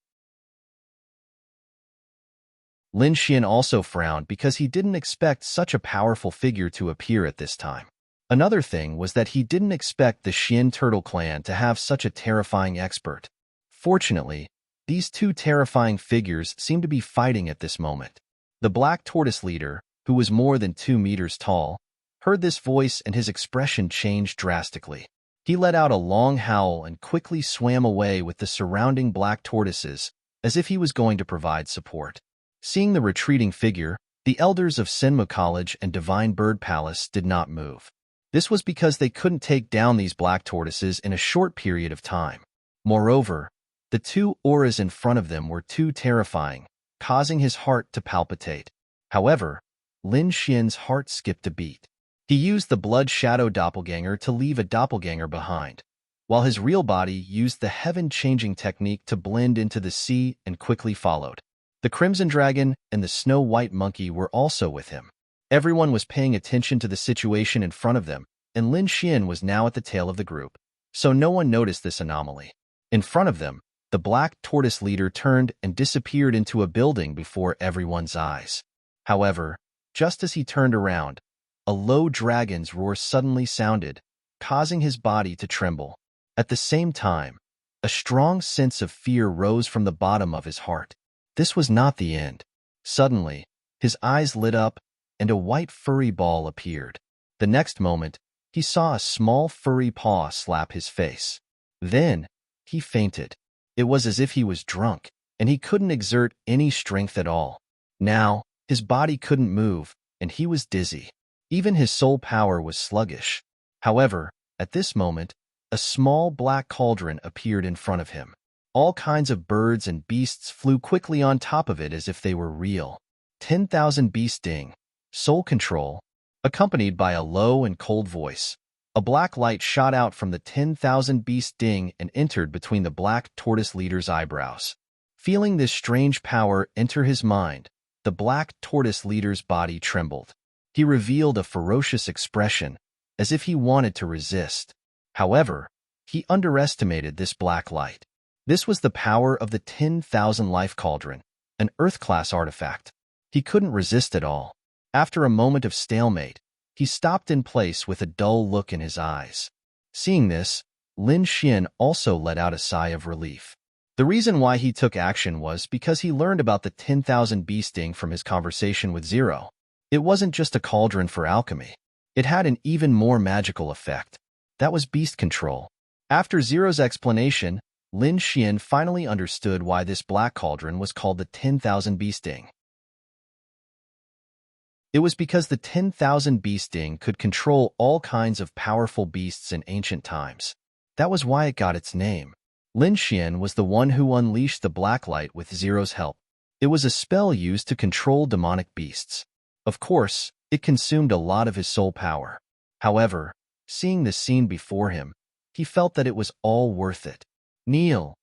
Lin Xian also frowned because he didn't expect such a powerful figure to appear at this time. Another thing was that he didn't expect the Xian turtle clan to have such a terrifying expert. Fortunately, these two terrifying figures seemed to be fighting at this moment. The black tortoise leader, who was more than 2 meters tall, heard this voice and his expression changed drastically. He let out a long howl and quickly swam away with the surrounding black tortoises, as if he was going to provide support. Seeing the retreating figure, the elders of Senmu College and Divine Bird Palace did not move. This was because they couldn't take down these black tortoises in a short period of time. Moreover, the two auras in front of them were too terrifying, causing his heart to palpitate. However, Lin Xian's heart skipped a beat. He used the blood shadow doppelganger to leave a doppelganger behind, while his real body used the heaven-changing technique to blend into the sea and quickly followed. The Crimson Dragon and the Snow White Monkey were also with him. Everyone was paying attention to the situation in front of them, and Lin Xian was now at the tail of the group, so no one noticed this anomaly. In front of them, the black tortoise leader turned and disappeared into a building before everyone's eyes. However, just as he turned around, a low dragon's roar suddenly sounded, causing his body to tremble. At the same time, a strong sense of fear rose from the bottom of his heart. This was not the end. Suddenly, his eyes lit up, and a white furry ball appeared. The next moment, he saw a small furry paw slap his face. Then, he fainted. It was as if he was drunk, and he couldn't exert any strength at all. Now, his body couldn't move, and he was dizzy. Even his soul power was sluggish. However, at this moment, a small black cauldron appeared in front of him. All kinds of birds and beasts flew quickly on top of it as if they were real. 10,000 beast ding, soul control, accompanied by a low and cold voice. A black light shot out from the 10,000 beast ding and entered between the black tortoise leader's eyebrows. Feeling this strange power enter his mind, the black tortoise leader's body trembled. He revealed a ferocious expression, as if he wanted to resist. However, he underestimated this black light. This was the power of the 10,000 life cauldron, an Earth-class artifact. He couldn't resist at all. After a moment of stalemate, he stopped in place with a dull look in his eyes. Seeing this, Lin Xian also let out a sigh of relief. The reason why he took action was because he learned about the 10,000 beast ding from his conversation with Zero. It wasn't just a cauldron for alchemy. It had an even more magical effect. That was beast control. After Zero's explanation, Lin Xian finally understood why this black cauldron was called the 10,000 beast ding. It was because the 10,000 beast ding could control all kinds of powerful beasts in ancient times. That was why it got its name. Lin Xian was the one who unleashed the black light with Zero's help. It was a spell used to control demonic beasts. Of course, it consumed a lot of his soul power. However, seeing the scene before him, he felt that it was all worth it. Kneel.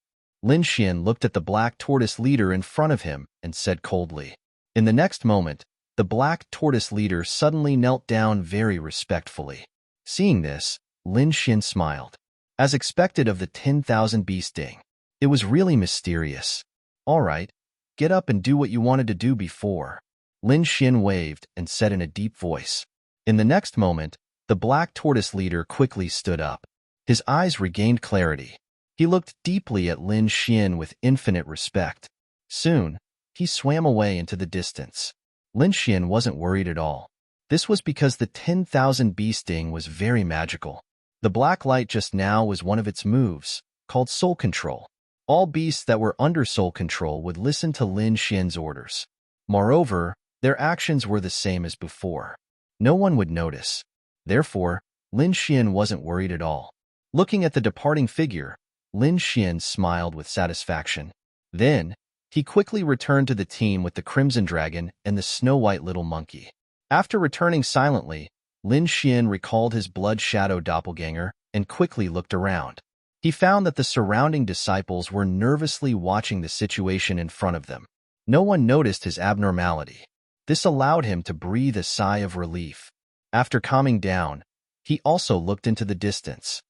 Lin Xian looked at the black tortoise leader in front of him and said coldly. In the next moment, the black tortoise leader suddenly knelt down very respectfully. Seeing this, Lin Xian smiled. As expected of the 10,000 beast ding, it was really mysterious. All right, get up and do what you wanted to do before. Lin Xian waved and said in a deep voice. In the next moment, the black tortoise leader quickly stood up. His eyes regained clarity. He looked deeply at Lin Xian with infinite respect. Soon, he swam away into the distance. Lin Xian wasn't worried at all. This was because the 10,000 bee sting was very magical. The black light just now was one of its moves, called soul control. All beasts that were under soul control would listen to Lin Xian's orders. Moreover, their actions were the same as before. No one would notice. Therefore, Lin Xian wasn't worried at all. Looking at the departing figure, Lin Xian smiled with satisfaction. Then, he quickly returned to the team with the Crimson Dragon and the snow-white little monkey. After returning silently, Lin Xian recalled his blood shadow doppelganger and quickly looked around. He found that the surrounding disciples were nervously watching the situation in front of them. No one noticed his abnormality. This allowed him to breathe a sigh of relief. After calming down, he also looked into the distance.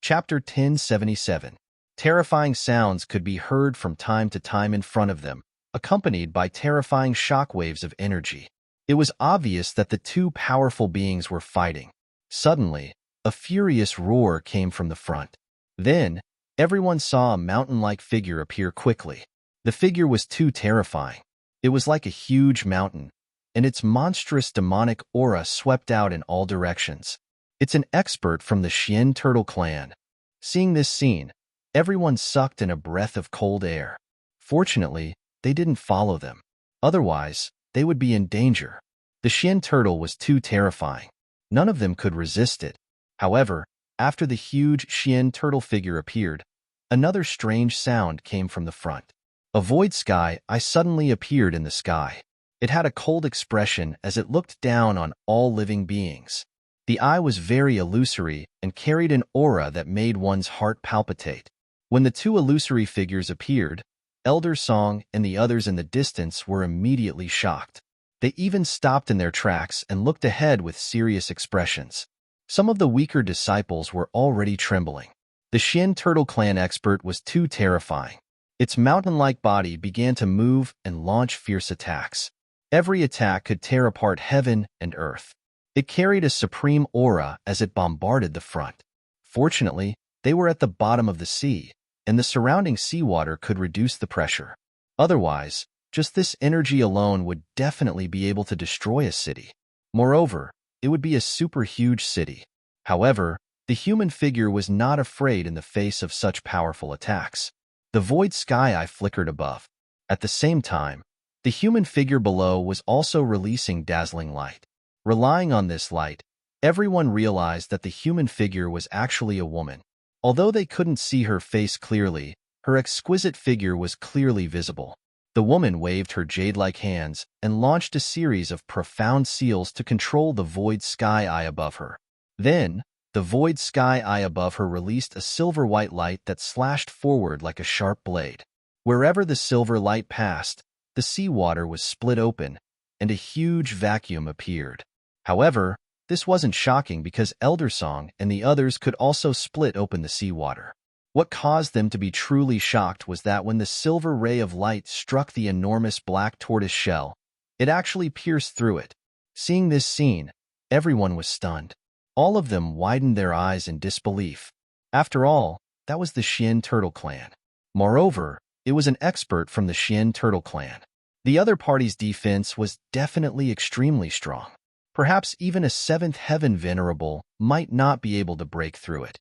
Chapter 1077. Terrifying sounds could be heard from time to time in front of them, accompanied by terrifying shockwaves of energy. It was obvious that the two powerful beings were fighting. Suddenly, a furious roar came from the front. Then, everyone saw a mountain-like figure appear quickly. The figure was too terrifying. It was like a huge mountain, and its monstrous demonic aura swept out in all directions. It's an expert from the Xian Turtle clan. Seeing this scene, everyone sucked in a breath of cold air. Fortunately, they didn't follow them. Otherwise, they would be in danger. The Xian Turtle was too terrifying. None of them could resist it. However, after the huge Xian Turtle figure appeared, another strange sound came from the front. A void sky eye suddenly appeared in the sky. It had a cold expression as it looked down on all living beings. The eye was very illusory and carried an aura that made one's heart palpitate. When the two illusory figures appeared, Elder Song and the others in the distance were immediately shocked. They even stopped in their tracks and looked ahead with serious expressions. Some of the weaker disciples were already trembling. The Xian Turtle clan expert was too terrifying. Its mountain-like body began to move and launch fierce attacks. Every attack could tear apart heaven and earth. It carried a supreme aura as it bombarded the front. Fortunately, they were at the bottom of the sea, and the surrounding seawater could reduce the pressure. Otherwise, just this energy alone would definitely be able to destroy a city. Moreover, it would be a super huge city. However, the human figure was not afraid in the face of such powerful attacks. The void sky eye flickered above. At the same time, the human figure below was also releasing dazzling light. Relying on this light, everyone realized that the human figure was actually a woman. Although they couldn't see her face clearly, her exquisite figure was clearly visible. The woman waved her jade-like hands and launched a series of profound seals to control the void sky eye above her. Then, the void sky eye above her released a silver-white light that slashed forward like a sharp blade. Wherever the silver light passed, the seawater was split open, and a huge vacuum appeared. However, this wasn't shocking because Elder Song and the others could also split open the seawater. What caused them to be truly shocked was that when the silver ray of light struck the enormous black tortoise shell, it actually pierced through it. Seeing this scene, everyone was stunned. All of them widened their eyes in disbelief. After all, that was the Xian Turtle clan. Moreover, it was an expert from the Xian Turtle clan. The other party's defense was definitely extremely strong. Perhaps even a seventh heaven venerable might not be able to break through it.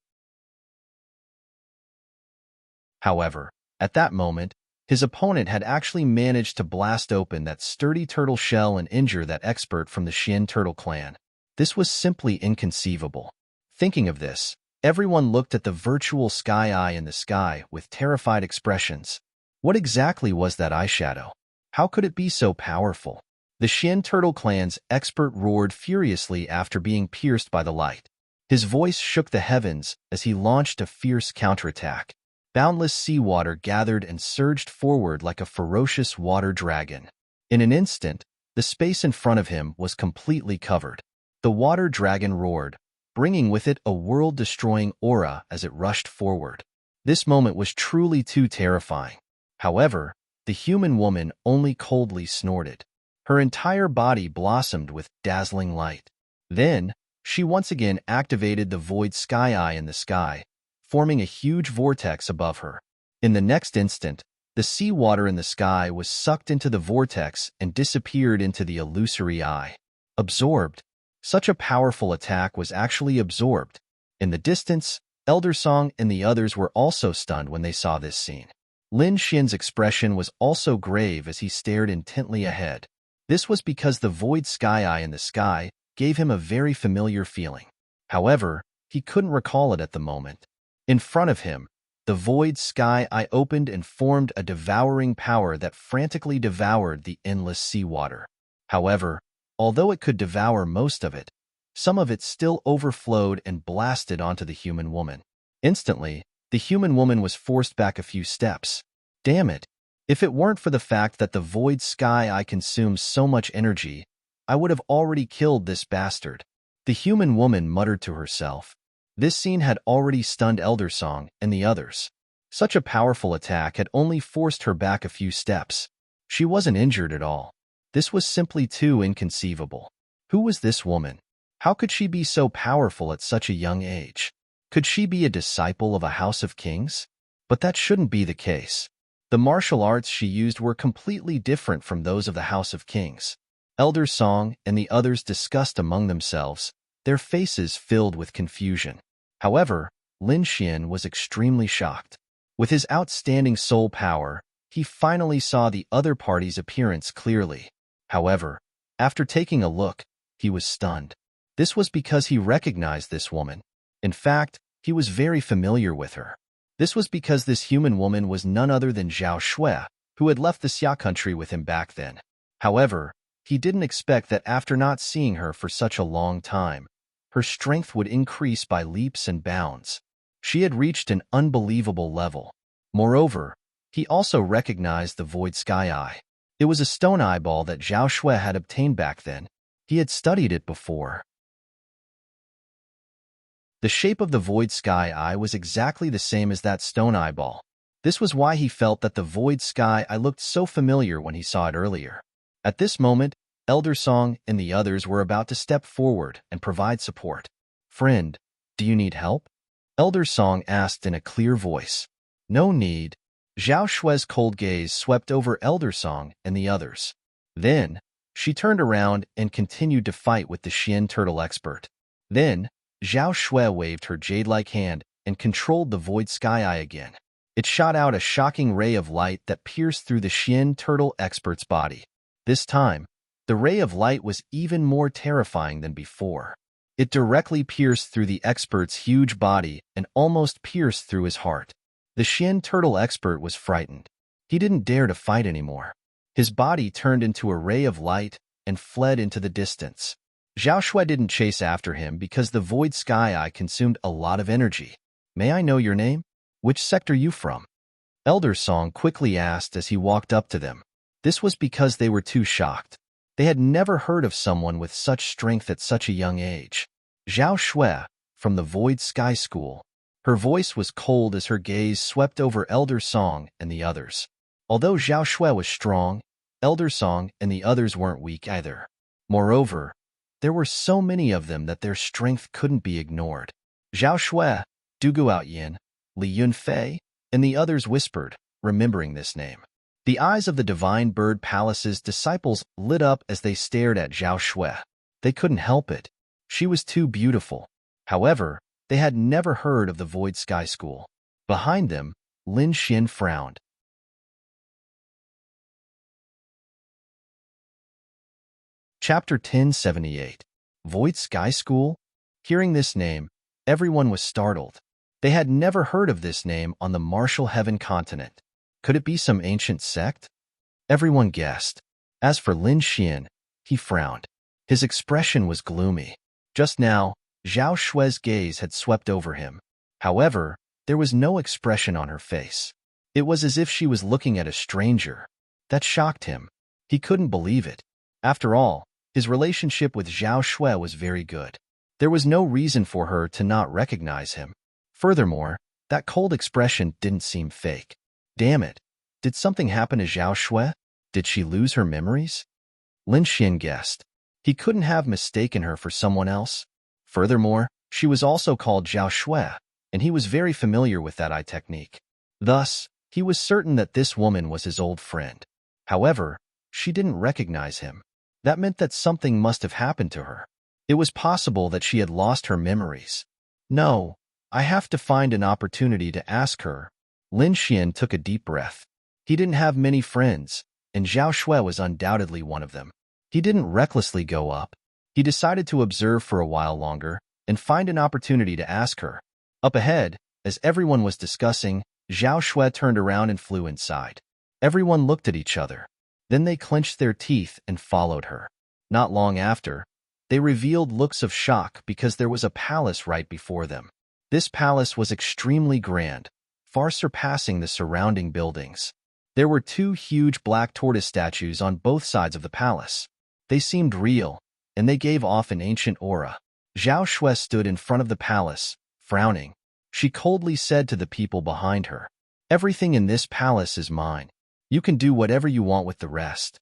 However, at that moment, his opponent had actually managed to blast open that sturdy turtle shell and injure that expert from the Xian Turtle clan. This was simply inconceivable. Thinking of this, everyone looked at the virtual sky eye in the sky with terrified expressions. What exactly was that eyeshadow? How could it be so powerful? The Xian Turtle clan's expert roared furiously after being pierced by the light. His voice shook the heavens as he launched a fierce counterattack. Boundless seawater gathered and surged forward like a ferocious water dragon. In an instant, the space in front of him was completely covered. The water dragon roared, bringing with it a world-destroying aura as it rushed forward. This moment was truly too terrifying. However, the human woman only coldly snorted. Her entire body blossomed with dazzling light. Then, she once again activated the void sky eye in the sky, forming a huge vortex above her. In the next instant, the seawater in the sky was sucked into the vortex and disappeared into the illusory eye. Absorbed. Such a powerful attack was actually absorbed. In the distance, Elder Song and the others were also stunned when they saw this scene. Lin Xian's expression was also grave as he stared intently ahead. This was because the void sky eye in the sky gave him a very familiar feeling. However, he couldn't recall it at the moment. In front of him, the void sky eye opened and formed a devouring power that frantically devoured the endless seawater. However, although it could devour most of it, some of it still overflowed and blasted onto the human woman. Instantly, the human woman was forced back a few steps. Damn it! If it weren't for the fact that the void sky eye consumes so much energy, I would have already killed this bastard. The human woman muttered to herself. This scene had already stunned Elder Song and the others. Such a powerful attack had only forced her back a few steps. She wasn't injured at all. This was simply too inconceivable. Who was this woman? How could she be so powerful at such a young age? Could she be a disciple of a house of kings? But that shouldn't be the case. The martial arts she used were completely different from those of the house of kings. Elder Song and the others discussed among themselves, their faces filled with confusion. However, Lin Xian was extremely shocked. With his outstanding soul power, he finally saw the other party's appearance clearly. However, after taking a look, he was stunned. This was because he recognized this woman. In fact, he was very familiar with her. This was because this human woman was none other than Zhao Shui, who had left the Xia country with him back then. However, he didn't expect that after not seeing her for such a long time, her strength would increase by leaps and bounds. She had reached an unbelievable level. Moreover, he also recognized the void sky eye. It was a stone eyeball that Zhao Shui had obtained back then. He had studied it before. The shape of the void sky eye was exactly the same as that stone eyeball. This was why he felt that the void sky eye looked so familiar when he saw it earlier. At this moment, Elder Song and the others were about to step forward and provide support. "Friend, do you need help?" Elder Song asked in a clear voice. "No need." Zhao Shui's cold gaze swept over Elder Song and the others. Then, she turned around and continued to fight with the Xian turtle expert. Then, Zhao Shui waved her jade-like hand and controlled the void sky eye again. It shot out a shocking ray of light that pierced through the Xian turtle expert's body. This time, the ray of light was even more terrifying than before. It directly pierced through the expert's huge body and almost pierced through his heart. The Xian turtle expert was frightened. He didn't dare to fight anymore. His body turned into a ray of light and fled into the distance. Zhao Shui didn't chase after him because the void sky eye consumed a lot of energy. "May I know your name? Which sector you from?" Elder Song quickly asked as he walked up to them. This was because they were too shocked. They had never heard of someone with such strength at such a young age. Zhao Shui, from the Void Sky School. Her voice was cold as her gaze swept over Elder Song and the others. Although Zhao Shui was strong, Elder Song and the others weren't weak either. Moreover, there were so many of them that their strength couldn't be ignored. Zhao Shui, Du Guoyin, Li Yunfei, and the others whispered, remembering this name. The eyes of the Divine Bird Palace's disciples lit up as they stared at Zhao Shui. They couldn't help it. She was too beautiful. However, they had never heard of the Void Sky School. Behind them, Lin Xian frowned. Chapter 1078. Void Sky School? Hearing this name, everyone was startled. They had never heard of this name on the Martial Heaven continent. Could it be some ancient sect? Everyone guessed. As for Lin Xian, he frowned. His expression was gloomy. Just now, Zhao Shui's gaze had swept over him. However, there was no expression on her face. It was as if she was looking at a stranger. That shocked him. He couldn't believe it. After all, his relationship with Zhao Shui was very good. There was no reason for her to not recognize him. Furthermore, that cold expression didn't seem fake. Damn it. Did something happen to Zhao Shui? Did she lose her memories? Lin Xian guessed. He couldn't have mistaken her for someone else. Furthermore, she was also called Zhao Shui, and he was very familiar with that eye technique. Thus, he was certain that this woman was his old friend. However, she didn't recognize him. That meant that something must have happened to her. It was possible that she had lost her memories. No, I have to find an opportunity to ask her. Lin Xian took a deep breath. He didn't have many friends, and Zhao Shui was undoubtedly one of them. He didn't recklessly go up. He decided to observe for a while longer and find an opportunity to ask her. Up ahead, as everyone was discussing, Zhao Shui turned around and flew inside. Everyone looked at each other. Then they clenched their teeth and followed her. Not long after, they revealed looks of shock because there was a palace right before them. This palace was extremely grand, far surpassing the surrounding buildings. There were 2 huge black tortoise statues on both sides of the palace. They seemed real, and they gave off an ancient aura. Zhao Shui stood in front of the palace, frowning. She coldly said to the people behind her, "Everything in this palace is mine. You can do whatever you want with the rest."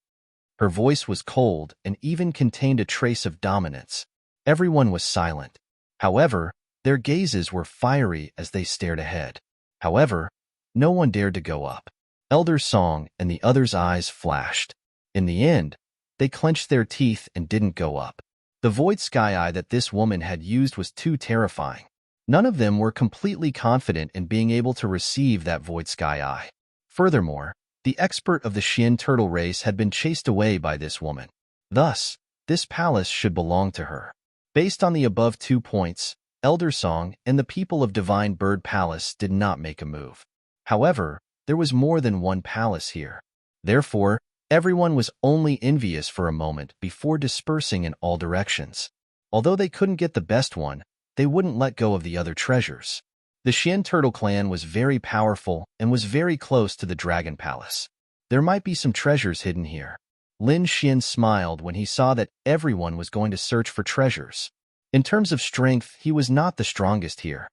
Her voice was cold and even contained a trace of dominance. Everyone was silent. However, their gazes were fiery as they stared ahead. However, no one dared to go up. Elder Song and the others' eyes flashed. In the end, they clenched their teeth and didn't go up. The void sky eye that this woman had used was too terrifying. None of them were completely confident in being able to receive that void sky eye. Furthermore, the expert of the Xian turtle race had been chased away by this woman. Thus, this palace should belong to her. Based on the above 2 points, Elder Song and the people of Divine Bird Palace did not make a move. However, there was more than one palace here. Therefore, everyone was only envious for a moment before dispersing in all directions. Although they couldn't get the best one, they wouldn't let go of the other treasures. The Xian Turtle clan was very powerful and was very close to the Dragon Palace. There might be some treasures hidden here. Lin Xian smiled when he saw that everyone was going to search for treasures. In terms of strength, he was not the strongest here.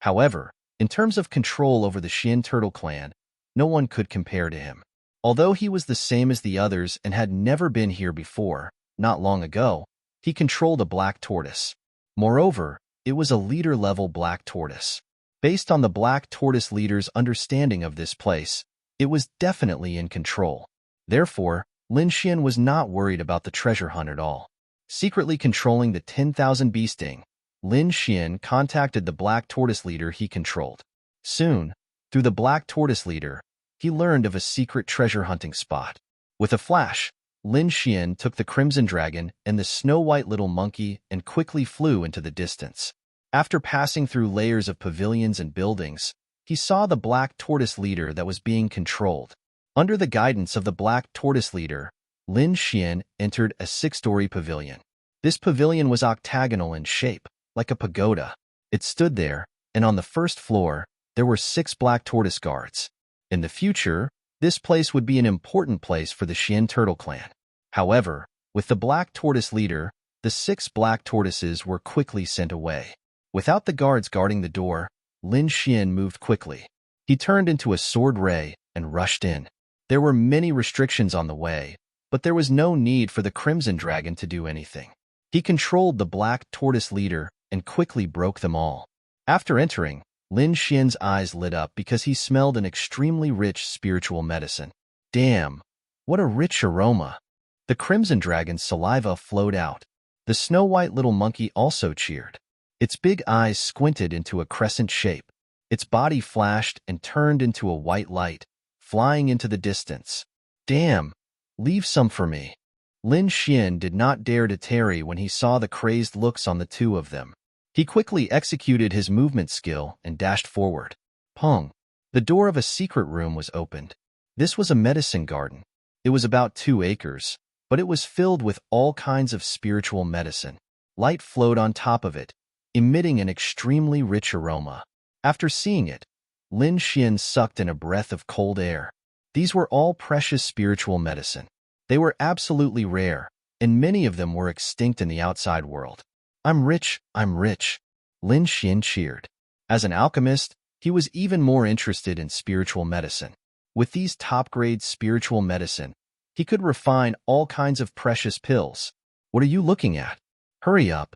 However, in terms of control over the Xian Turtle clan, no one could compare to him. Although he was the same as the others and had never been here before, not long ago, he controlled a black tortoise. Moreover, it was a leader-level black tortoise. Based on the black tortoise leader's understanding of this place, it was definitely in control. Therefore, Lin Xian was not worried about the treasure hunt at all. Secretly controlling the 10,000 bee sting, Lin Xian contacted the black tortoise leader he controlled. Soon, through the black tortoise leader, he learned of a secret treasure hunting spot. With a flash, Lin Xian took the crimson dragon and the snow-white little monkey and quickly flew into the distance. After passing through layers of pavilions and buildings, he saw the black tortoise leader that was being controlled. Under the guidance of the black tortoise leader, Lin Xian entered a 6-story pavilion. This pavilion was octagonal in shape, like a pagoda. It stood there, and on the first floor, there were 6 black tortoise guards. In the future, this place would be an important place for the Xian Turtle clan. However, with the black tortoise leader, the 6 black tortoises were quickly sent away. Without the guards guarding the door, Lin Xian moved quickly. He turned into a sword ray and rushed in. There were many restrictions on the way, but there was no need for the crimson dragon to do anything. He controlled the black tortoise leader and quickly broke them all. After entering, Lin Xian's eyes lit up because he smelled an extremely rich spiritual medicine. Damn, what a rich aroma! The crimson dragon's saliva flowed out. The snow-white little monkey also cheered. Its big eyes squinted into a crescent shape. Its body flashed and turned into a white light, flying into the distance. Damn, leave some for me. Lin Xian did not dare to tarry when he saw the crazed looks on the 2 of them. He quickly executed his movement skill and dashed forward. Pong! The door of a secret room was opened. This was a medicine garden. It was about 2 acres, but it was filled with all kinds of spiritual medicine. Light flowed on top of it, emitting an extremely rich aroma. After seeing it, Lin Xian sucked in a breath of cold air. These were all precious spiritual medicine. They were absolutely rare, and many of them were extinct in the outside world. I'm rich, Lin Xian cheered. As an alchemist, he was even more interested in spiritual medicine. With these top-grade spiritual medicine, he could refine all kinds of precious pills. What are you looking at? Hurry up.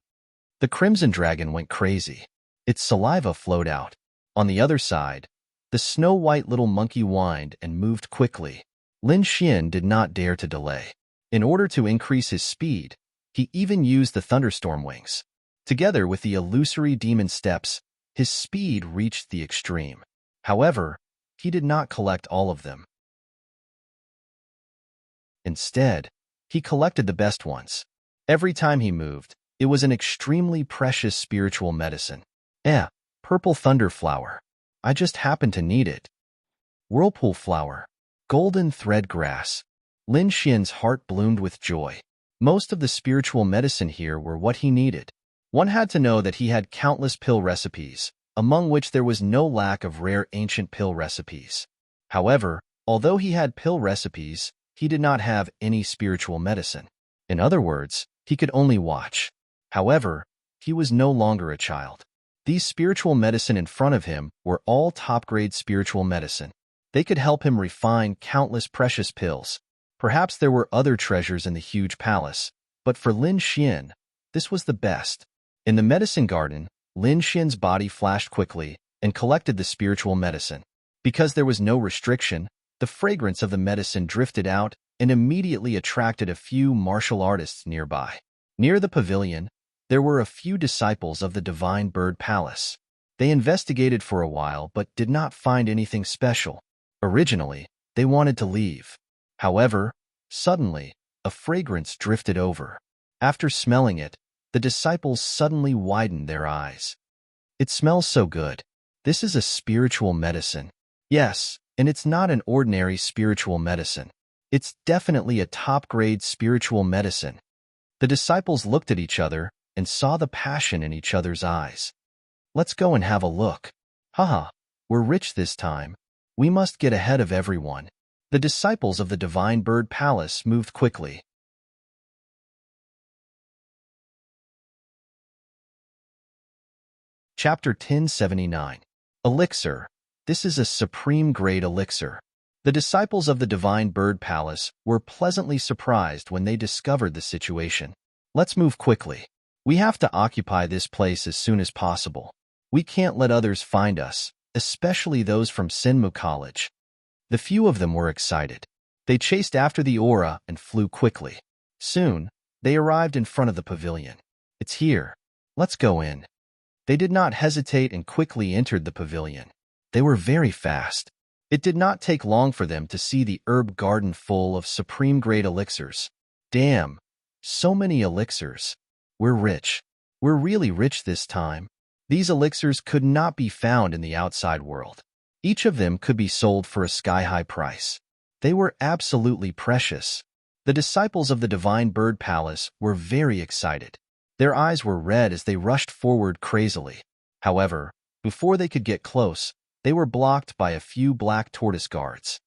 The crimson dragon went crazy. Its saliva flowed out. On the other side, the snow-white little monkey whined and moved quickly. Lin Xian did not dare to delay. In order to increase his speed, he even used the thunderstorm wings. Together with the illusory demon steps, his speed reached the extreme. However, he did not collect all of them. Instead, he collected the best ones. Every time he moved, it was an extremely precious spiritual medicine. Purple thunder flower. I just happened to need it. Whirlpool flower. Golden thread grass. Lin Xian's heart bloomed with joy. Most of the spiritual medicine here were what he needed. One had to know that he had countless pill recipes, among which there was no lack of rare ancient pill recipes. However, although he had pill recipes, he did not have any spiritual medicine. In other words, he could only watch. However, he was no longer a child. These spiritual medicine in front of him were all top-grade spiritual medicine. They could help him refine countless precious pills. Perhaps there were other treasures in the huge palace, but for Lin Xian, this was the best. In the medicine garden, Lin Xian's body flashed quickly and collected the spiritual medicine. Because there was no restriction, the fragrance of the medicine drifted out and immediately attracted a few martial artists nearby. Near the pavilion, there were a few disciples of the Divine Bird Palace. They investigated for a while but did not find anything special. Originally, they wanted to leave. However, suddenly, a fragrance drifted over. After smelling it, the disciples suddenly widened their eyes. It smells so good. This is a spiritual medicine. Yes, and it's not an ordinary spiritual medicine. It's definitely a top-grade spiritual medicine. The disciples looked at each other and saw the passion in each other's eyes. Let's go and have a look. Haha, we're rich this time. We must get ahead of everyone. The disciples of the Divine Bird Palace moved quickly. Chapter 1079. Elixir. This is a supreme-grade elixir. The disciples of the Divine Bird Palace were pleasantly surprised when they discovered the situation. Let's move quickly. We have to occupy this place as soon as possible. We can't let others find us, especially those from Sinmu College. The few of them were excited. They chased after the aura and flew quickly. Soon, they arrived in front of the pavilion. It's here. Let's go in. They did not hesitate and quickly entered the pavilion. They were very fast. It did not take long for them to see the herb garden full of supreme-grade elixirs. Damn, so many elixirs. We're rich. We're really rich this time. These elixirs could not be found in the outside world. Each of them could be sold for a sky-high price. They were absolutely precious. The disciples of the Divine Bird Palace were very excited. Their eyes were red as they rushed forward crazily. However, before they could get close, they were blocked by a few Black Tortoise guards.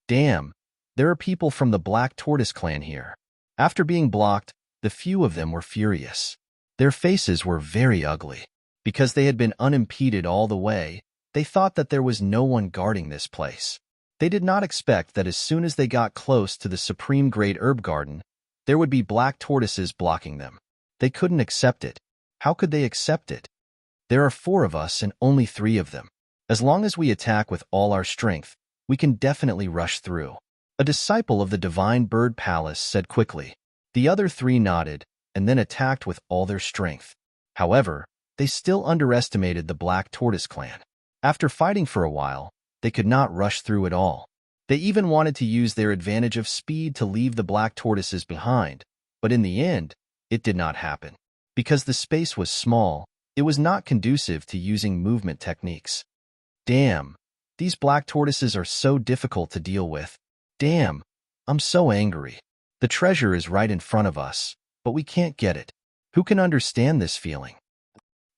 Damn, there are people from the Black Tortoise clan here. After being blocked, the few of them were furious. Their faces were very ugly. Because they had been unimpeded all the way, they thought that there was no one guarding this place. They did not expect that as soon as they got close to the supreme-grade herb garden, there would be black tortoises blocking them. They couldn't accept it. How could they accept it? There are 4 of us and only 3 of them. As long as we attack with all our strength, we can definitely rush through. A disciple of the Divine Bird Palace said quickly. The other 3 nodded and then attacked with all their strength. However, they still underestimated the Black Tortoise clan. After fighting for a while, they could not rush through at all. They even wanted to use their advantage of speed to leave the Black Tortoises behind, but in the end, it did not happen. Because the space was small, it was not conducive to using movement techniques. Damn, these Black Tortoises are so difficult to deal with. Damn, I'm so angry. The treasure is right in front of us, but we can't get it. Who can understand this feeling?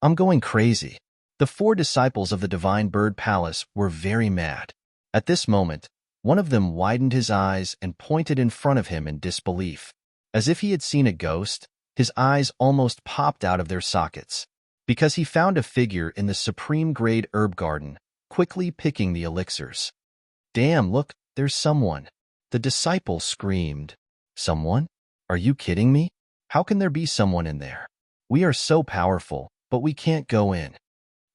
I'm going crazy. The 4 disciples of the Divine Bird Palace were very mad. At this moment, one of them widened his eyes and pointed in front of him in disbelief. As if he had seen a ghost, his eyes almost popped out of their sockets. Because he found a figure in the supreme-grade herb garden, quickly picking the elixirs. Damn, look, there's someone. The disciple screamed. Someone? Are you kidding me? How can there be someone in there? We are so powerful, but we can't go in.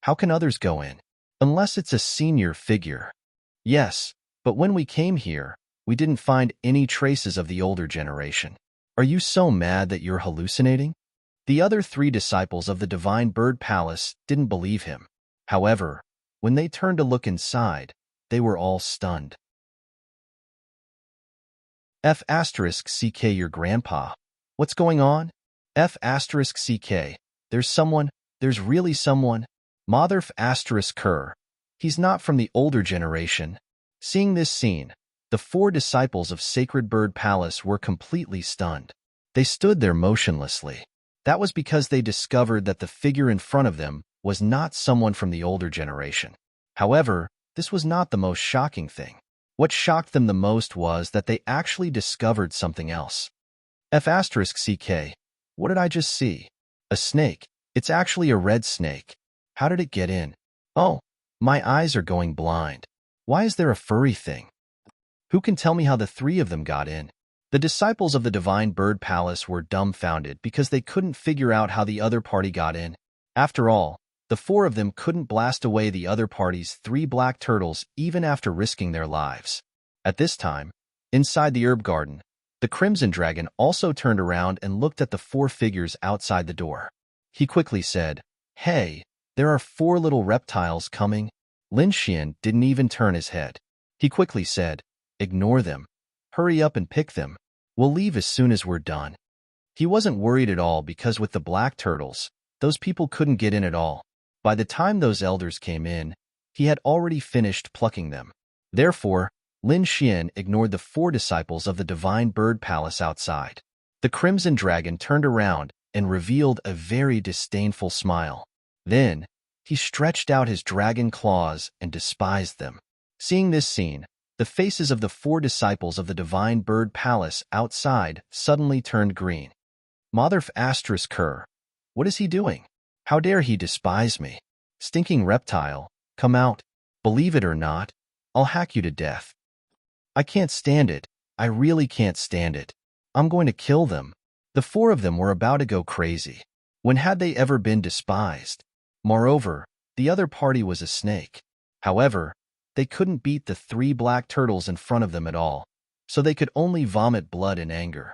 How can others go in? Unless it's a senior figure. Yes, but when we came here, we didn't find any traces of the older generation. Are you so mad that you're hallucinating? The other 3 disciples of the Divine Bird Palace didn't believe him. However, when they turned to look inside, they were all stunned. F***CK your grandpa. What's going on? F***CK. There's really someone. Mother **Cur. He's not from the older generation. Seeing this scene, the 4 disciples of Sacred Bird Palace were completely stunned. They stood there motionlessly. That was because they discovered that the figure in front of them was not someone from the older generation. However, this was not the most shocking thing. What shocked them the most was that they actually discovered something else. F***CK. What did I just see? A snake. It's actually a red snake. How did it get in? Oh, my eyes are going blind. Why is there a furry thing? Who can tell me how the 3 of them got in? The disciples of the Divine Bird Palace were dumbfounded because they couldn't figure out how the other party got in. After all, the 4 of them couldn't blast away the other party's 3 black turtles even after risking their lives. At this time, inside the herb garden, the Crimson Dragon also turned around and looked at the 4 figures outside the door. He quickly said, "Hey, there are 4 little reptiles coming." Lin Xian didn't even turn his head. He quickly said, "Ignore them. Hurry up and pick them. We'll leave as soon as we're done." He wasn't worried at all because with the black turtles, those people couldn't get in at all. By the time those elders came in, he had already finished plucking them. Therefore, Lin Xian ignored the 4 disciples of the Divine Bird Palace outside. The Crimson Dragon turned around and revealed a very disdainful smile. Then, he stretched out his dragon claws and despised them. Seeing this scene, the faces of the 4 disciples of the Divine Bird Palace outside suddenly turned green. Mother **Cur. What is he doing? How dare he despise me? Stinking reptile, come out. Believe it or not, I'll hack you to death. I can't stand it. I really can't stand it. I'm going to kill them. The 4 of them were about to go crazy. When had they ever been despised? Moreover, the other party was a snake. However, they couldn't beat the 3 black turtles in front of them at all, so they could only vomit blood in anger.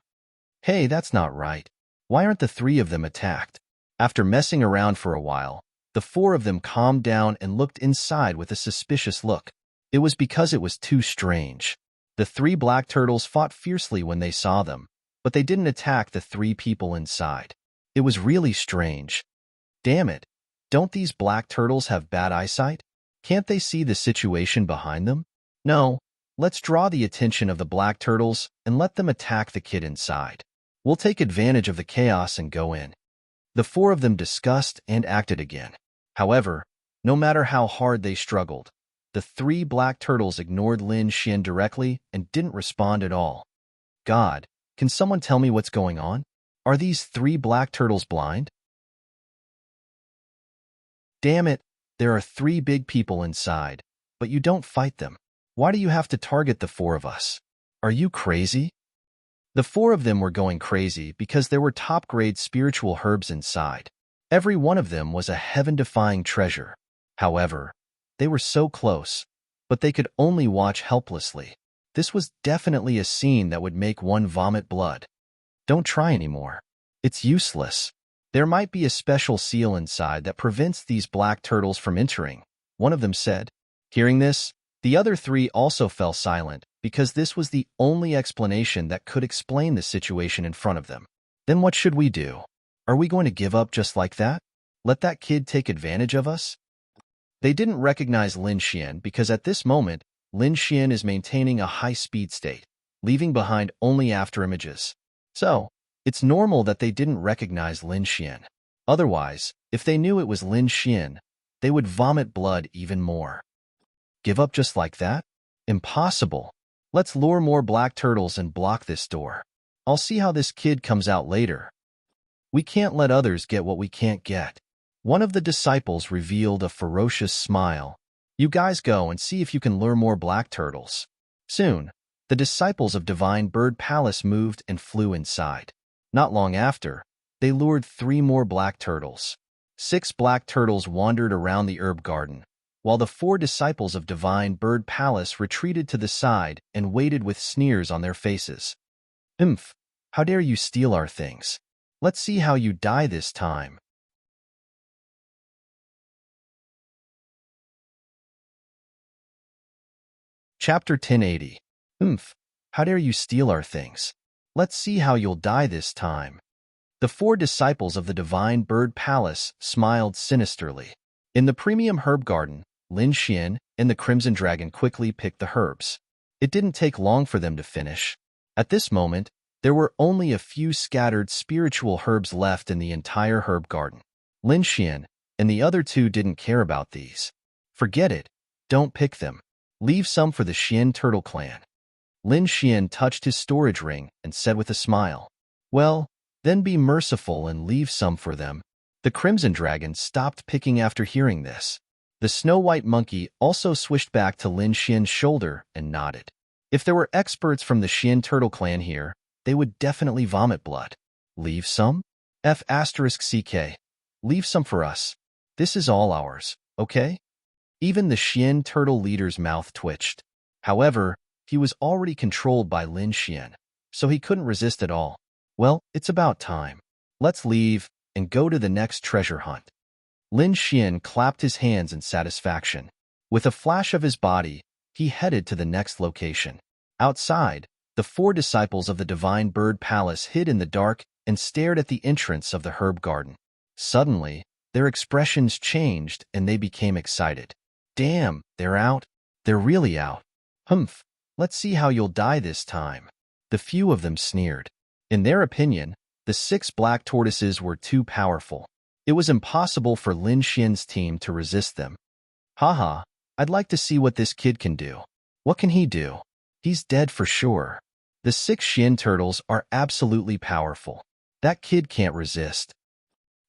Hey, that's not right. Why aren't the 3 of them attacked? After messing around for a while, the 4 of them calmed down and looked inside with a suspicious look. It was because it was too strange. The 3 black turtles fought fiercely when they saw them, but they didn't attack the 3 people inside. It was really strange. Damn it, don't these black turtles have bad eyesight? Can't they see the situation behind them? No, let's draw the attention of the black turtles and let them attack the kid inside. We'll take advantage of the chaos and go in. The 4 of them discussed and acted again. However, no matter how hard they struggled, the 3 black turtles ignored Lin Xian directly and didn't respond at all. God, can someone tell me what's going on? Are these 3 black turtles blind? Damn it, there are 3 big people inside, but you don't fight them. Why do you have to target the 4 of us? Are you crazy? The 4 of them were going crazy because there were top-grade spiritual herbs inside. Every one of them was a heaven-defying treasure. However, they were so close, but they could only watch helplessly. This was definitely a scene that would make one vomit blood. Don't try anymore. It's useless. There might be a special seal inside that prevents these black turtles from entering, one of them said. Hearing this, the other 3 also fell silent because this was the only explanation that could explain the situation in front of them. Then what should we do? Are we going to give up just like that? Let that kid take advantage of us? They didn't recognize Lin Xian because at this moment, Lin Xian is maintaining a high-speed state, leaving behind only after images. So, it's normal that they didn't recognize Lin Xian. Otherwise, if they knew it was Lin Xian, they would vomit blood even more. Give up just like that? Impossible. Let's lure more black turtles and block this door. I'll see how this kid comes out later. We can't let others get what we can't get. One of the disciples revealed a ferocious smile. You guys go and see if you can lure more black turtles. Soon, the disciples of Divine Bird Palace moved and flew inside. Not long after, they lured 3 more black turtles. 6 black turtles wandered around the herb garden, while the 4 disciples of Divine Bird Palace retreated to the side and waited with sneers on their faces. "Imph! How dare you steal our things? Let's see how you die this time." Chapter 1080. "Imph! How dare you steal our things? Let's see how you'll die this time." The 4 disciples of the Divine Bird Palace smiled sinisterly. In the premium herb garden, Lin Xian and the Crimson Dragon quickly picked the herbs. It didn't take long for them to finish. At this moment, there were only a few scattered spiritual herbs left in the entire herb garden. Lin Xian and the other 2 didn't care about these. "Forget it. Don't pick them. Leave some for the Xian Turtle Clan." Lin Xian touched his storage ring and said with a smile, "Well, then be merciful and leave some for them." The Crimson Dragon stopped picking after hearing this. The Snow-White Monkey also swished back to Lin Xian's shoulder and nodded. If there were experts from the Xian Turtle Clan here, they would definitely vomit blood. "Leave some? F***CK. Leave some for us. This is all ours, okay?" Even the Xian Turtle leader's mouth twitched. However, he was already controlled by Lin Xian, so he couldn't resist at all. "Well, it's about time. Let's leave and go to the next treasure hunt." Lin Xian clapped his hands in satisfaction. With a flash of his body, he headed to the next location. Outside, the 4 disciples of the Divine Bird Palace hid in the dark and stared at the entrance of the herb garden. Suddenly, their expressions changed and they became excited. "Damn, they're out. They're really out. Humph, let's see how you'll die this time." The few of them sneered. In their opinion, the 6 black tortoises were too powerful. It was impossible for Lin Xian's team to resist them. "Haha, I'd like to see what this kid can do." "What can he do? He's dead for sure." The 6 Xian turtles are absolutely powerful. That kid can't resist.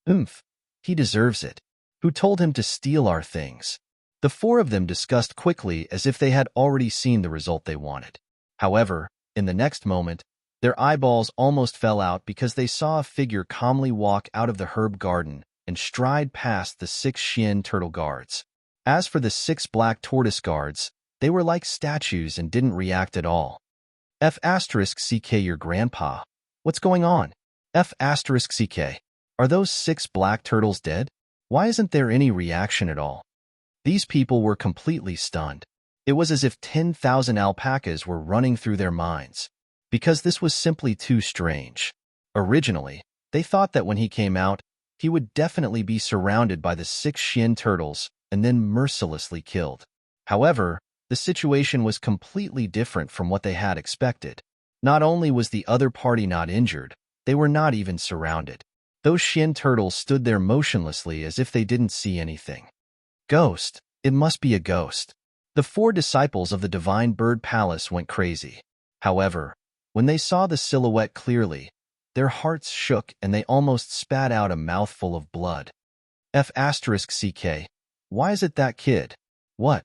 "Oomph, he deserves it. Who told him to steal our things?" The 4 of them discussed quickly as if they had already seen the result they wanted. However, in the next moment, their eyeballs almost fell out because they saw a figure calmly walk out of the herb garden and stride past the 6 Xian turtle guards. As for the 6 black tortoise guards, they were like statues and didn't react at all. F***CK your grandpa. What's going on? F***CK. Are those 6 black turtles dead? Why isn't there any reaction at all? These people were completely stunned. It was as if 10,000 alpacas were running through their minds, because this was simply too strange. Originally, they thought that when he came out, he would definitely be surrounded by the 6 Xian turtles and then mercilessly killed. However, the situation was completely different from what they had expected. Not only was the other party not injured, they were not even surrounded. Those Xian turtles stood there motionlessly as if they didn't see anything. Ghost. It must be a ghost. The 4 disciples of the Divine Bird Palace went crazy. However, when they saw the silhouette clearly, their hearts shook and they almost spat out a mouthful of blood. F***CK. Why is it that kid? What?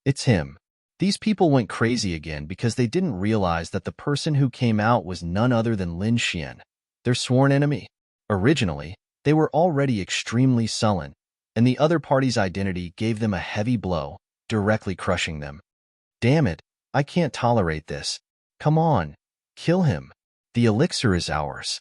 It's him. These people went crazy again because they didn't realize that the person who came out was none other than Lin Xian, their sworn enemy. Originally, they were already extremely sullen, and the other party's identity gave them a heavy blow, directly crushing them. "Damn it, I can't tolerate this. Come on, kill him. The elixir is ours."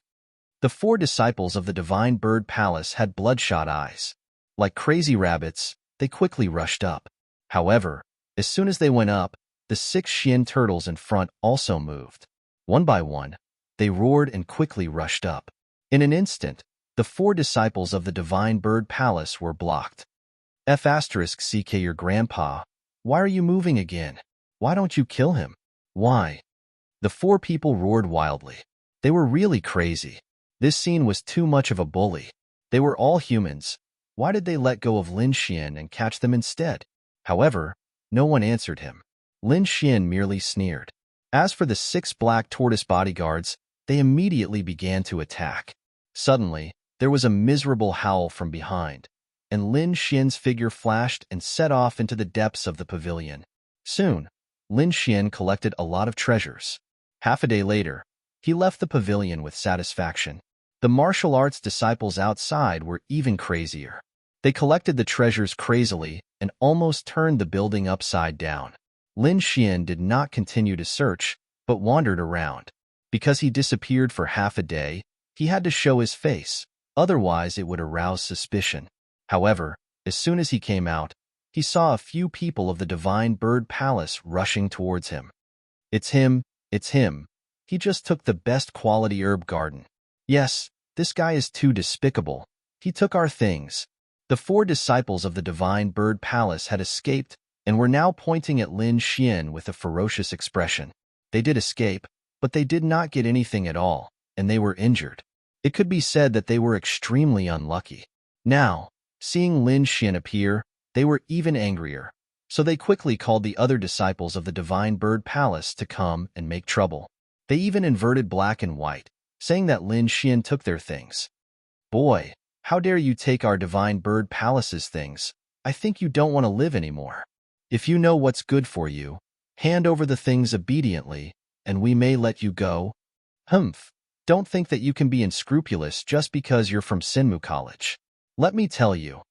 The 4 disciples of the Divine Bird Palace had bloodshot eyes. Like crazy rabbits, they quickly rushed up. However, as soon as they went up, the 6 Xian turtles in front also moved. One by one, they roared and quickly rushed up. In an instant, the 4 disciples of the Divine Bird Palace were blocked. F***CK your grandpa. Why are you moving again? Why don't you kill him? Why? The 4 people roared wildly. They were really crazy. This scene was too much of a bully. They were all humans. Why did they let go of Lin Xian and catch them instead? However, no one answered him. Lin Xian merely sneered. As for the 6 black tortoise bodyguards, they immediately began to attack. Suddenly, there was a miserable howl from behind, and Lin Xian's figure flashed and set off into the depths of the pavilion. Soon, Lin Xian collected a lot of treasures. Half a day later, He left the pavilion with satisfaction. The martial arts disciples outside were even crazier. They collected the treasures crazily and almost turned the building upside down. Lin Xian did not continue to search, but wandered around. Because he disappeared for half a day, he had to show his face, otherwise it would arouse suspicion. However, as soon as he came out, he saw a few people of the Divine Bird Palace rushing towards him. It's him, it's him. He just took the best quality herb garden. Yes, this guy is too despicable. He took our things. The 4 disciples of the Divine Bird Palace had escaped and were now pointing at Lin Xian with a ferocious expression. They did escape, but they did not get anything at all, and they were injured. It could be said that they were extremely unlucky. Now, seeing Lin Xian appear, they were even angrier, so they quickly called the other disciples of the Divine Bird Palace to come and make trouble. They even inverted black and white, saying that Lin Xian took their things. Boy, how dare you take our Divine Bird Palace's things? I think you don't want to live anymore. If you know what's good for you, hand over the things obediently, and we may let you go. Humph, don't think that you can be unscrupulous just because you're from Sinmu College. Let me tell you,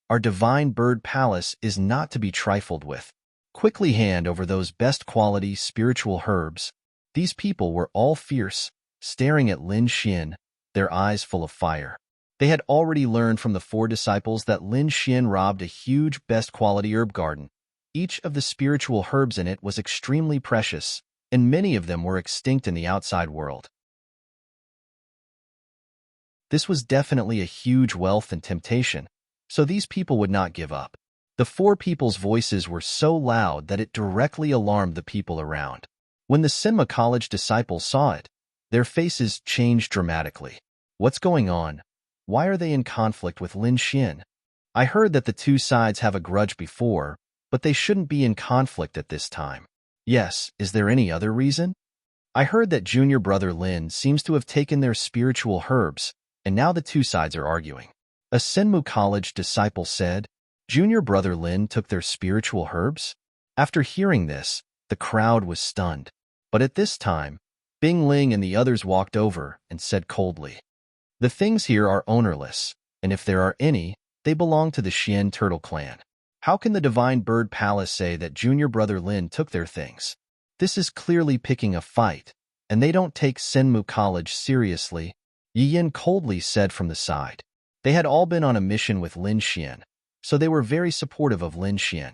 our Divine Bird Palace is not to be trifled with. Quickly hand over those best quality spiritual herbs. These people were all fierce, staring at Lin Xian, their eyes full of fire. They had already learned from the 4 disciples that Lin Xian robbed a huge best quality herb garden. Each of the spiritual herbs in it was extremely precious, and many of them were extinct in the outside world. This was definitely a huge wealth and temptation, so these people would not give up. The 4 people's voices were so loud that it directly alarmed the people around. When the Sinma College disciples saw it, their faces changed dramatically. What's going on? Why are they in conflict with Lin Xian? I heard that the 2 sides have a grudge before, but they shouldn't be in conflict at this time. Yes, is there any other reason? I heard that junior brother Lin seems to have taken their spiritual herbs, and now the 2 sides are arguing. A Sinmu College disciple said, Junior brother Lin took their spiritual herbs? After hearing this, the crowd was stunned. But at this time, Bing Ling and the others walked over and said coldly, The things here are ownerless, and if there are any, they belong to the Xian Turtle clan. How can the Divine Bird Palace say that junior brother Lin took their things? This is clearly picking a fight, and they don't take Sinmu College seriously, Yi Yin coldly said from the side. They had all been on a mission with Lin Xian, so they were very supportive of Lin Xian.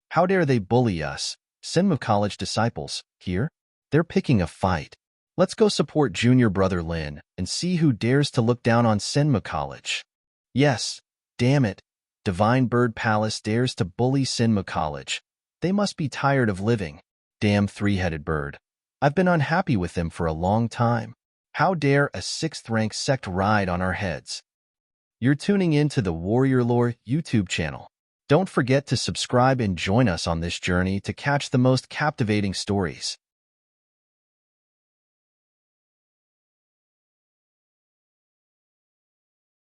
How dare they bully us, Sinmu College disciples, here? They're picking a fight. Let's go support junior brother Lin and see who dares to look down on Sinmu College. Yes, damn it. Divine Bird Palace dares to bully Sinmu College. They must be tired of living. Damn 3-headed bird. I've been unhappy with them for a long time. How dare a 6th-rank sect ride on our heads? You're tuning in to the Warrior Lore YouTube channel. Don't forget to subscribe and join us on this journey to catch the most captivating stories.